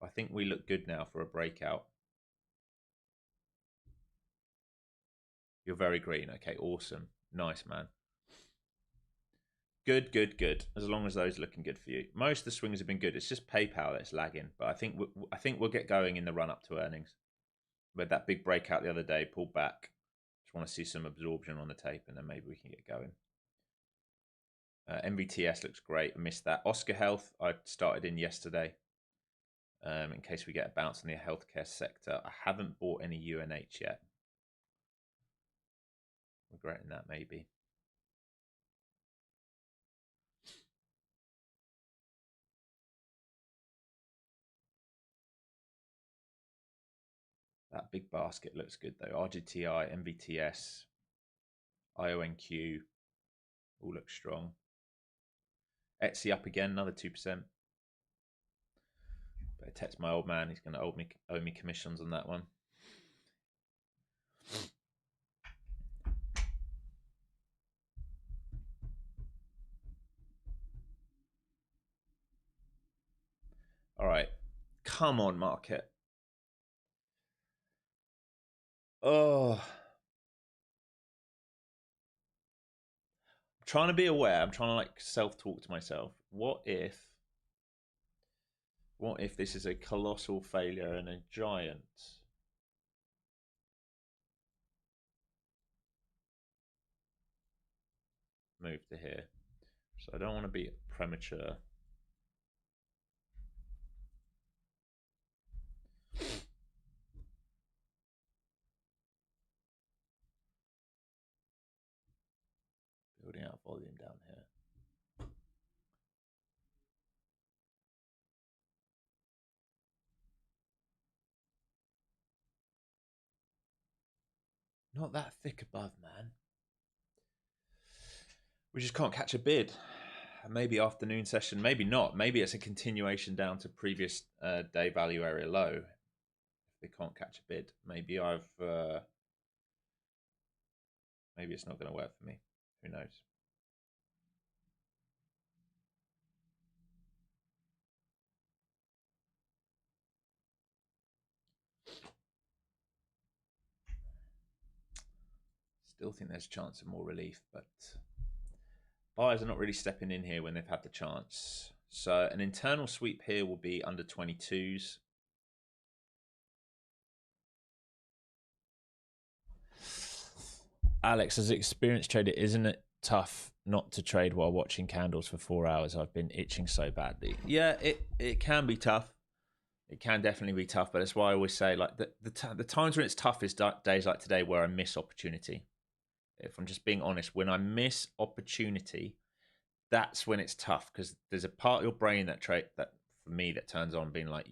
I think we look good now for a breakout. You're very green. Okay, awesome. Nice, man. Good, good, good. As long as those are looking good for you. Most of the swings have been good. It's just PayPal that's lagging, but I think we'll get going in the run up to earnings. We had that big breakout the other day, pulled back. Just want to see some absorption on the tape, and then maybe we can get going. MVTS looks great. I missed that. Oscar Health, I started in yesterday. In case we get a bounce in the healthcare sector. I haven't bought any UNH yet. Regretting that, maybe. That big basket looks good though. RGTI, MVTS, IONQ all look strong. Etsy up again, another 2%. Better text my old man. He's going to owe me commissions on that one. All right. Come on, market. Oh. I'm trying to be aware. I'm trying to like self-talk to myself. What if this is a colossal failure and a giant move to here? So I don't want to be premature. Building out volume down here. Not that thick above, man. We just can't catch a bid. Maybe afternoon session, maybe not. Maybe it's a continuation down to previous day value area low. If they can't catch a bid, maybe maybe it's not going to work for me. Who knows? Still think there's a chance of more relief, but buyers are not really stepping in here when they've had the chance. So an internal sweep here will be under 22s. Alex, as an experienced trader, isn't it tough not to trade while watching candles for 4 hours? I've been itching so badly. Yeah, it can be tough. It can definitely be tough, but that's why I always say, like, the times when it's tough is days like today where I miss opportunity. If I'm just being honest, when I miss opportunity, that's when it's tough, because there's a part of your brain that for me that turns on, being like,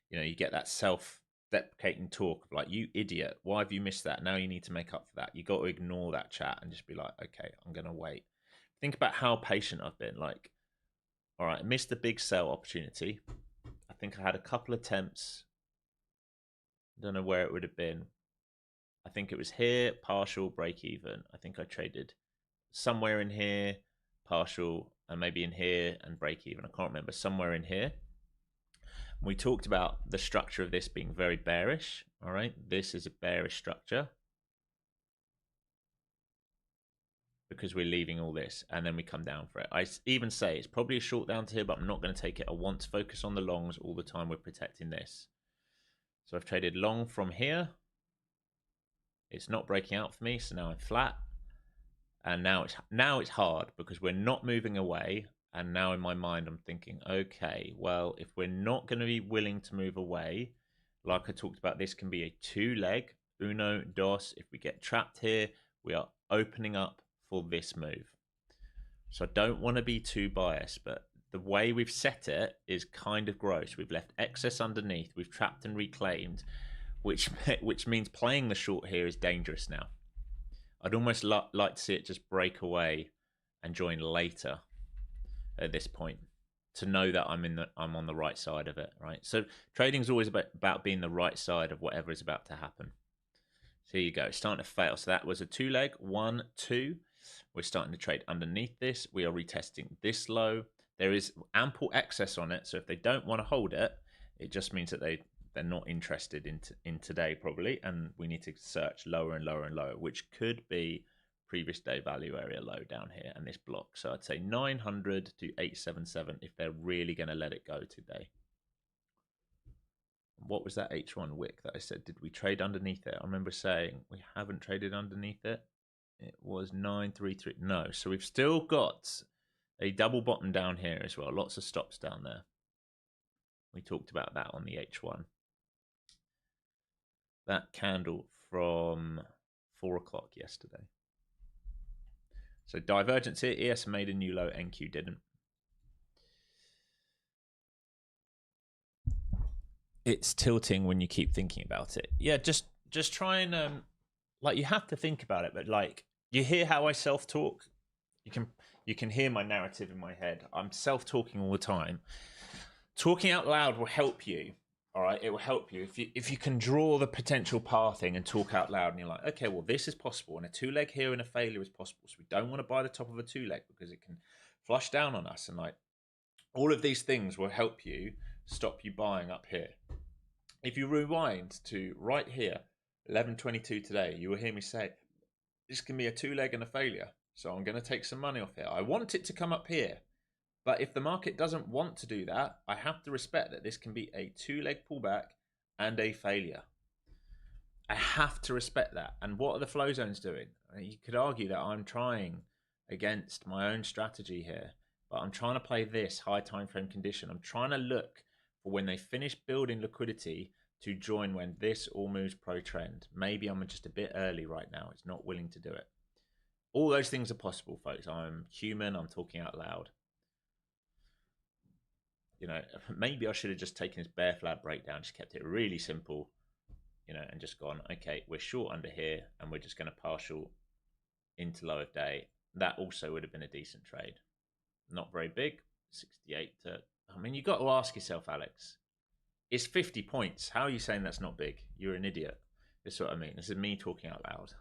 you get that self-deprecating talk of like, you idiot, why have you missed that? Now you need to make up for that. You got to ignore that chat and just be like, okay, I'm gonna wait. Think about how patient I've been. Like, all right, I missed the big sell opportunity. I think I had a couple attempts I don't know where it would have been. I think it was here, partial, break even. I think I traded somewhere in here, partial, and maybe in here and break even. I can't remember, somewhere in here. We talked about the structure of this being very bearish. All right, this is a bearish structure because we're leaving all this and then we come down for it. I even say it's probably a short down to here, but I'm not going to take it. I want to focus on the longs all the time. We're protecting this. So I've traded long from here. It's not breaking out for me, so now I'm flat. And now it's hard because we're not moving away. And now in my mind, I'm thinking, okay, well, if we're not going to be willing to move away, like I talked about, this can be a two-leg, uno, dos. If we get trapped here, we are opening up for this move. So I don't want to be too biased, but the way we've set it is kind of gross. We've left excess underneath. We've trapped and reclaimed, which means playing the short here is dangerous now. I'd almost like to see it just break away and join later at this point to know that I'm on the right side of it, right? So trading is always about being the right side of whatever is about to happen. So here you go, it's starting to fail. So that was a two-leg, 1, 2. We're starting to trade underneath this. We are retesting this low. There is ample excess on it, so if they don't want to hold it, it just means that they're not interested in today probably, and we need to search lower and lower and lower, which could be previous day value area low down here and this block. So I'd say 900 to 877 if they're really going to let it go today. What was that H1 wick that I said? Did we trade underneath it? I remember saying we haven't traded underneath it. It was 933. No, so we've still got a double bottom down here as well. Lots of stops down there. We talked about that on the H1. That candle from 4 o'clock yesterday. So divergence here. ES made a new low, NQ didn't. It's tilting when you keep thinking about it. Yeah, just try and like, you have to think about it, but like, you hear how I self-talk. You can hear my narrative in my head. I'm self-talking all the time. Talking out loud will help you. All right, it will help you if you can draw the potential pathing and talk out loud, and you're like, okay, well, this is possible, and a two-leg here and a failure is possible. So we don't want to buy the top of a two-leg because it can flush down on us, and like, all of these things will help you stop you buying up here. If you rewind to right here, 11:22 today, you will hear me say, this can be a two-leg and a failure. So I'm going to take some money off here. I want it to come up here. But if the market doesn't want to do that, I have to respect that this can be a two-leg pullback and a failure. I have to respect that. And what are the flow zones doing? You could argue that I'm trying against my own strategy here, but I'm trying to play this high time frame condition. I'm trying to look for when they finish building liquidity to join when this all moves pro trend. Maybe I'm just a bit early right now. It's not willing to do it. All those things are possible, folks. I'm human. I'm talking out loud. You know, maybe I should have just taken this bear flag breakdown, just kept it really simple, you know, and just gone, okay, we're short under here and we're just going to partial into low of day. That also would have been a decent trade. Not very big, 68 to, I mean, you've got to ask yourself, Alex, it's 50 points. How are you saying that's not big? You're an idiot. This is what I mean. This is me talking out loud.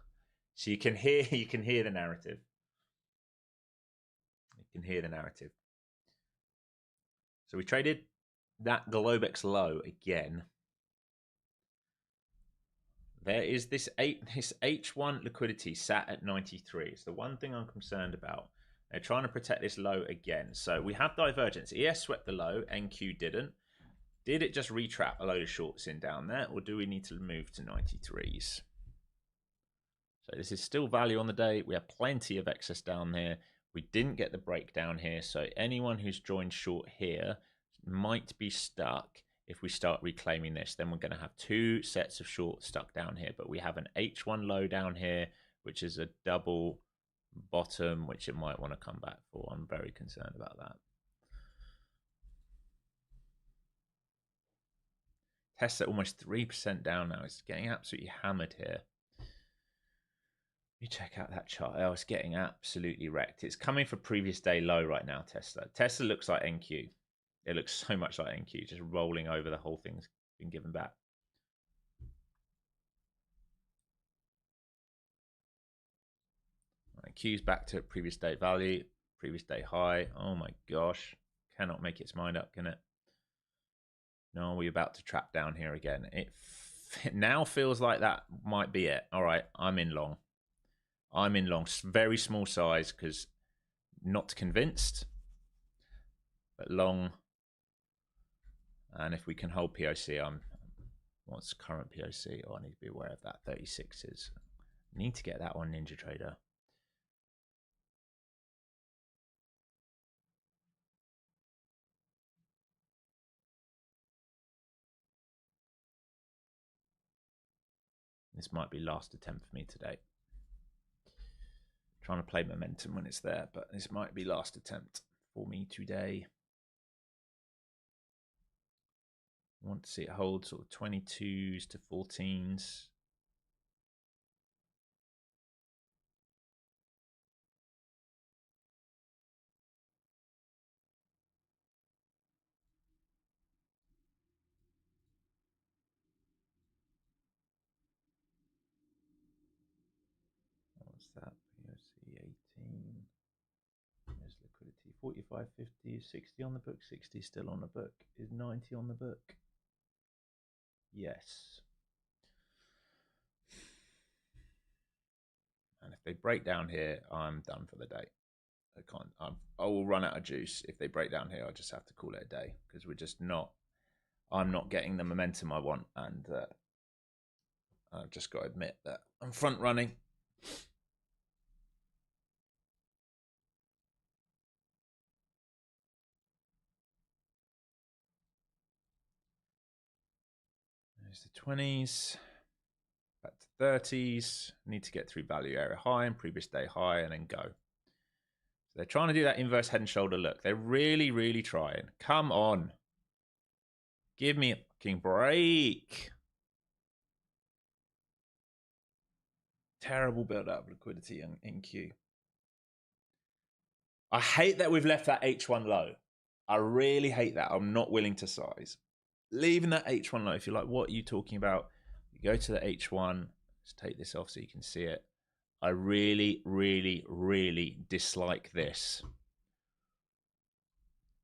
So you can hear the narrative. You can hear the narrative. So we traded that Globex low again. There is this H1 liquidity sat at 93. It's the one thing I'm concerned about. They're trying to protect this low again. So we have divergence. ES swept the low, NQ didn't. Did it just retrap a load of shorts in down there, or do we need to move to 93s? So this is still value on the day. We have plenty of excess down there. We didn't get the breakdown here, so anyone who's joined short here might be stuck. If we start reclaiming this, then we're going to have two sets of shorts stuck down here, but we have an H1 low down here, which is a double bottom, which it might want to come back for. I'm very concerned about that. Tesla almost 3% down now. It's getting absolutely hammered here. You check out that chart. Oh, it's getting absolutely wrecked. It's coming for previous day low right now, Tesla. Tesla looks like NQ. It looks so much like NQ, just rolling over. The whole thing's been given back. Q's back to previous day value, previous day high. Oh my gosh. Cannot make its mind up, can it? No, we're about to trap down here again. It now feels like that might be it. All right, I'm in long. I'm in long. Very small size because not convinced, but long. And if we can hold POC, what's current POC? Oh, I need to be aware of that. 36s. Need to get that on Ninja Trader. This might be last attempt for me today. Trying to play momentum when it's there, but this might be last attempt for me today. I want to see it hold sort of 22s to 14s. What's that? POC 18. There's liquidity. 45, 50, 60 on the book. 60 still on the book. Is 90 on the book? Yes. And if they break down here, I'm done for the day. I can't. I will run out of juice if they break down here. I just have to call it a day because we're just not. I'm not getting the momentum I want, and I've just got to admit that I'm front running. There's the 20s. Back to 30s. Need to get through value area high and previous day high, and then go. So they're trying to do that inverse head and shoulder look. They're really, really trying. Come on. Give me a fucking break. Terrible build up of liquidity in Q. I hate that we've left that H1 low. I really hate that. I'm not willing to size. Leaving that H1 low, if you're like, what are you talking about? You go to the H1. Let's take this off so you can see it. I really, really, really dislike this.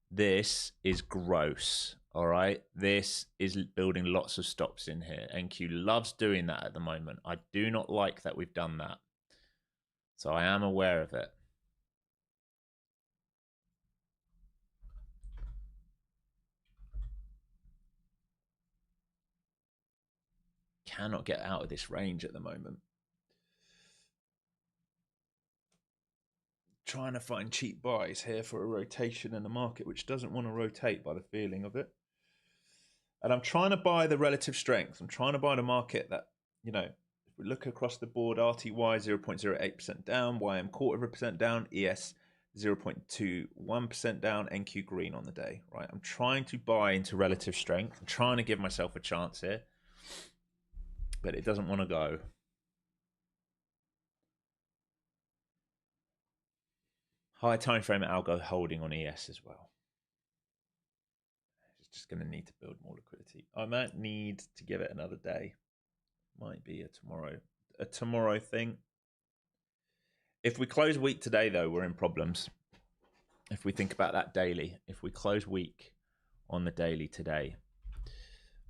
This is gross. All right. This is building lots of stops in here. NQ loves doing that at the moment. I do not like that we've done that. So I am aware of it. Cannot get out of this range at the moment. Trying to find cheap buys here for a rotation in the market, which doesn't want to rotate by the feeling of it. And I'm trying to buy the relative strength. I'm trying to buy the market that, you know, if we look across the board, RTY 0.08% down, YM 0.25% down, ES 0.21% down, NQ green on the day, right? I'm trying to buy into relative strength. I'm trying to give myself a chance here, but it doesn't want to go. High time frame algo holding on ES as well. It's just going to need to build more liquidity. I might need to give it another day. Might be a tomorrow thing. If we close weak today, though, we're in problems. If we think about that daily, if we close weak on the daily today,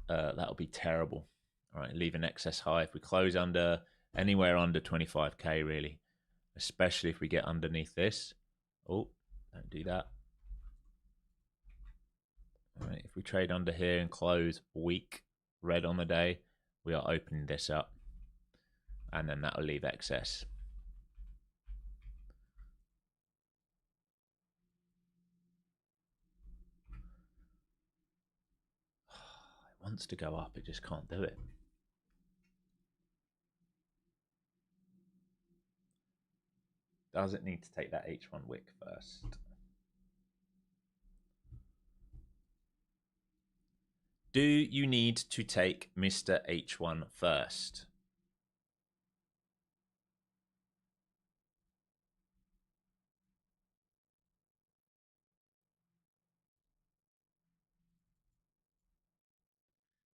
that'll be terrible. All right, leave an excess high. If we close under anywhere under 25k, really, especially if we get underneath this. Oh, don't do that. All right, if we trade under here and close weak, red on the day, we are opening this up, and then that'll leave excess. It wants to go up, it just can't do it. Does it need to take that H1 wick first? Do you need to take Mr. H1 first?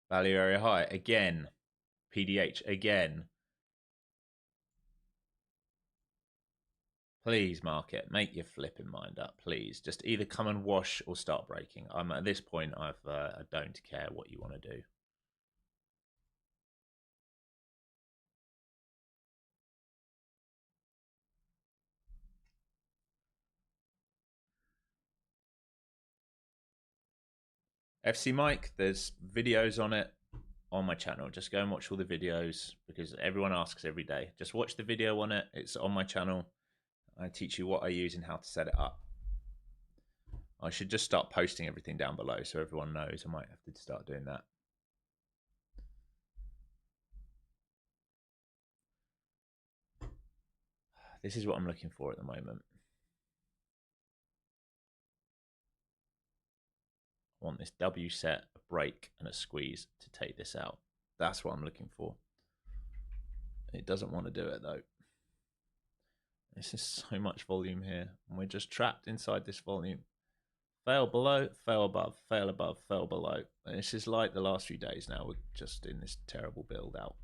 Value area high again. PDH again. Please, market, make your flipping mind up. Please, just either come and wash or start breaking. I'm at this point. I don't care what you want to do. FC Mike, there's videos on it on my channel. Just go and watch all the videos because everyone asks every day. Just watch the video on it. It's on my channel. I teach you what I use and how to set it up. I should just start posting everything down below so everyone knows. I might have to start doing that. This is what I'm looking for at the moment. I want this W set, a break, and a squeeze to take this out. That's what I'm looking for. It doesn't want to do it though. This is so much volume here, and we're just trapped inside this volume. Fail below, fail above, fail above, fail below. And this is like the last few days now. We're just in this terrible build out.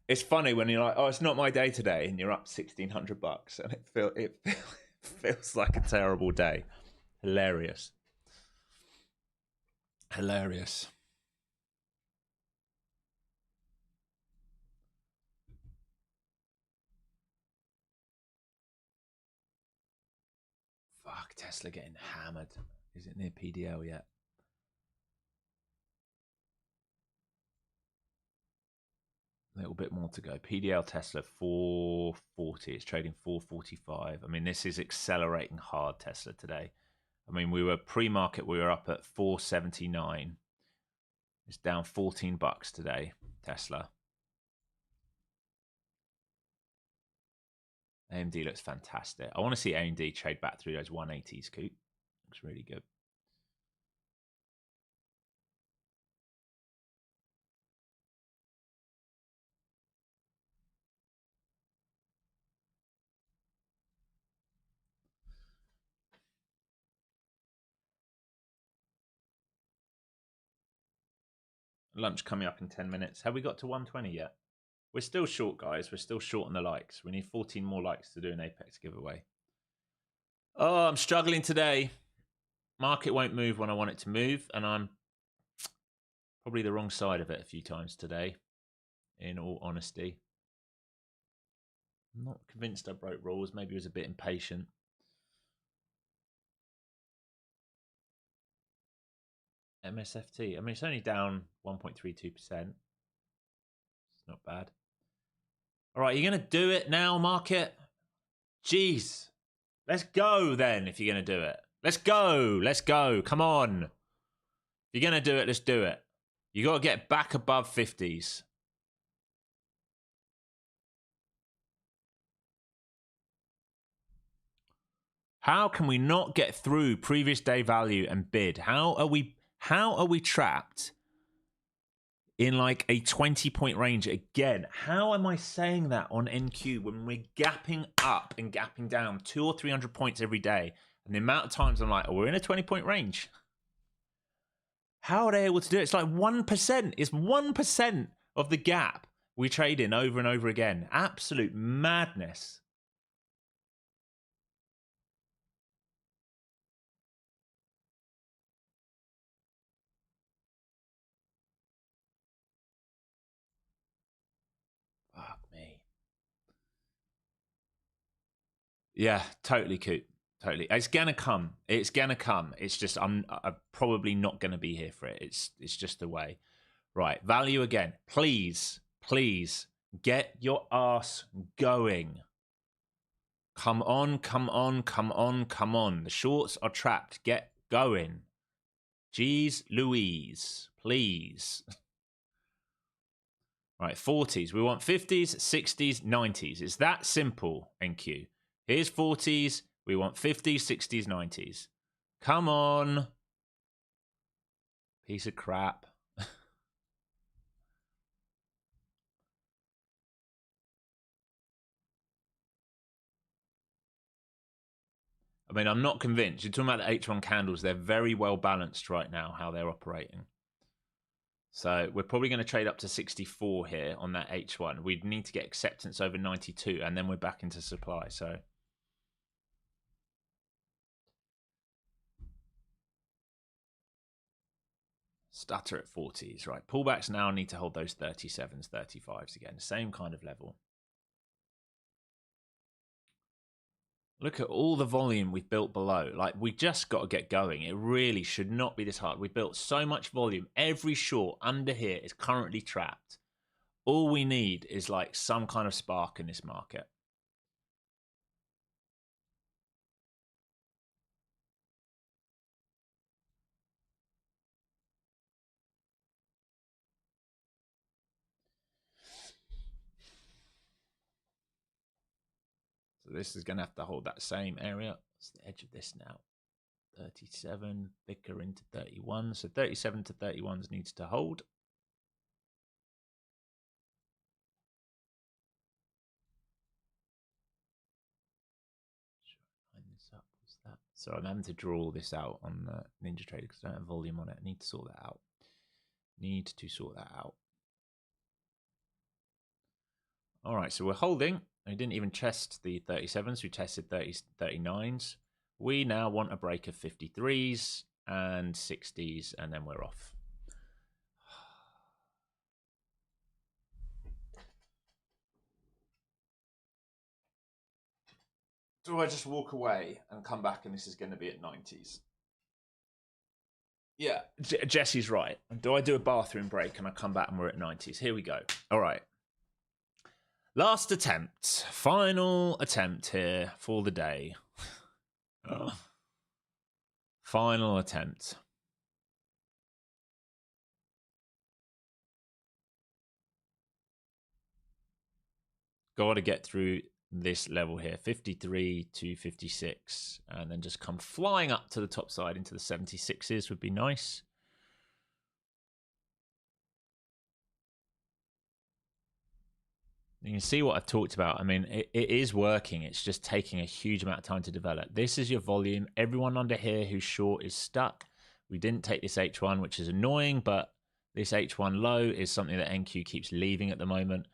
It's funny when you're like, oh, it's not my day today, and you're up $1,600, and it feels like a terrible day. Hilarious. Hilarious. Fuck, Tesla getting hammered. Is it near PDL yet? A little bit more to go. PDL Tesla 440. It's trading 445. I mean, this is accelerating hard, Tesla, today. I mean, we were pre-market, we were up at 479. It's down $14 today, Tesla. AMD looks fantastic. I want to see AMD trade back through those 180s, Coop. Looks really good. Lunch coming up in 10 minutes. Have we got to 120 yet? We're still short, guys. We're still short on the likes. We need 14 more likes to do an Apex giveaway. Oh, I'm struggling today. Market won't move when I want it to move, and I'm probably the wrong side of it a few times today, in all honesty. I'm not convinced I broke rules. Maybe I was a bit impatient. MSFT. I mean, it's only down 1.32%. It's not bad. All right, you're going to do it now, market? Jeez. Let's go then if you're going to do it. Let's go. Let's go. Come on. If you're going to do it, let's do it. You got to get back above 50s. How can we not get through previous day value and bid? How are we trapped in like a 20-point range again? How am I saying that on NQ when we're gapping up and gapping down 200 or 300 points every day? And the amount of times I'm like, oh, we're in a 20-point range. How are they able to do it? It's like 1%. It's 1% of the gap we trade in over and over again. Absolute madness. Fuck me. Yeah, totally, Coop. Totally. It's gonna come. It's gonna come. It's just I'm probably not gonna be here for it. It's just the way. Right. Value again. Please, please get your ass going. Come on, come on, come on, come on. The shorts are trapped. Get going. Jeez Louise, please. Right, 40s. We want 50s, 60s, 90s. It's that simple, NQ. Here's 40s. We want 50s, 60s, 90s. Come on. Piece of crap. I mean, I'm not convinced. You're talking about the H1 candles. They're very well balanced right now, how they're operating. So we're probably going to trade up to 64 here on that H1. We'd need to get acceptance over 92, and then we're back into supply. So stutter at 40s, right? Pullbacks now need to hold those 37s, 35s again. Same kind of level. Look at all the volume we've built below. Like, we just got to get going. It really should not be this hard. We built so much volume. Every short under here is currently trapped. All we need is like some kind of spark in this market. So this is going to have to hold that same area. It's the edge of this now. 37, thicker into 31. So 37 to 31s needs to hold. Line this up. What's that? So I'm having to draw all this out on NinjaTrader because I don't have volume on it. I need to sort that out. Need to sort that out. All right, so we're holding. We didn't even test the 37s. We tested 39s. We now want a break of 53s and 60s, and then we're off. Do I just walk away and come back and this is going to be at 90s? Yeah, Jesse's right. Do I do a bathroom break and I come back and we're at 90s? Here we go. All right. Last attempt. Final attempt here for the day. Oh. Final attempt. Got to get through this level here, 53 to 56, and then just come flying up to the top side into the 76s would be nice. You can see what I've talked about. I mean, it is working. It's just taking a huge amount of time to develop. This is your volume. Everyone under here who's short is stuck. We didn't take this H1, which is annoying, but this H1 low is something that NQ keeps leaving at the moment.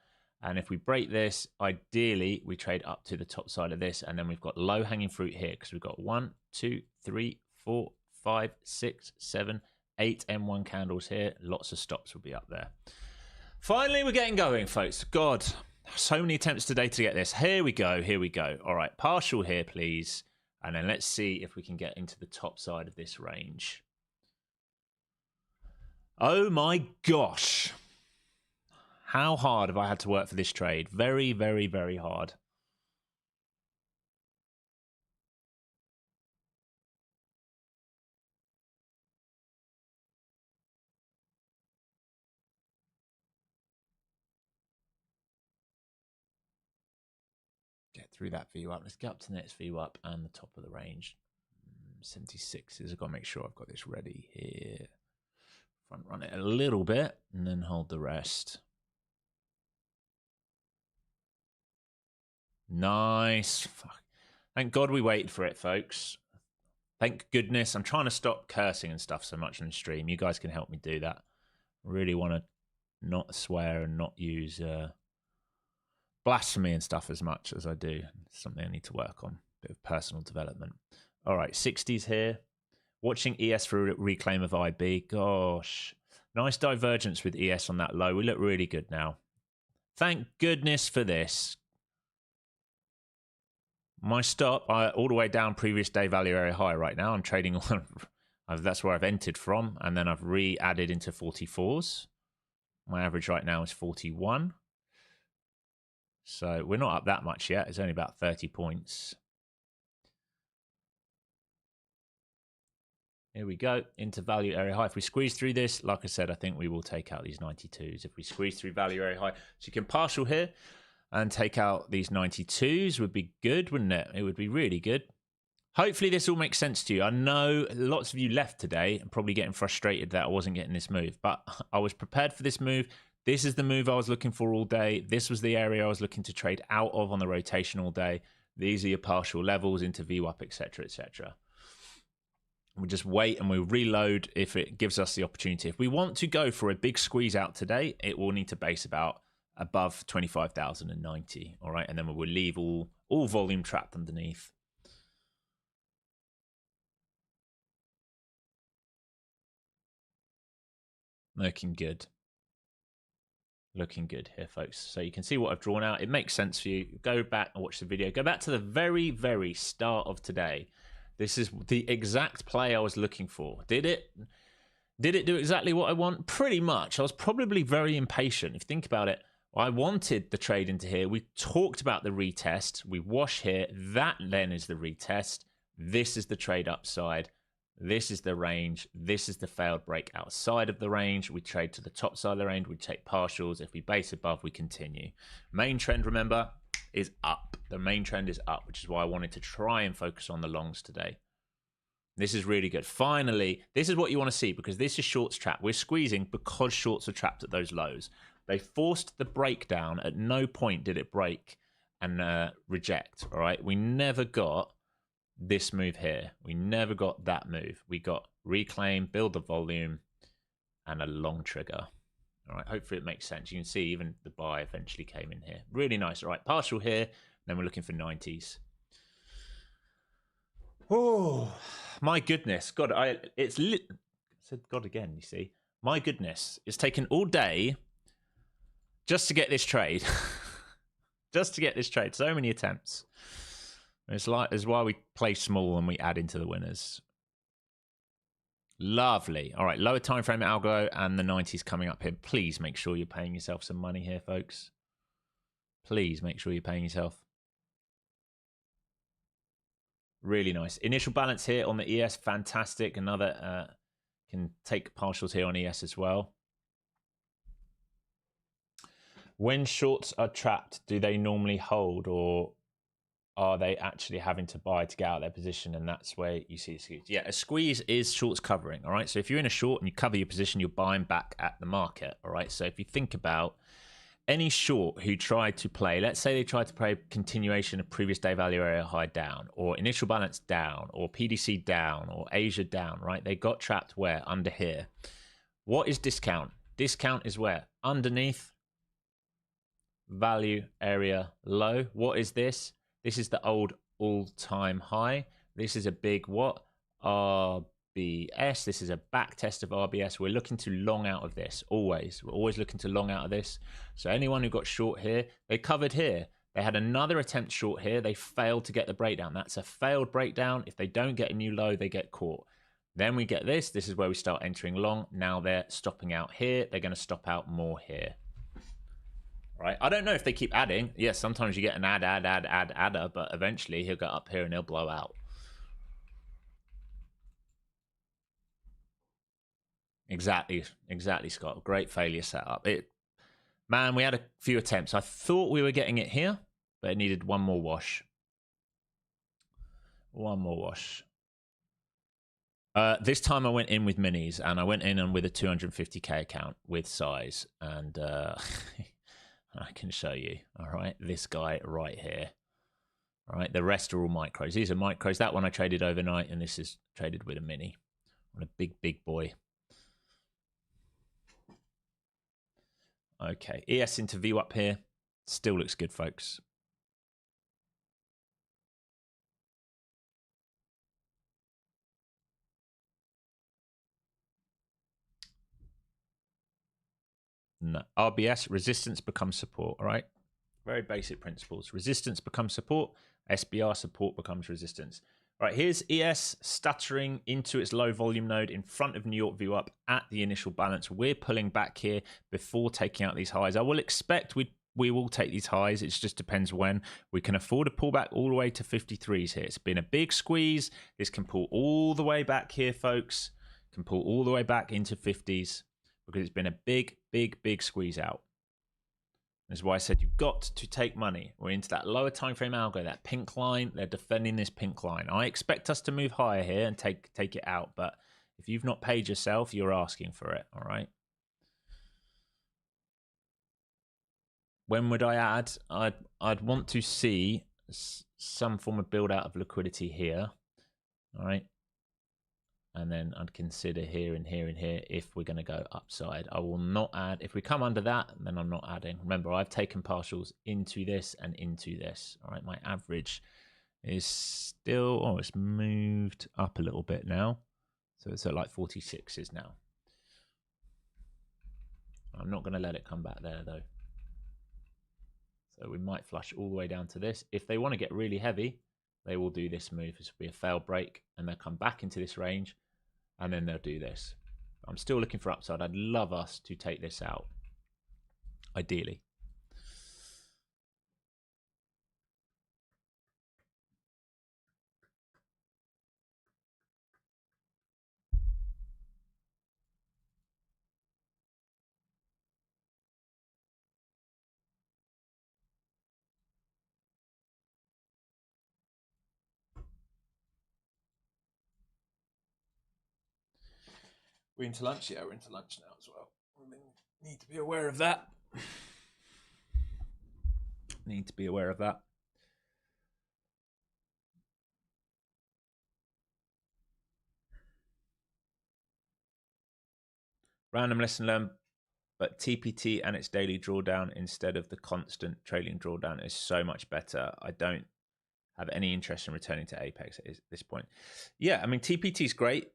And if we break this, ideally, we trade up to the top side of this, and then we've got low-hanging fruit here because we've got 1, 2, 3, 4, 5, 6, 7, 8 M1 candles here. Lots of stops will be up there. Finally, we're getting going, folks. God, so many attempts today to get this. Here we go. Here we go. All right, partial here, please. And then let's see if we can get into the top side of this range. Oh, my gosh. How hard have I had to work for this trade? Very, very, very hard. Get through that VWAP. Let's get up to the next VWAP and the top of the range. 76s. I've got to make sure I've got this ready here. Front run it a little bit and then hold the rest. Nice. Fuck. Thank God we waited for it, folks. Thank goodness. I'm trying to stop cursing and stuff so much on the stream. You guys can help me do that. I really want to not swear and not use blasphemy and stuff as much as I do. It's something I need to work on. A bit of personal development. All right, 60s here. Watching ES for a reclaim of IB. Gosh. Nice divergence with ES on that low. We look really good now. Thank goodness for this. My stop, all the way down previous day value area high right now. I'm trading on, that's where I've entered from. And then I've re-added into 44s. My average right now is 41. So we're not up that much yet. It's only about 30 points. Here we go, into value area high. If we squeeze through this, like I said, I think we will take out these 92s. If we squeeze through value area high, so you can partial here and take out these 92s would be good, wouldn't it? It would be really good. Hopefully this all makes sense to you. I know lots of you left today and probably getting frustrated that I wasn't getting this move, but I was prepared for this move. This is the move I was looking for all day. This was the area I was looking to trade out of on the rotation all day. These are your partial levels into VWAP, etc., etc. We just wait and we reload if it gives us the opportunity. If we want to go for a big squeeze out today, it will need to base about above 25,090. All right, and then we will leave all volume trapped underneath. Looking good. Looking good here, folks. So you can see what I've drawn out. It makes sense for you. Go back and watch the video. Go back to the very, very start of today. This is the exact play I was looking for. Did it do exactly what I want? Pretty much. I was probably very impatient. If you think about it, I wanted the trade into here. We talked about the retest. We wash here. That then is the retest. This is the trade upside. This is the range. This is the failed break outside of the range. We trade to the top side of the range. We take partials. If we base above, we continue. Main trend, remember, is up. The main trend is up, which is why I wanted to try and focus on the longs today. This is really good. Finally, this is what you want to see, because this is shorts trap. We're squeezing because shorts are trapped at those lows. They forced the breakdown. At no point did it break and reject. All right. We never got this move here. We never got that move. We got reclaim, build the volume, and a long trigger. All right. Hopefully it makes sense. You can see even the buy eventually came in here. Really nice. All right. Partial here. Then we're looking for 90s. Oh, my goodness. God, I said God again, you see. My goodness. It's taken all day just to get this trade. Just to get this trade. So many attempts. It's why we play small and we add into the winners. Lovely. All right, lower time frame algo and the 90s coming up here. Please make sure you're paying yourself some money here, folks. Please make sure you're paying yourself. Really nice. Initial balance here on the ES, fantastic. Another can take partials here on ES as well. When shorts are trapped, do they normally hold, or are they actually having to buy to get out of their position? And that's where you see a squeeze. Yeah, a squeeze is shorts covering. All right. So if you're in a short and you cover your position, you're buying back at the market. All right. So if you think about any short who tried to play, let's say they tried to play continuation of previous day value area high down, or initial balance down, or PDC down, or Asia down, right? They got trapped where? Under here. What is discount? Discount is where? Underneath value area low. What is this? This is the old all-time high. This is a big what? RBS. This is a back test of RBS. We're looking to long out of this, always. We're always looking to long out of this. So anyone who got short here, they covered here. They had another attempt short here. They failed to get the breakdown. That's a failed breakdown. If they don't get a new low, they get caught. Then we get this. This is where we start entering long. Now they're stopping out here. They're going to stop out more here. Right. I don't know if they keep adding. Yes, sometimes you get an adder, but eventually he'll go up here and he'll blow out. Exactly, Scott. Great failure setup. Man, we had a few attempts. I thought we were getting it here, but it needed one more wash. One more wash. This time I went in with minis, and I went in with a 250k account with size, and I can show you. All right, this guy right here. All right, the rest are all micros. These are micros. That one I traded overnight, and this is traded with a mini on a big boy. Okay, ES into view up here. Still looks good, folks. No. RBS, resistance becomes support, all right? Very basic principles. Resistance becomes support. SBR, support becomes resistance. All right, here's ES stuttering into its low volume node in front of New York view up at the initial balance. We're pulling back here before taking out these highs. I will expect we will take these highs. It just depends when. We can afford to pull back all the way to 53s here. It's been a big squeeze. This can pull all the way back here, folks. Can pull all the way back into 50s because it's been a big squeeze out. That's why I said you've got to take money. We're into that lower time frame algo, that pink line. They're defending this pink line. I expect us to move higher here and take it out. But if you've not paid yourself, you're asking for it. All right. When would I add? I'd want to see some form of build out of liquidity here. All right. and then I'd consider here and here and here if we're going to go upside. I will not add. If we come under that, then I'm not adding. Remember, I've taken partials into this and into this. All right, my average is still, oh, it's moved up a little bit now. So it's at like 46s now. I'm not going to let it come back there though. So we might flush all the way down to this. If they want to get really heavy, they will do this move. This will be a fail break, and they'll come back into this range, and then they'll do this. I'm still looking for upside. I'd love us to take this out, ideally. We're into lunch? Yeah, we're into lunch now as well. We need to be aware of that. Need to be aware of that. Random lesson learned, but TPT and its daily drawdown instead of the constant trailing drawdown is so much better. I don't have any interest in returning to Apex at this point. Yeah, I mean, TPT is great.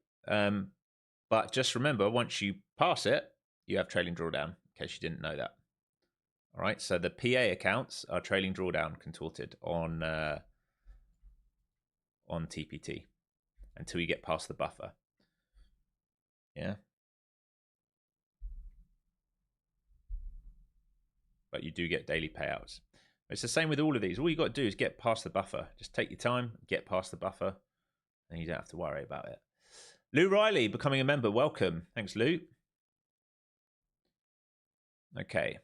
But just remember, once you pass it, you have trailing drawdown, in case you didn't know that. All right, so the PA accounts are trailing drawdown contorted on TPT until you get past the buffer. Yeah. But you do get daily payouts. It's the same with all of these. All you got to do is get past the buffer. Just take your time, get past the buffer, and you don't have to worry about it. Lou Riley becoming a member. Welcome. Thanks, Lou. Okay.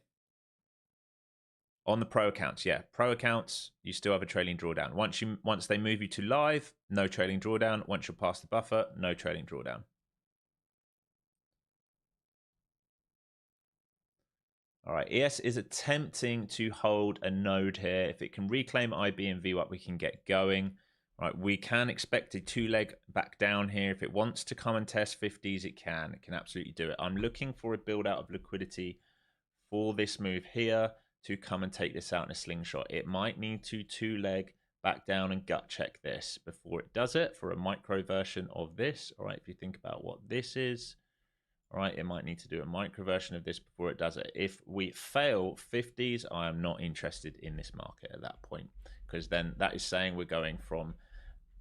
On the pro accounts, yeah. Pro accounts, you still have a trailing drawdown. Once they move you to live, no trailing drawdown. Once you're past the buffer, no trailing drawdown. All right, ES is attempting to hold a node here. If it can reclaim IB and VWAP, we can get going. All right, we can expect a two-leg back down here. If it wants to come and test 50s, it can. It can absolutely do it. I'm looking for a build-out of liquidity for this move here to come and take this out in a slingshot. It might need to two-leg back down and gut check this before it does it for a micro version of this. All right, if you think about what this is, all right, it might need to do a micro version of this before it does it. If we fail 50s, I am not interested in this market at that point, because then that is saying we're going from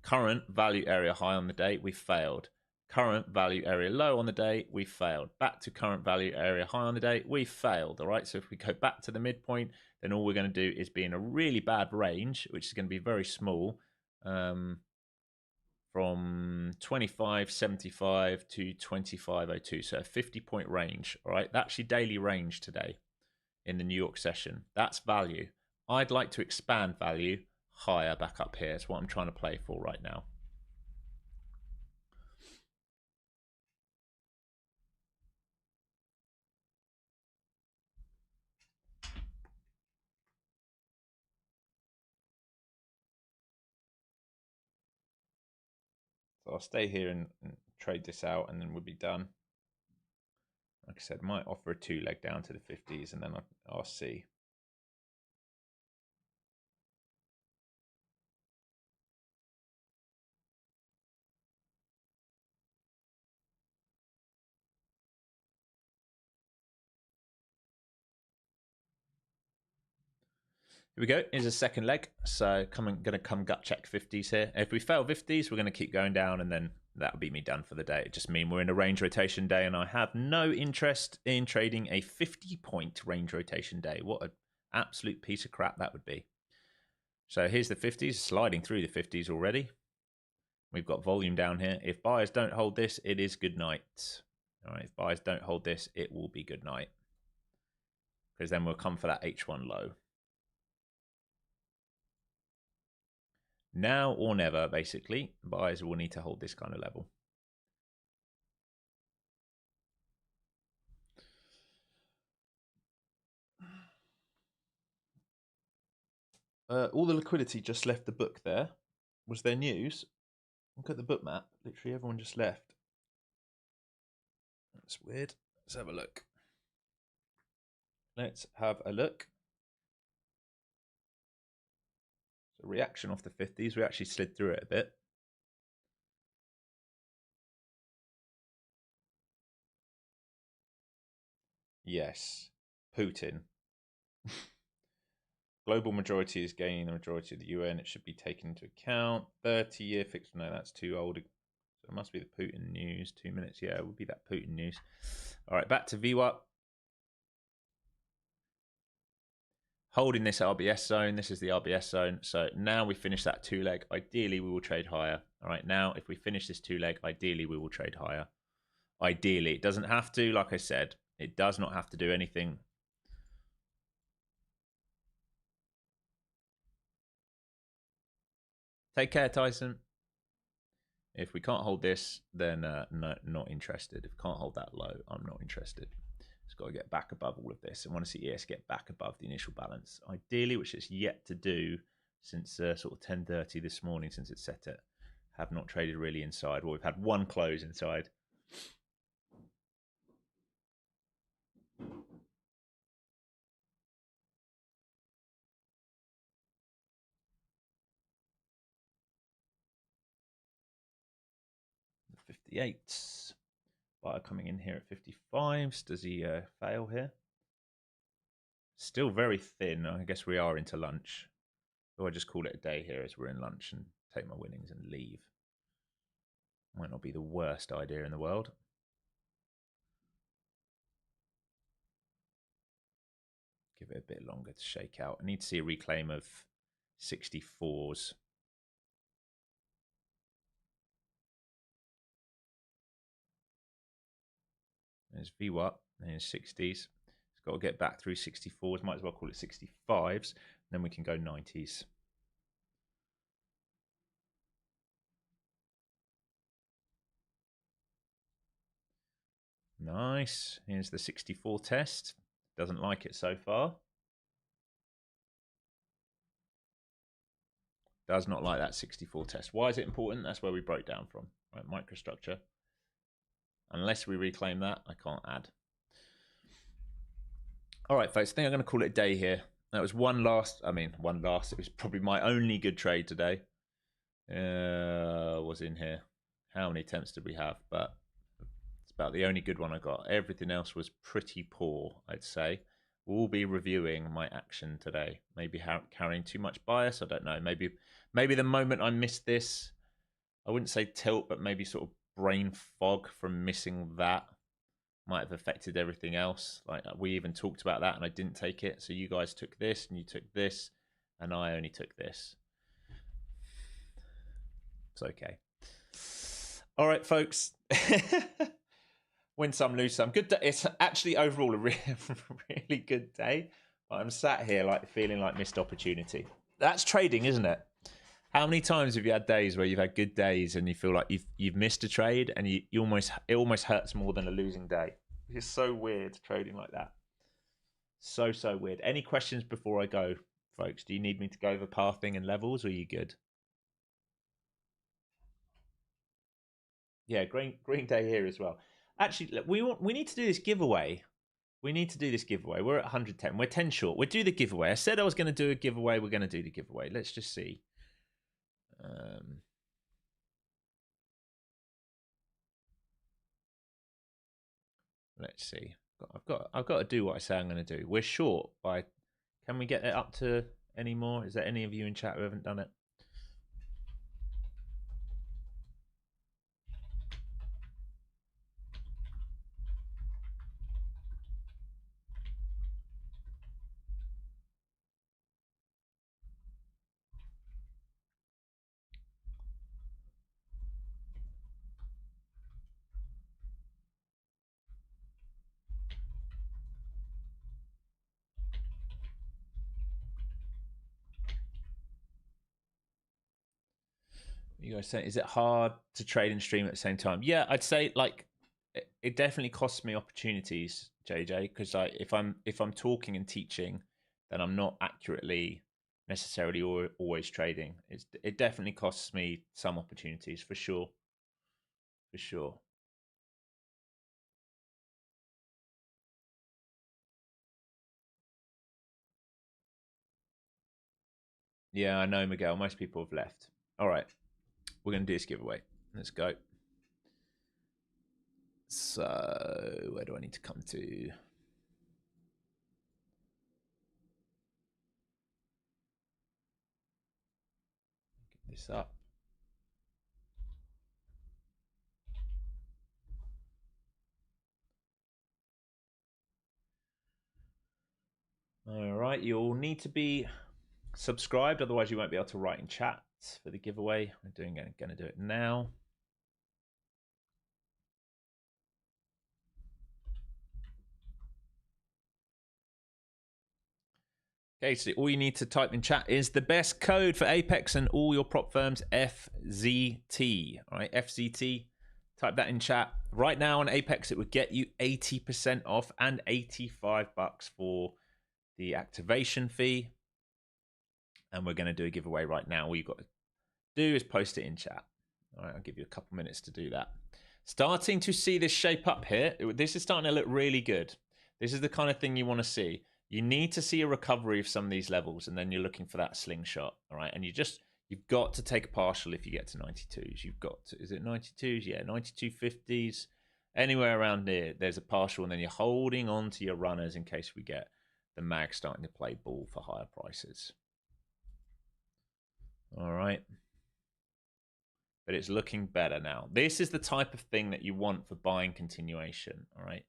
current value area high on the day, we failed. Current value area low on the day, we failed. Back to current value area high on the day, we failed. All right, so if we go back to the midpoint, then all we're going to do is be in a really bad range, which is going to be very small, from 25.75 to 25.02, so a 50-point range. All right, that's your daily range today in the New York session. That's value. I'd like to expand value higher back up here. It's what I'm trying to play for right now. So I'll stay here and trade this out, and then we'll be done. Like I said, might offer a two-leg down to the 50s, and then I'll see. Here we go. Here's a second leg. So going to come gut check 50s here. If we fail 50s, we're going to keep going down, and then that'll be me done for the day. It just means we're in a range rotation day, and I have no interest in trading a 50-point range rotation day. What an absolute piece of crap that would be. So here's the 50s, sliding through the 50s already. We've got volume down here. If buyers don't hold this, it is good night. All right, if buyers don't hold this, it will be good night, because then we'll come for that H1 low. Now or never, basically, buyers will need to hold this kind of level. All the liquidity just left the book there. Was there news? Look at the book map. Literally everyone just left. That's weird. Let's have a look. Let's have a look. So reaction off the 50s. We actually slid through it a bit. Yes. Putin. Global majority is gaining the majority of the UN. It should be taken into account. 30-year fixed. No, that's too old. So it must be the Putin news. 2 minutes. Yeah, it would be that Putin news. All right, back to VWAP. Holding this RBS zone. This is the RBS zone. So now we finish that 2-leg. Ideally, we will trade higher. All right, now if we finish this 2-leg, ideally, we will trade higher. Ideally. It doesn't have to, like I said. It does not have to do anything. Take care, Tyson. If we can't hold this, then no, not interested. If we can't hold that low, I'm not interested. It's got to get back above all of this. I want to see ES get back above the initial balance. Ideally, which it's yet to do since sort of 10:30 this morning, since it's set it. Have not traded really inside. Well, we've had one close inside. The 58s. Buyer coming in here at 55s. Does he fail here? Still very thin. I guess we are into lunch. Or I just call it a day here as we're in lunch and take my winnings and leave. Might not be the worst idea in the world. Give it a bit longer to shake out. I need to see a reclaim of 64s. There's VWAP. There's 60s. It's got to get back through 64s. Might as well call it 65s. Then we can go 90s. Nice. Here's the 64 test. Doesn't like it so far. Does not like that 64 test. Why is it important? That's where we broke down from. Right, microstructure. Unless we reclaim that, I can't add. All right, folks, I think I'm going to call it a day here. That was one last. It was probably my only good trade today. Was in here. How many attempts did we have? But it's about the only good one I got. Everything else was pretty poor, I'd say. We'll be reviewing my action today. Maybe carrying too much bias. I don't know. Maybe the moment I missed this, I wouldn't say tilt, but maybe sort of brain fog from missing that might have affected everything else. Like we even talked about that and I didn't take it. So you guys took this and you took this and I only took this. It's okay. All right, folks. Win some, lose some. Good day. It's actually overall a really good day. But I'm sat here like feeling like missed opportunity. That's trading, isn't it? How many times have you had days where you've had good days and you feel like you've missed a trade and it almost hurts more than a losing day? It's so weird trading like that. So weird. Any questions before I go, folks? Do you need me to go over pathing and levels, or are you good? Yeah, green day here as well. Actually, look, we need to do this giveaway. We need to do this giveaway. We're at 110. We're 10 short. We'll do the giveaway. I said I was going to do a giveaway. We're going to do the giveaway. Let's just see. Let's see. I've got to do what I say I'm going to do. We're short by. Can we get it up to any more? Is there any of you in chat who haven't done it? You guys say, is it hard to trade and stream at the same time? Yeah, I'd say like it definitely costs me opportunities, JJ, because if I'm talking and teaching, then I'm not accurately necessarily always trading. It definitely costs me some opportunities for sure. For sure. Yeah, I know, Miguel. Most people have left. All right. We're going to do this giveaway. Let's go. So, where do I need to come to? Get this up. All right. You'll need to be subscribed, otherwise you won't be able to write in chat for the giveaway. I'm going to do it now. Okay, so all you need to type in chat is the best code for Apex and all your prop firms, FZT. All right, FZT. Type that in chat. Right now on Apex, it would get you 80% off and $85 for the activation fee. And we're going to do a giveaway right now. All you've got to do is post it in chat. All right, I'll give you a couple minutes to do that. Starting to see this shape up here. This is starting to look really good. This is the kind of thing you want to see. You need to see a recovery of some of these levels, and then you're looking for that slingshot. All right, and you've got to take a partial if you get to 92s. You've got to, is it 92s? Yeah, 92.50s. Anywhere around here, there's a partial, and then you're holding on to your runners in case we get the mag starting to play ball for higher prices. All right. But it's looking better now. This is the type of thing that you want for buying continuation. All right.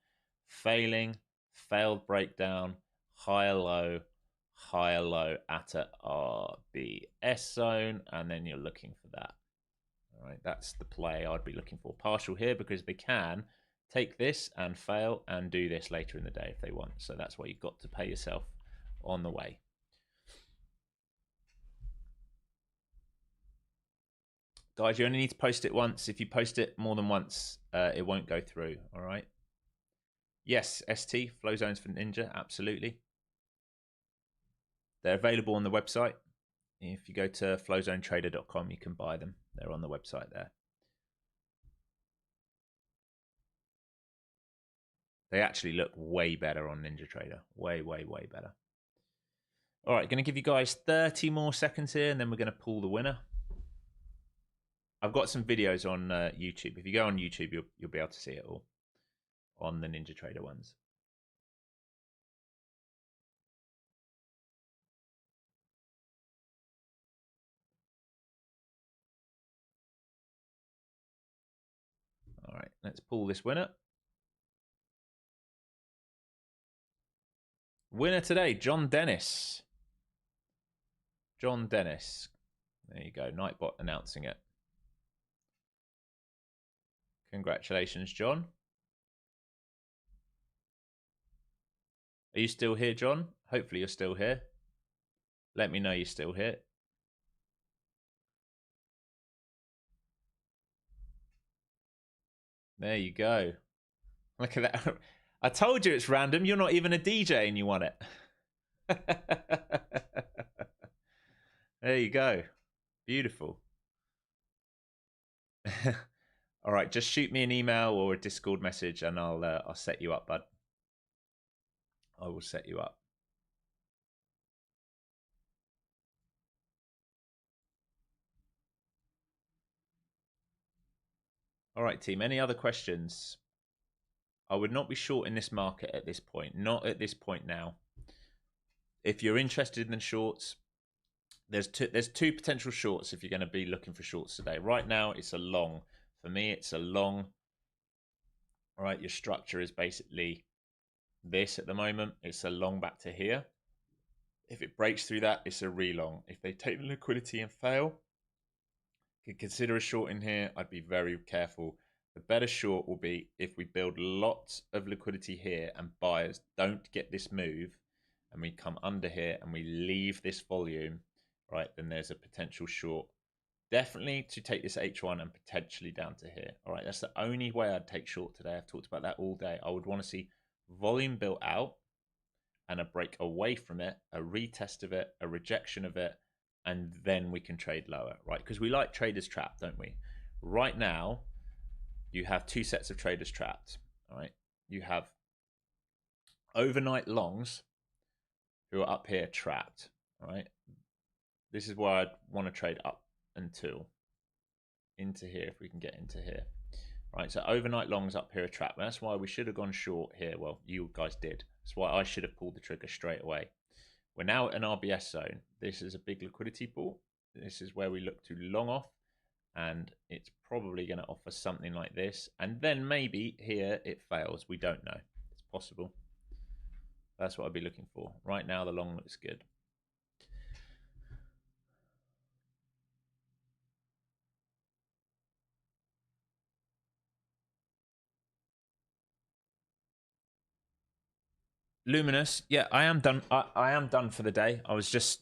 Failing, failed breakdown, higher low at a RBS zone, and then you're looking for that. All right, that's the play I'd be looking for. Partial here because they can take this and fail and do this later in the day if they want. So that's why you've got to pay yourself on the way. Guys, you only need to post it once. If you post it more than once, it won't go through. All right. Yes, ST, flow zones for Ninja, absolutely. They're available on the website. If you go to flowzonetrader.com, you can buy them. They're on the website there. They actually look way better on NinjaTrader. Way, way, way better. All right, going to give you guys 30 more seconds here, and then we're going to pull the winner. I've got some videos on YouTube. If you go on YouTube, you'll be able to see it all on the NinjaTrader ones. All right, let's pull this winner. Winner today, John Dennis. John Dennis. There you go, Nightbot announcing it. Congratulations, John. Are you still here, John? Hopefully you're still here. Let me know you're still here. There you go. Look at that. I told you it's random. You're not even a DJ and you won it. There you go. Beautiful. All right, just shoot me an email or a Discord message and I'll set you up, bud. I will set you up. All right, team. Any other questions? I would not be short in this market at this point. Not at this point now. If you're interested in the shorts, there's two potential shorts if you're going to be looking for shorts today. Right now, it's a long. For me, it's a long. All right, your structure is basically this at the moment. It's a long back to here. If it breaks through that, it's a re-long. If they take the liquidity and fail, you could consider a short in here. I'd be very careful. The better short will be if we build lots of liquidity here and buyers don't get this move and we come under here and we leave this volume, right, then there's a potential short. Definitely to take this H1 and potentially down to here. All right, that's the only way I'd take short today. I've talked about that all day. I would want to see volume built out and a break away from it, a retest of it, a rejection of it, and then we can trade lower, right? Because we like traders trapped, don't we? Right now, you have two sets of traders trapped, all right? You have overnight longs who are up here trapped, all right? This is where I'd want to trade up until into here, if we can get into here. Right, so overnight longs up here a trap. That's why we should have gone short here. Well, you guys did. That's why I should have pulled the trigger straight away. We're now at an RBS zone. This is a big liquidity pool. This is where we look to long off, and it's probably going to offer something like this. And then maybe here it fails. We don't know. It's possible. That's what I'd be looking for. Right now, the long looks good. Luminous, yeah, I am done. I am done for the day. I was just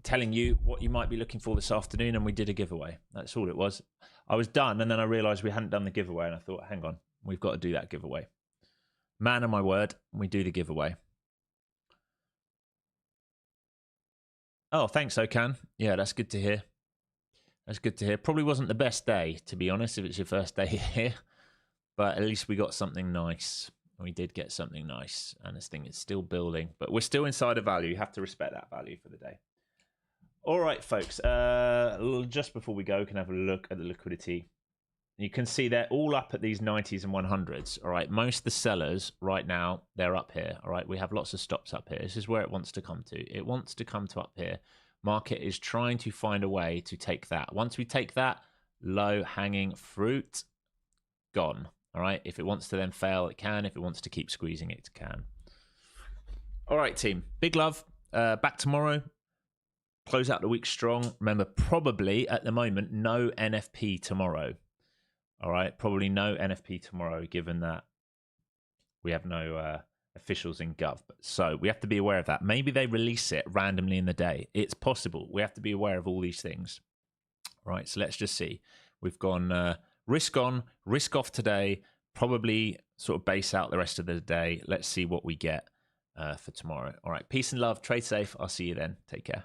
telling you what you might be looking for this afternoon, and we did a giveaway. That's all it was. I was done, and then I realized we hadn't done the giveaway, and I thought, hang on, we've got to do that giveaway. Man of my word, we do the giveaway. Oh, thanks, Okan. Yeah, that's good to hear. That's good to hear. Probably wasn't the best day, to be honest, if it's your first day here, but at least we got something nice. We did get something nice, and this thing is still building, but we're still inside a value. You have to respect that value for the day. All right, folks, just before we go, we can have a look at the liquidity. You can see they're all up at these 90s and 100s. All right, most of the sellers right now, they're up here. All right, we have lots of stops up here. This is where it wants to come to. It wants to come to up here. Market is trying to find a way to take that. Once we take that, low hanging fruit, gone. All right, if it wants to then fail, it can. If it wants to keep squeezing, it can. All right, team, big love. Back tomorrow. Close out the week strong. Remember, probably at the moment, no NFP tomorrow. All right, probably no NFP tomorrow, given that we have no officials in Gov. So we have to be aware of that. Maybe they release it randomly in the day. It's possible. We have to be aware of all these things. All right, so let's just see. We've gone risk on, risk off today, probably sort of base out the rest of the day. Let's see what we get for tomorrow. All right, peace and love. Trade safe. I'll see you then. Take care.